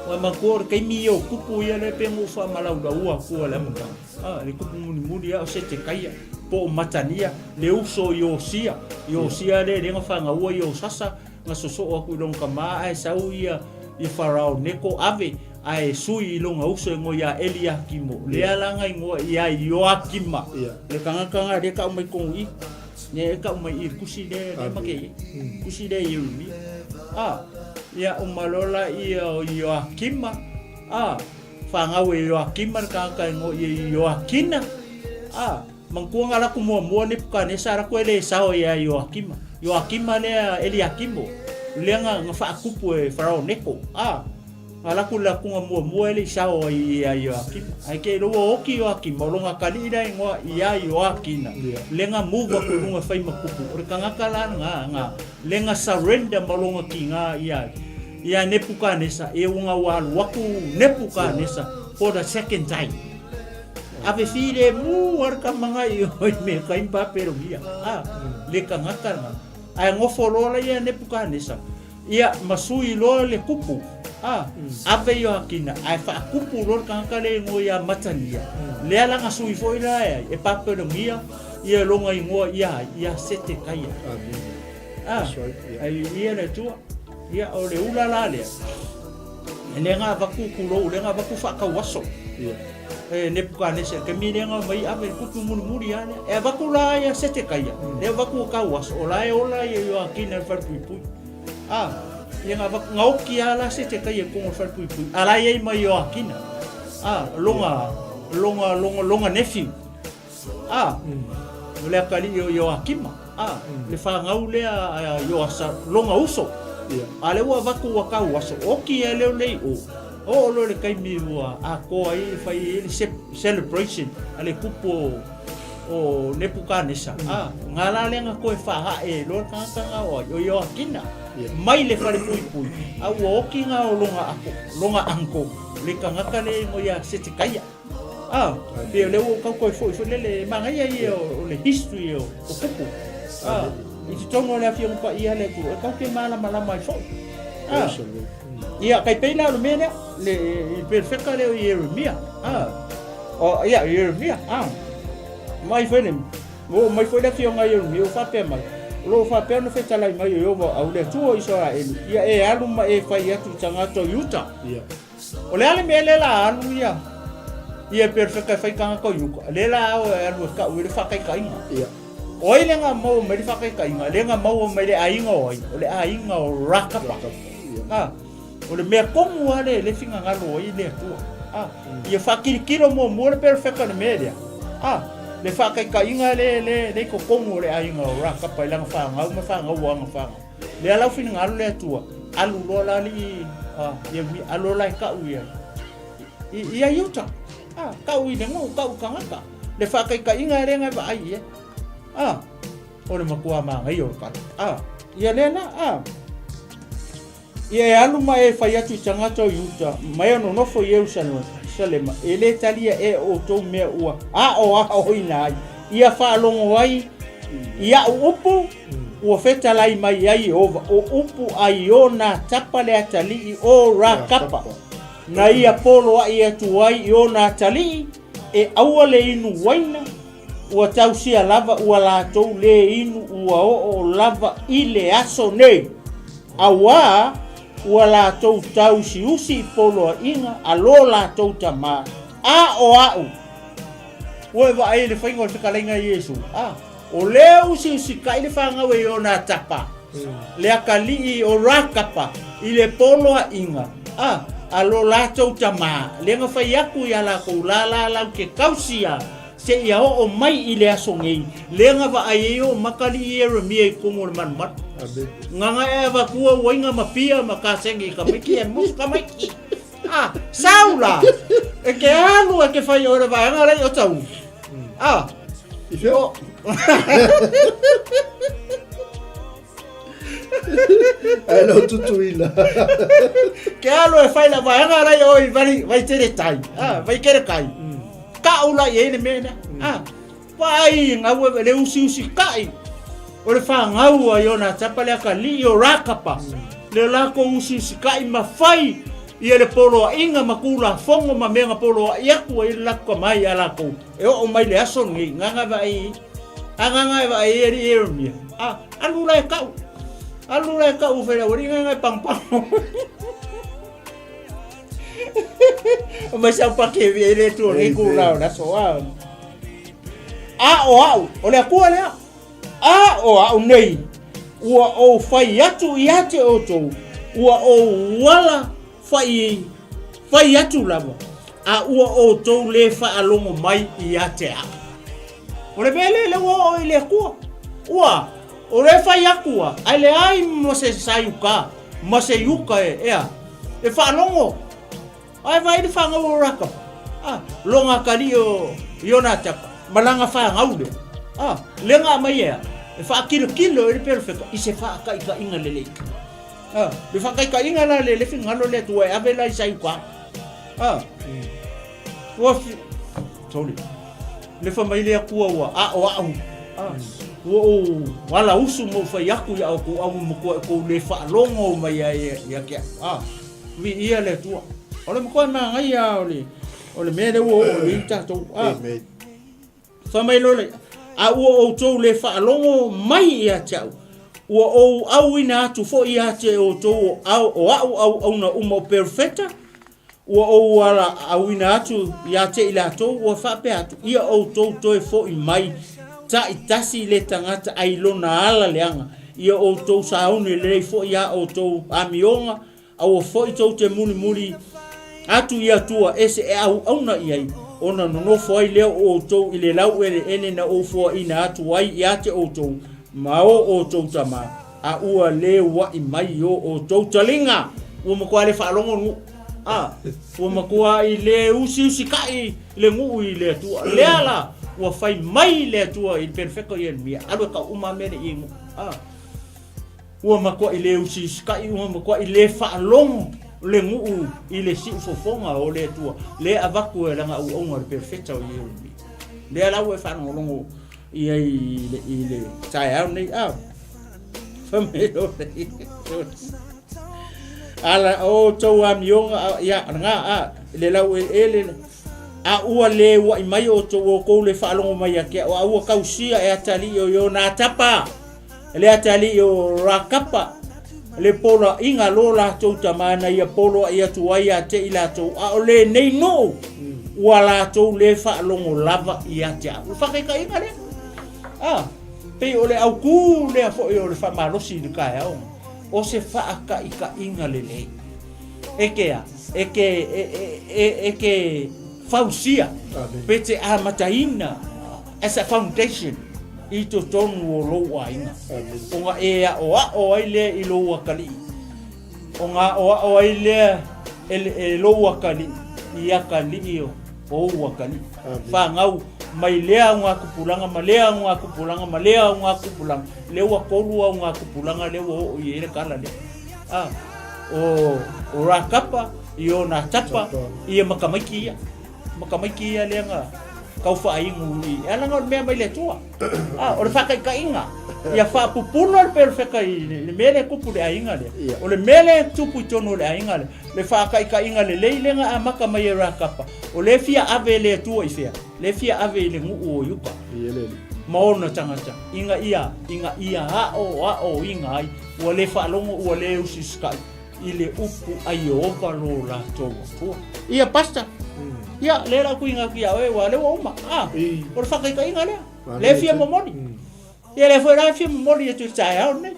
wa makor kaimi o kupu ia le pe mo fa malau da ua ko le mata le kupu muni ia o se te kaia po matania le uso iosia le renga fa nga ua io sasa nga soso o ku long kama ai sau ia I farao neko ave ai sui longa uso ngo ia Eliakimo le alanga ngo ia Joakima le kanga le ka mai kongi ne ka mai kusi de make kusi de Ieremia ia umalola ia Joakima fanga we Joakima ka ngo ia Joakina mangkuanga la kumo ne pukane sara ko ele sao ia Joakima le Eliakimo lenga ngafa kupu e farao neko ala kula kunga mua ele sao ia Joakima ai ke lo oki Joakima longa kali ida ngo ia Joakina lenga muva ko lunga fai makupu o kanga kala nga lenga surrender malonga kinga ia Nebuchadnezzar e unga walu waku Nebuchadnezzar for the second time ave fire mu warka manga I me kai papero ia le kanga kala ai ngofolola ia Nebuchadnezzar ia masui lo le kupu ave Joakina ai fa kupu lo kankale ngo ia matania le ala ngasui foi la e papero ia longa ngo ia sete kaya ai ia le tua ia o le ulala le lenga vaku kulo lenga vaku fa kawaso Nebuchadnezzar kemirenga mai ave kupu muri ane e vakula ia sete kaya le vaku kawas ola ia Joakina farpui ia ngauki ala sete kaya ko farpui ala ia mai Joakina longa nephew le kali Joakima le fa ngaule Joasa longa uso ale wa vaku kawas oki ele le o lo le kai mi wa ko ai fai celebration ale kupo o Nebuchadnezzar ngala le nga ko fa lo ka o Joakina mai le fare pui o ki nga o longa anko le kanga le mo ya sete kaya pe le o ko foi le manga ia o le history o kupo I tongo le afia pa ia le ku ka ke mala mai fo ia kai peina lo mena le perfecta le Ieremia ia Ieremia mai foi da fio ngai Ieremia fa pe mai lo fa pe no feta lai mai yo au le tuo Israel ia e alu ma e fai atu tanga to yuta o le ale mele la alu ia perfecta fai kanga ko yuka le la o alu ka u le fa kai ia oi le nga mo me fa kai le nga mo me le ainga oi o le ainga o rakapa o le mea komu ale le finga ngalo I le tua ia fakirikiro mo le perfecta le media le whakaikainga le ko komu le ainga o raka pa ilanga whanga ma whanga wanga whanga le alau whina ngalu le atua alu lola li alu lai ka uia ia yuta ka ui le ngau ka ukangaka le whakaikainga le ngai wa ai o le makua maa ngai o kata ia lena ia alu ma e whai atu tangata o yuta mai ano nofo Jerusalema ele talia e o tau mea ua o ina ai ia whaalongo ai ia upu ua whetalai mai ai ova o upu ai o na tapa le atali o rakapa na ia polo ai atu ai o na atali e aua le inu waina ua tausia lava ua lātou le inu ua o lava I le aso nei awa ua lātou tau si usi polo inga a lo lātou tamā a o au ua vai le whainga o te kalenga Iesu o leo usi kai le whangau e o nā tapa le akali o rakapa i le polo inga a lo lātou tamā le nga whai aku i ala kou la lau ke kausia se ia o mai i le asongei le nga vai o makali i Ieremia i kongo le manumat nganga e wa kua wainga mapia makasengi kamiki e mus kamiki saula e ke anu e ke whai ora vaanga rei o tau Ifeo ai lo tutuila ke anu e whai la vaanga rei oi vai tere tai vai kere kai ka ula i ene mena vai ngau e le usi kai o le whangau a iona tapa le akali o rakapa le lako usi kai mawhai i le polo a inga makula fongo ma menga polo a iaku i lako mai a lako e o mai le aso ngi nganga vai e Ieremia alula e kau whera wari nganga pang o mai sa pake vi le tu re kurau na so o le akua lea o au nei ua o fai atu i ate o tou ua o wala fai atu lava ua o tou le whaalongo mai i ate o le mele le ua o i le akua ua o le fai akua ai le ai mo se sayuka ma se yuka e whaalongo ai vai le whangau o raka longa kari o iona tapa malanga whangau le lenga mai e fa kilo e perfecto i se fa ka inga lele le fa ka inga la le fingalo le tu e avela i sai kwa sorry le fa mai le ku wala usu mo fa yaku ya ko mo ko le fa longo mai ya ke vi ia le tu ole mo ko na ngai ya ole me le o ta to fa mai lo le ua o tou le whaalongo mai ia tau. Ua o au ina atu fo ia te o tou au na umo perfecta. Ua o ala au ina atu ia te ila tou ua whape atu. Ia o tou toi fo i mai ta i tasi le tangata ai lona ala leanga. Ia o tou saune le fo ia o tou amionga. Au fo i tou te muli atu ia tua ese e au na iai. Ona no foi leo o tou i le lau ene na o fo ina atu ai ia te o tou mao o tou tama a ua le wa i mai o tou talinga o mo kwa le whaalongo ngu o mo kwa i le usi kai le ngu i le tua le ala ua fai mai le tua i perfecto Ieremia alwe ka uma mene i ngu o mo kwa i le usi kai o mo kwa i le whaalongo le ngu i le si fofonga o le tua le avaku e langa u onga perfecta o Ieremia le ala u e whanongo longo i le TAEAO nei whamero nei ala o tau amionga ia nga le lau le ua le wa i mai o tau o kou le whaalongo mai ake o ua kausia e atali o yo na tapa le atali o rakapa le polo inga lola tau tamana ia polo ia tuai a te ila tau a ole nei no wala tau le whaalongo lava ia te a whakaika inga le pe ole au ku le a fo i ole whamalosi ni kai au o se whaakaika inga le lei eke fausia pe te a mataina as a foundation i to tonu o loa inga. Onga ea o ai le i loa kali. Onga o ai le e loa kali. I a kali i o ua kali. Whangau mai lea ngā kupulanga, ma lea ngā kupulanga, ma lea ngā kupulanga. Lewa kolua ngā kupulanga, lewa o i ere kala le. O rakapa, i o nā tapa, i e makamaiki ia. Makamaiki ia lea ngā. Kau wha ingu i alanga o mea mai le tua o le whakaika inga ia wha pupuna le perfeka i le mele kupu le ainga le o le mele tupu i tono le ainga le whakaika inga le leilenga a maka mai e rakapa o le fia ave le tua i fea le fia ave i le ngu o yuka maona tangata inga ia a o inga ai ua le whaalongo ua le usiskai i le upu ai ova lo la tua. Ia pasta. Ia le la kuinga ki awe wa le oma. O le whakaikainga lea. Le fia momoni. Ia le fwera fia momoni e tu TAEAO nei.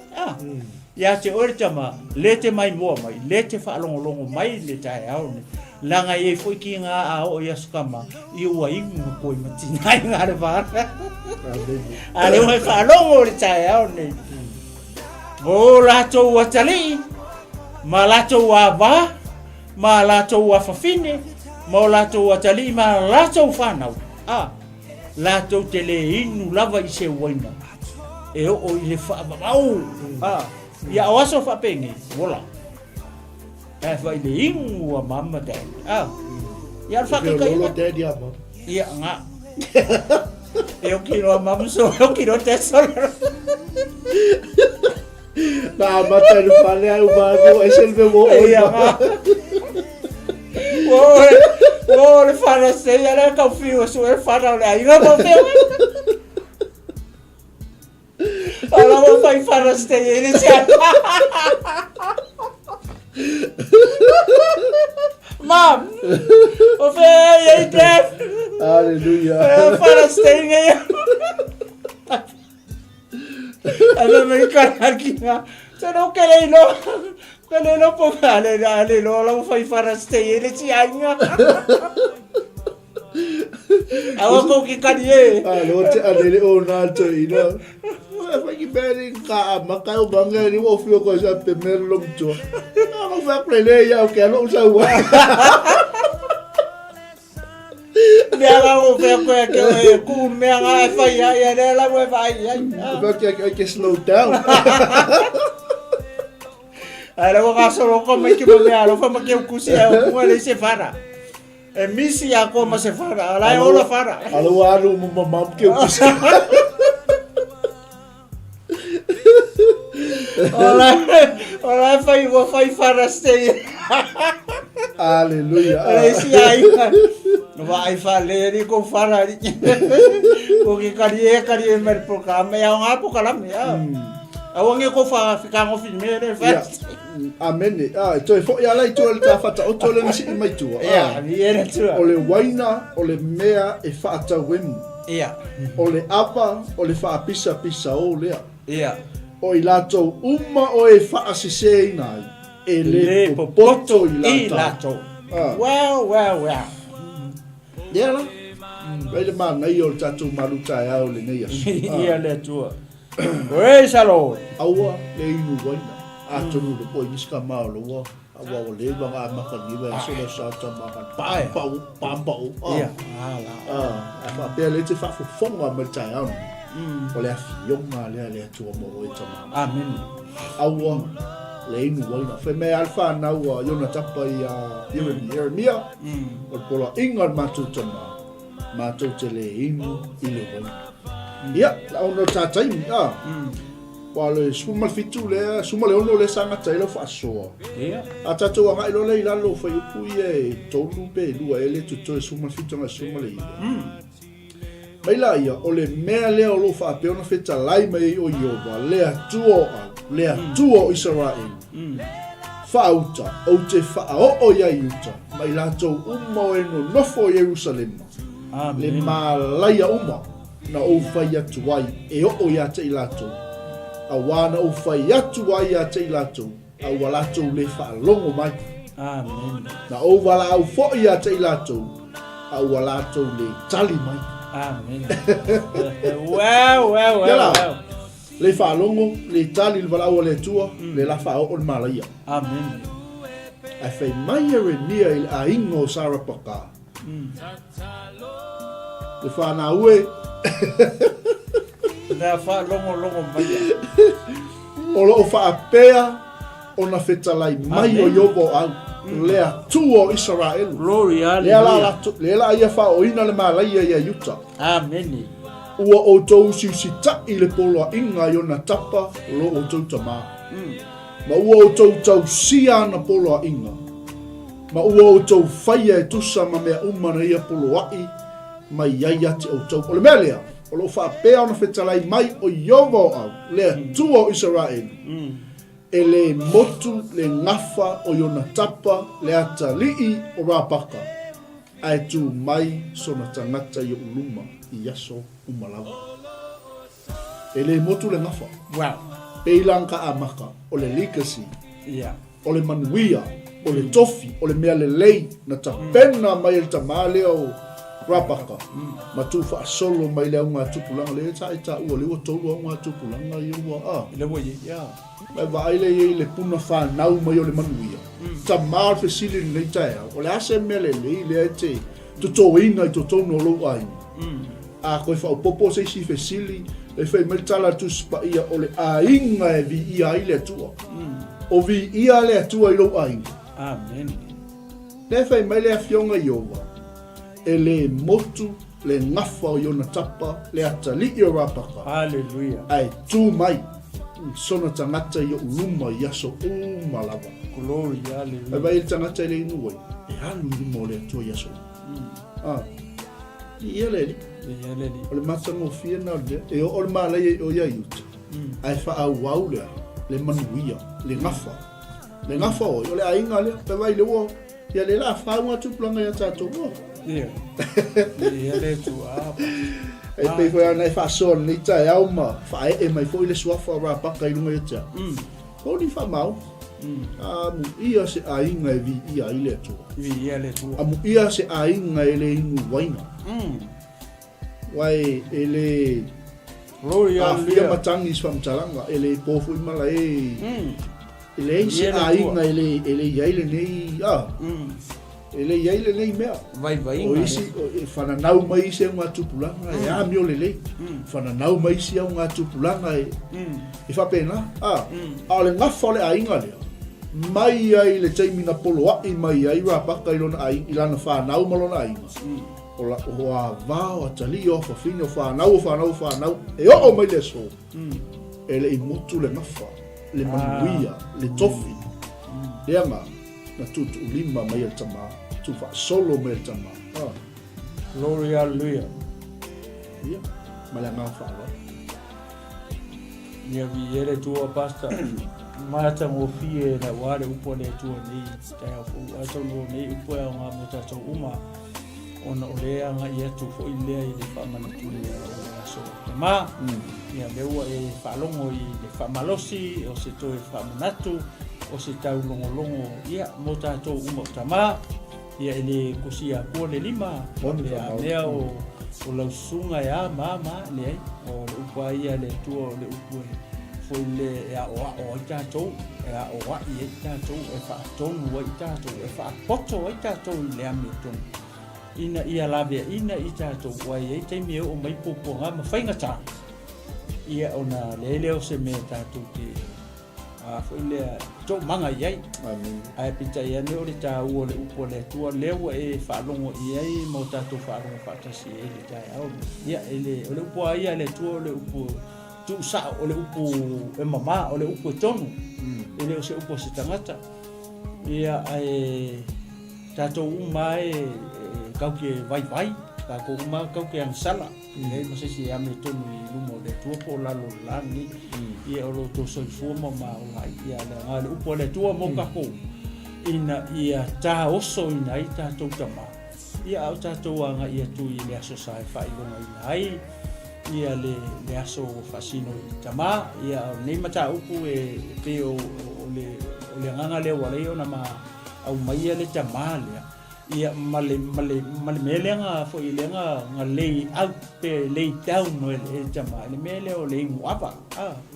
Ia te ore tama, le te mai moa mai, le te whaalongolongo mai le TAEAO nei. Langa e foi ki ngā a o ia sukama, i ua ingu koi matinai ngā re vāna. A le mai whaalongo le TAEAO nei. O lātou wa tali, ma lātou wa wā, ma lātou wa whawhine, ma lātou wa tali, ma lātou whanau. Lātou te le inu lava i se waina. E o i le whaamamau. Ia o aso whapenge, wola. E whai le ingu a mama dai. Ia le whakakai. Lolo daddy a mama. Ia ngā. E o kiro a mama so, e o kiro te sola. Nā mata ni whale au māngu, e selve mo o. Ia ngā. O le whana se, ia le kau whiu so e whana o le ainga mo whiu. Ala mo whai whana se, e le se. Mom, o whai e def. Hallelujah. E whana se inga ia. Ala me karaki nga. Sa no kelelo. Kelelo po ale lo la fai fara stay le ti anga. Awa ko ki kadie. Lo te ale o na to ina. Wa ki beri ka maka o banga ni wo fio ko sa pe merlo mto. Ama fa plele ya o ke lo sa wa. Mea o fe ko ke ku mea nga fa ya la we vai ya. Ba ke slow down. Ala ko kasoro ko mai ki ba mea lo fa ma ke kusi o ko le se fara. E misi ya ko ma se fara, ala o la fara. Ala wa ru mo mam ke kusi. Ola fai fara stay. Hallelujah. Ala si ai. Vai fale ri ko fara ri. Ko ki kari mer programa ya nga po kala me. Awange ko fa fika ngo filme re fa. Amen. To fo ya lai to le ta fata o to le nisi mai tu. Ya, ni era tu. O le waina, o le mea e fa ata wemu. Ya. O le apa, o le fa pisa o lea. Ya. O i lato uma o e fa asise nai. E le popoto i lato. Wow. Ya la. Vai mana i o tatu malu TAEAO le nei asu. Ia le tua. Oi salo. Aua le inu waina. Atonu le po iska mau lo wa. Awa o le banga maka ni ba so le sa ta maka. Pau. Ia. Ma pe le te fa fo fonga ma TAEAO. O le afionga le tua mo o tama. Amen. Aua le inu waina. Fe me alfa na ua yona tapa i Ieremia. O pola inga matutama. Matou te le inu i le waina. Ia, la ono tatai wa le suma fitu le suma le ono le sanga tai lo faso. Ia. A tatou anga ilo le lalo fa yu e tolu pe lua ele tuto suma fitu nga suma le. Mai la ia o le mea le o lo fa pe ona feta lai mai o Yehova le atuo Israel. Fauta o te fa o ya yuta mai la tou umma no nofo Jerusalem. Le malaya uma na o fai atu ai e o ya te ilato awana o fai atu ai ya te ilato awalato le fa longo mai. Amen. Na o wala au fo ya te ilato awalato le tali mai. Amen. Wow. Le fa longo le tali le wala o le tua le la fa o malaya. Amen. Ai fai mai Ieremia il a ingo sarapaka. Le fa na ue Na fa longo mai. O lo fa apea o na fetalai mai o Yobo au le atuo Israel. Glory hallelujah. Le la ia fa o ina le malaya ia yuta. Amen. Ua o tou siusita i le polo inga i ona tapa lo o tou tama. Ma ua o tou tau sia na polo inga. Ma ua o tou faia e tusa ma mea umana ia polo ai ma iaia te o tou. O le mea lea, o lo wha pēa ona whetalai mai o Yovo au, lea tuo Israel. e le motu le ngafa o yona tapa le ata lii o rapaka ai tu mai sona tangata i uluma i aso umalawa. E le motu le ngafa. Wow. Peilanka amaka o le legacy. Yeah. O le manuia, o le tofi, o le mea le lei na tapena mai le tamale o rapaka. Ma tu fa solo mai le unga tupulanga le ta ua le ua tolu unga tupulanga i ua Le wo ya. Mai vai le puna fa nau mai o le manuia. Ta mar fesili le TAEAO. O le ase mea le te tutoina i totono lo ai. A koe fa popo se si fesili e fai mai tala tu spa ia o le ainga e vi ia i le atua. O vi ia le atua i lo ainga. Amen. Le fai mai le afionga i ova. E le motu le ngafa o yona tapa le atali i o rapaka. Hallelujah. Ai tu mai sona tangata i o uluma i aso umalawa. Glory, hallelujah. Ai vai tangata i le inuai. E halu i luma o le atua i aso. Ia le li. O le matango fia na le. E o le malai o ia iuta. Ai fa au au lea. Le manuia. Le ngafa. Le ngafa o. O le ainga lea. Pe vai le ua. Ia le la whaunga tupulanga ia tātou ua. Yeah. Ia le tu apa. E pei koe ana e whaasoa ni TAEAO ma whae e mai fo i le suafa o rapaka i lunga i tia. Ko ni whamau. Mu ia se ainga e vi ia i le atua. Vi ia le tu. Mu ia se ainga e le inu waina. Wai e le Glory, fia hallelujah. matangi swamtalanga e le pofu i mala e le se ainga e le iaile nei e le iaile nei mea. Vai O isi e whananau mai isi au ngā tupulanga e ami o le lei. Whananau mai isi au ngā tupulanga e whapena. A le ngafa le ainga lea. Mai ai le taimina polo ai mai ai rapaka i lona ai, i lana whanau ma lona ainga. O la o a vao a tali o whawhine o whanau. E o mai le so. E le i motu le ngafa, le manuia, le tofi. Leanga na tutu ulima mai el tama. Tu fa solo mai el tama. Glory, hallelujah. Ia, ma le ngā whaala. Ia vi ele tua pasta. Mata mo fie na wale upo le tua nei. TAEAO fu ato no nei upo e ngā mota tau uma. Ona olea nga ia tu fo i lea i le whamana tūne o so. Ma, ia leua e whalongo i le whamalosi, o se toe whamanatu, o se tau longo ia mo tātou uma o tamā. Ia e le kusia kua le lima, le a mea o lausunga e a ma, le ai. O le upa ia le tua o le upu e fo i le e a oa o i tātou, e a oa i e tātou, e whaatonu i tātou, e whaapoto i tātou i le ame tonu. Ina ia lawe ina i tātou wai e teimi o mai poponga ma whainga tā. Ia ona lele o se mea tātou te fo lea tō manga i ai. Ai pita ia ne o le tā ua le upo le tua lewa e whaalongo i ai mo tātou whaalongo whaatasi e le TAEAO. Ia o le upo ai le tua o le upo tu sa o le upo e mama o le upo tonu. Ele o se upo se tangata. Ia ai tātou umai kauke vai ka ko uma kauke ang sala nei mase si ame tonu i lumo le tuapo lalo lani ia o lo to so forma ma o ia le ngale upo le tua mo ka ko ina ia ta oso ina i ta to tama ia o ta to anga ia tu i le aso sai fai longa i ia le aso fasino i tama ia nei mata upu e pe o le nganga le wale ona ma au mai le tama le ia male melenga fo ilenga ngalei au pe lei down no e tama le mele o le ngapa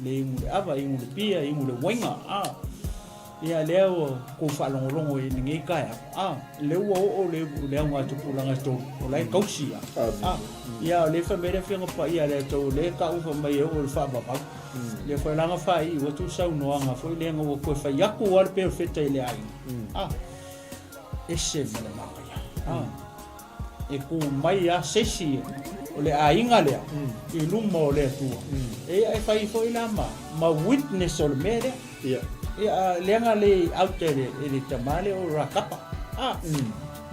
le ngapa i ngule pia i ngule wenga ia leo ko falongolongo i ngi kai le o le nga tupulanga to o lai kausia ia le famere finga pa ia le to le ka u fa mai o le fa ba le fa langa fa i o tu sa no anga fo le nga ko fa yaku al perfecta ile ai ese mele manga e ku mai a sesi o le ainga lea i lumo le tua e ai fai foi la ma witness o le mere ia lenga le autere e le tamale o rakapa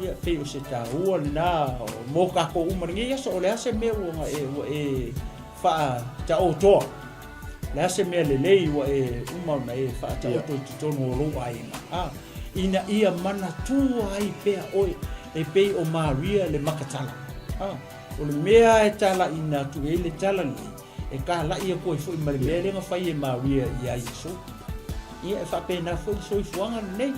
ia pe o se ta ua na mo ka ko umaringi ia so le ase me o e fa ta o to la se me le lei wa e uma na e fa ta to tono lo ainga ina ia mana tu ai pe oi e pe o Maria le makatala o le mea e tala ina tu e le tala ni e ka la ia ko foi ma le le nga fai e Maria ia iso ia fa pe na foi so fuanga nei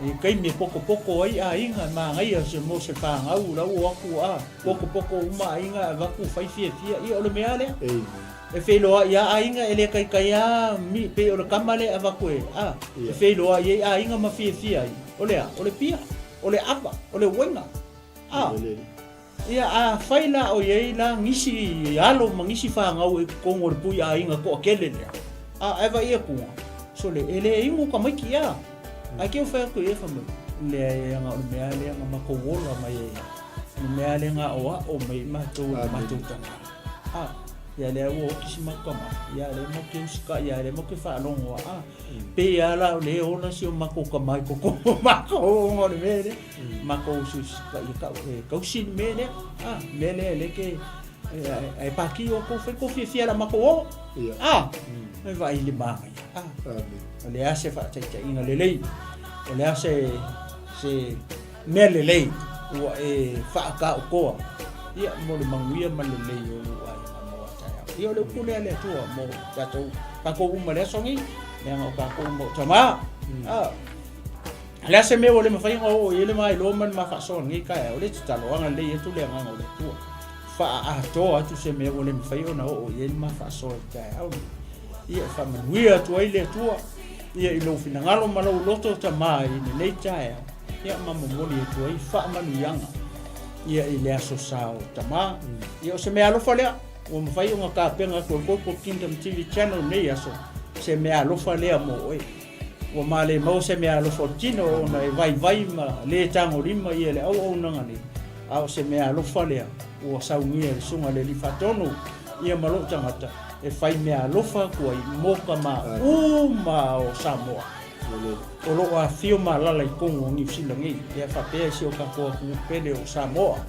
e kai me poko ai inga ma ngai se mo se fa ngau la o aku poko uma inga va ku fai fia ia o le mea le e fe loa ia inga ele kai mi pe o le kamale ava ko e fe loa ia inga ma fia o le pia o le apa o le wenga ia faila o ye la ngisi alo mangisi fa ngau e ko ngor pu ia inga ko kele le eva ia ku so le ele ingu ka mai kia ai ke fa ko e fa le nga o mea le nga ma ko wola mai e mea le nga o mai ma to ta ya le o kisima kama ya le mo ke ska ya le mo ke fa longo pe ya la le ona si o mako kama ko mako ngor vere mako su ska ka sin mele mele ke ai pa ki o ko fia la mako me vai le ma le ase fa ta inga le o le ase se mele le o e fa ka ko ia mo le manguia ma le o io le kule le tua mo tato pa ko uma le songi le nga pa ko mo tama la se me ole me fa o ele mai lo man ma fa son ngi ka o le talo nga le tu le nga o le tua fa to tu se me ole me fa o na o ele ma fa so ka o ia fa me wia tu ile tua ia ilo fina ngalo ma lo loto tama ni le tae ia ma mo le tua i fa manu yanga ia ile aso sao tama ia se me alo fa le o me fai unha kapenga ko Kingdom TV channel nei aso se me alofa lea mo oi o male mo se me alofa tino ona e vai ma le tango lima ia le au nanga ni au se me alofa lea o saungia le sunga le lifatono ia malo tangata e fai me alofa ko i moka ma uma o Samoa o lo a fio ma lala i kongo ni silangi ia fa pe se o ka ko pele o Samoa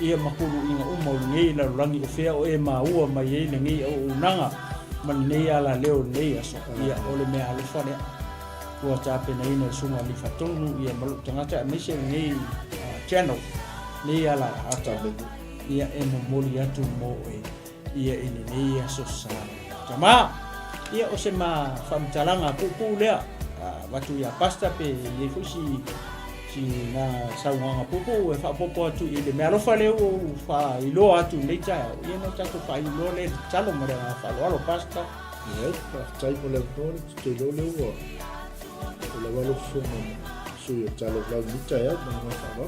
ia makulu inga uma o ngei la rangi o fea o e maua mai e le ngei o unanga man nei ala leo nei aso ia o le mea alofa lea kua tape na ina sunga li fatonu ia malu tangata mese ngei channel nei ala ata ia e momoli atu mo e ia ini nei aso sa tama ia o se ma famtalanga pupu lea watu ia pasta pe ye fusi na saunga pupu e fa popo atu i le mea alofa leo fa ilo atu nei tae ia no tato fa ilo le talo ma rea fa alo pasta ia fa tai po le kore te ilo leo o le walo funga sui o talo lau ni tae ma fa no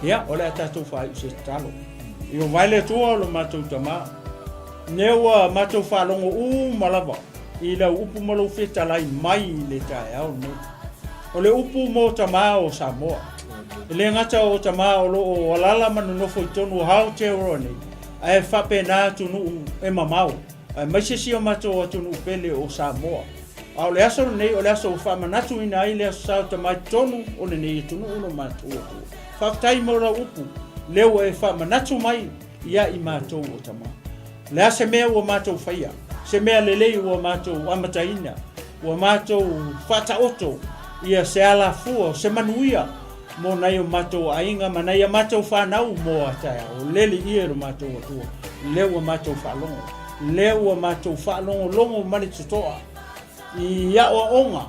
ia o le tato fa i se talo i o vaile tua lo matou tama neua matou fa longo malava i la upu malo feta lai mai le tae au nei o le upu mo tama o Samoa le ngata o tama o lo o lala manu no foi tonu hau te roni ai fa pena tunu e mamau ai mai se si o mato tunu pele o Samoa au le aso nei o le aso fa manatu ina ai le sa tama tonu o le nei tunu uno mato fa tai mo ra upu le o e fa manatu mai ia i mato o tama le ase me o mato faia se me le o mato amataina o mato fata oto ia se ala fu se manuia mo nai o mato ainga manai a mato fa nau mo ata o leli ia o mato o le o mato fa longo le o mato fa longo mali tutoa ia o onga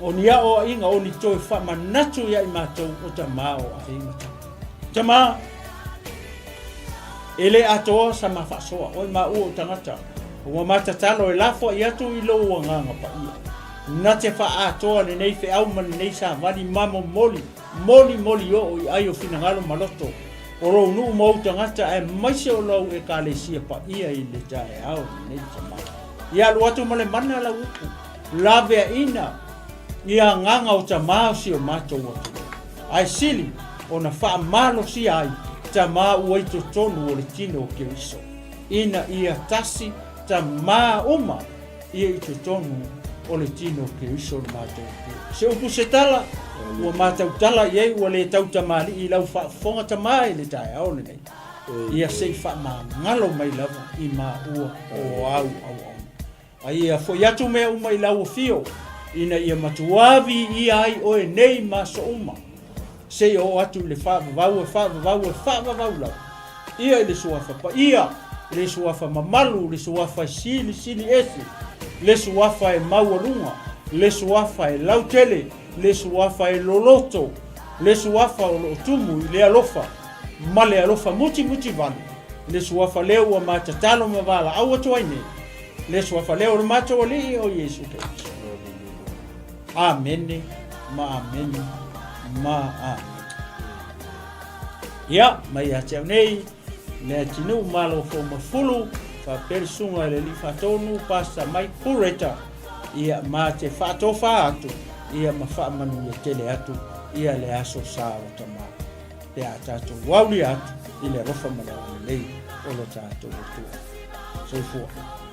o nia o inga o ni toi fa manatu ia i mato o tama o ainga tama ele ato sa ma fa so o ma o tangata o mata talo e lafo ia tu i lo nganga pa ia na te fa atoa le nei fe au man nei sa vali mamo moli o i ai o fina ngalo maloto o ro nu mo tangata e mai se o lo e ka le sia pa ia i le tae au nei tama ia lo atu male mana la upu lave ina ia nganga o tama si o mato o ai sili ona fa malo si ai tama o i to tonu o le tino o ke iso ina ia tasi tama uma ia i to tonu o le tino ke iso le matou se upu se tala ua matou tala iai ua le tau tamali i lau faafofoga tamai le taeao lenei ia sei faamagalo mai lava i maua o au Ai fo yatu me uma I lau fio ina ia matuavi ia ai o e nei maso uma. Se o atu le whāwavau lau. Ia le suafa pa ia, le suafa mamalu, le suafa sili esi, le suafa e maualunga, le suafa e lautele, le suafa e loloto, le suafa o lo tumu le alofa, ma le alofa muti vanu, le suafa leo wa matatalo mavala au atuaine, le suafa leo le mato o li o Yesu Kristo. Amene, ma amene, ma amene. Ia, mai ate au nei, le tinu malo fo mafulu, fa persunga le li fatonu pasa mai kureta, ia ma te fatofa atu, ia ma fa manu ia tele atu, ia le aso sa o tama. Te atatu wauli atu, ile rofa mana lei, o lo tatu o tua. Soifua.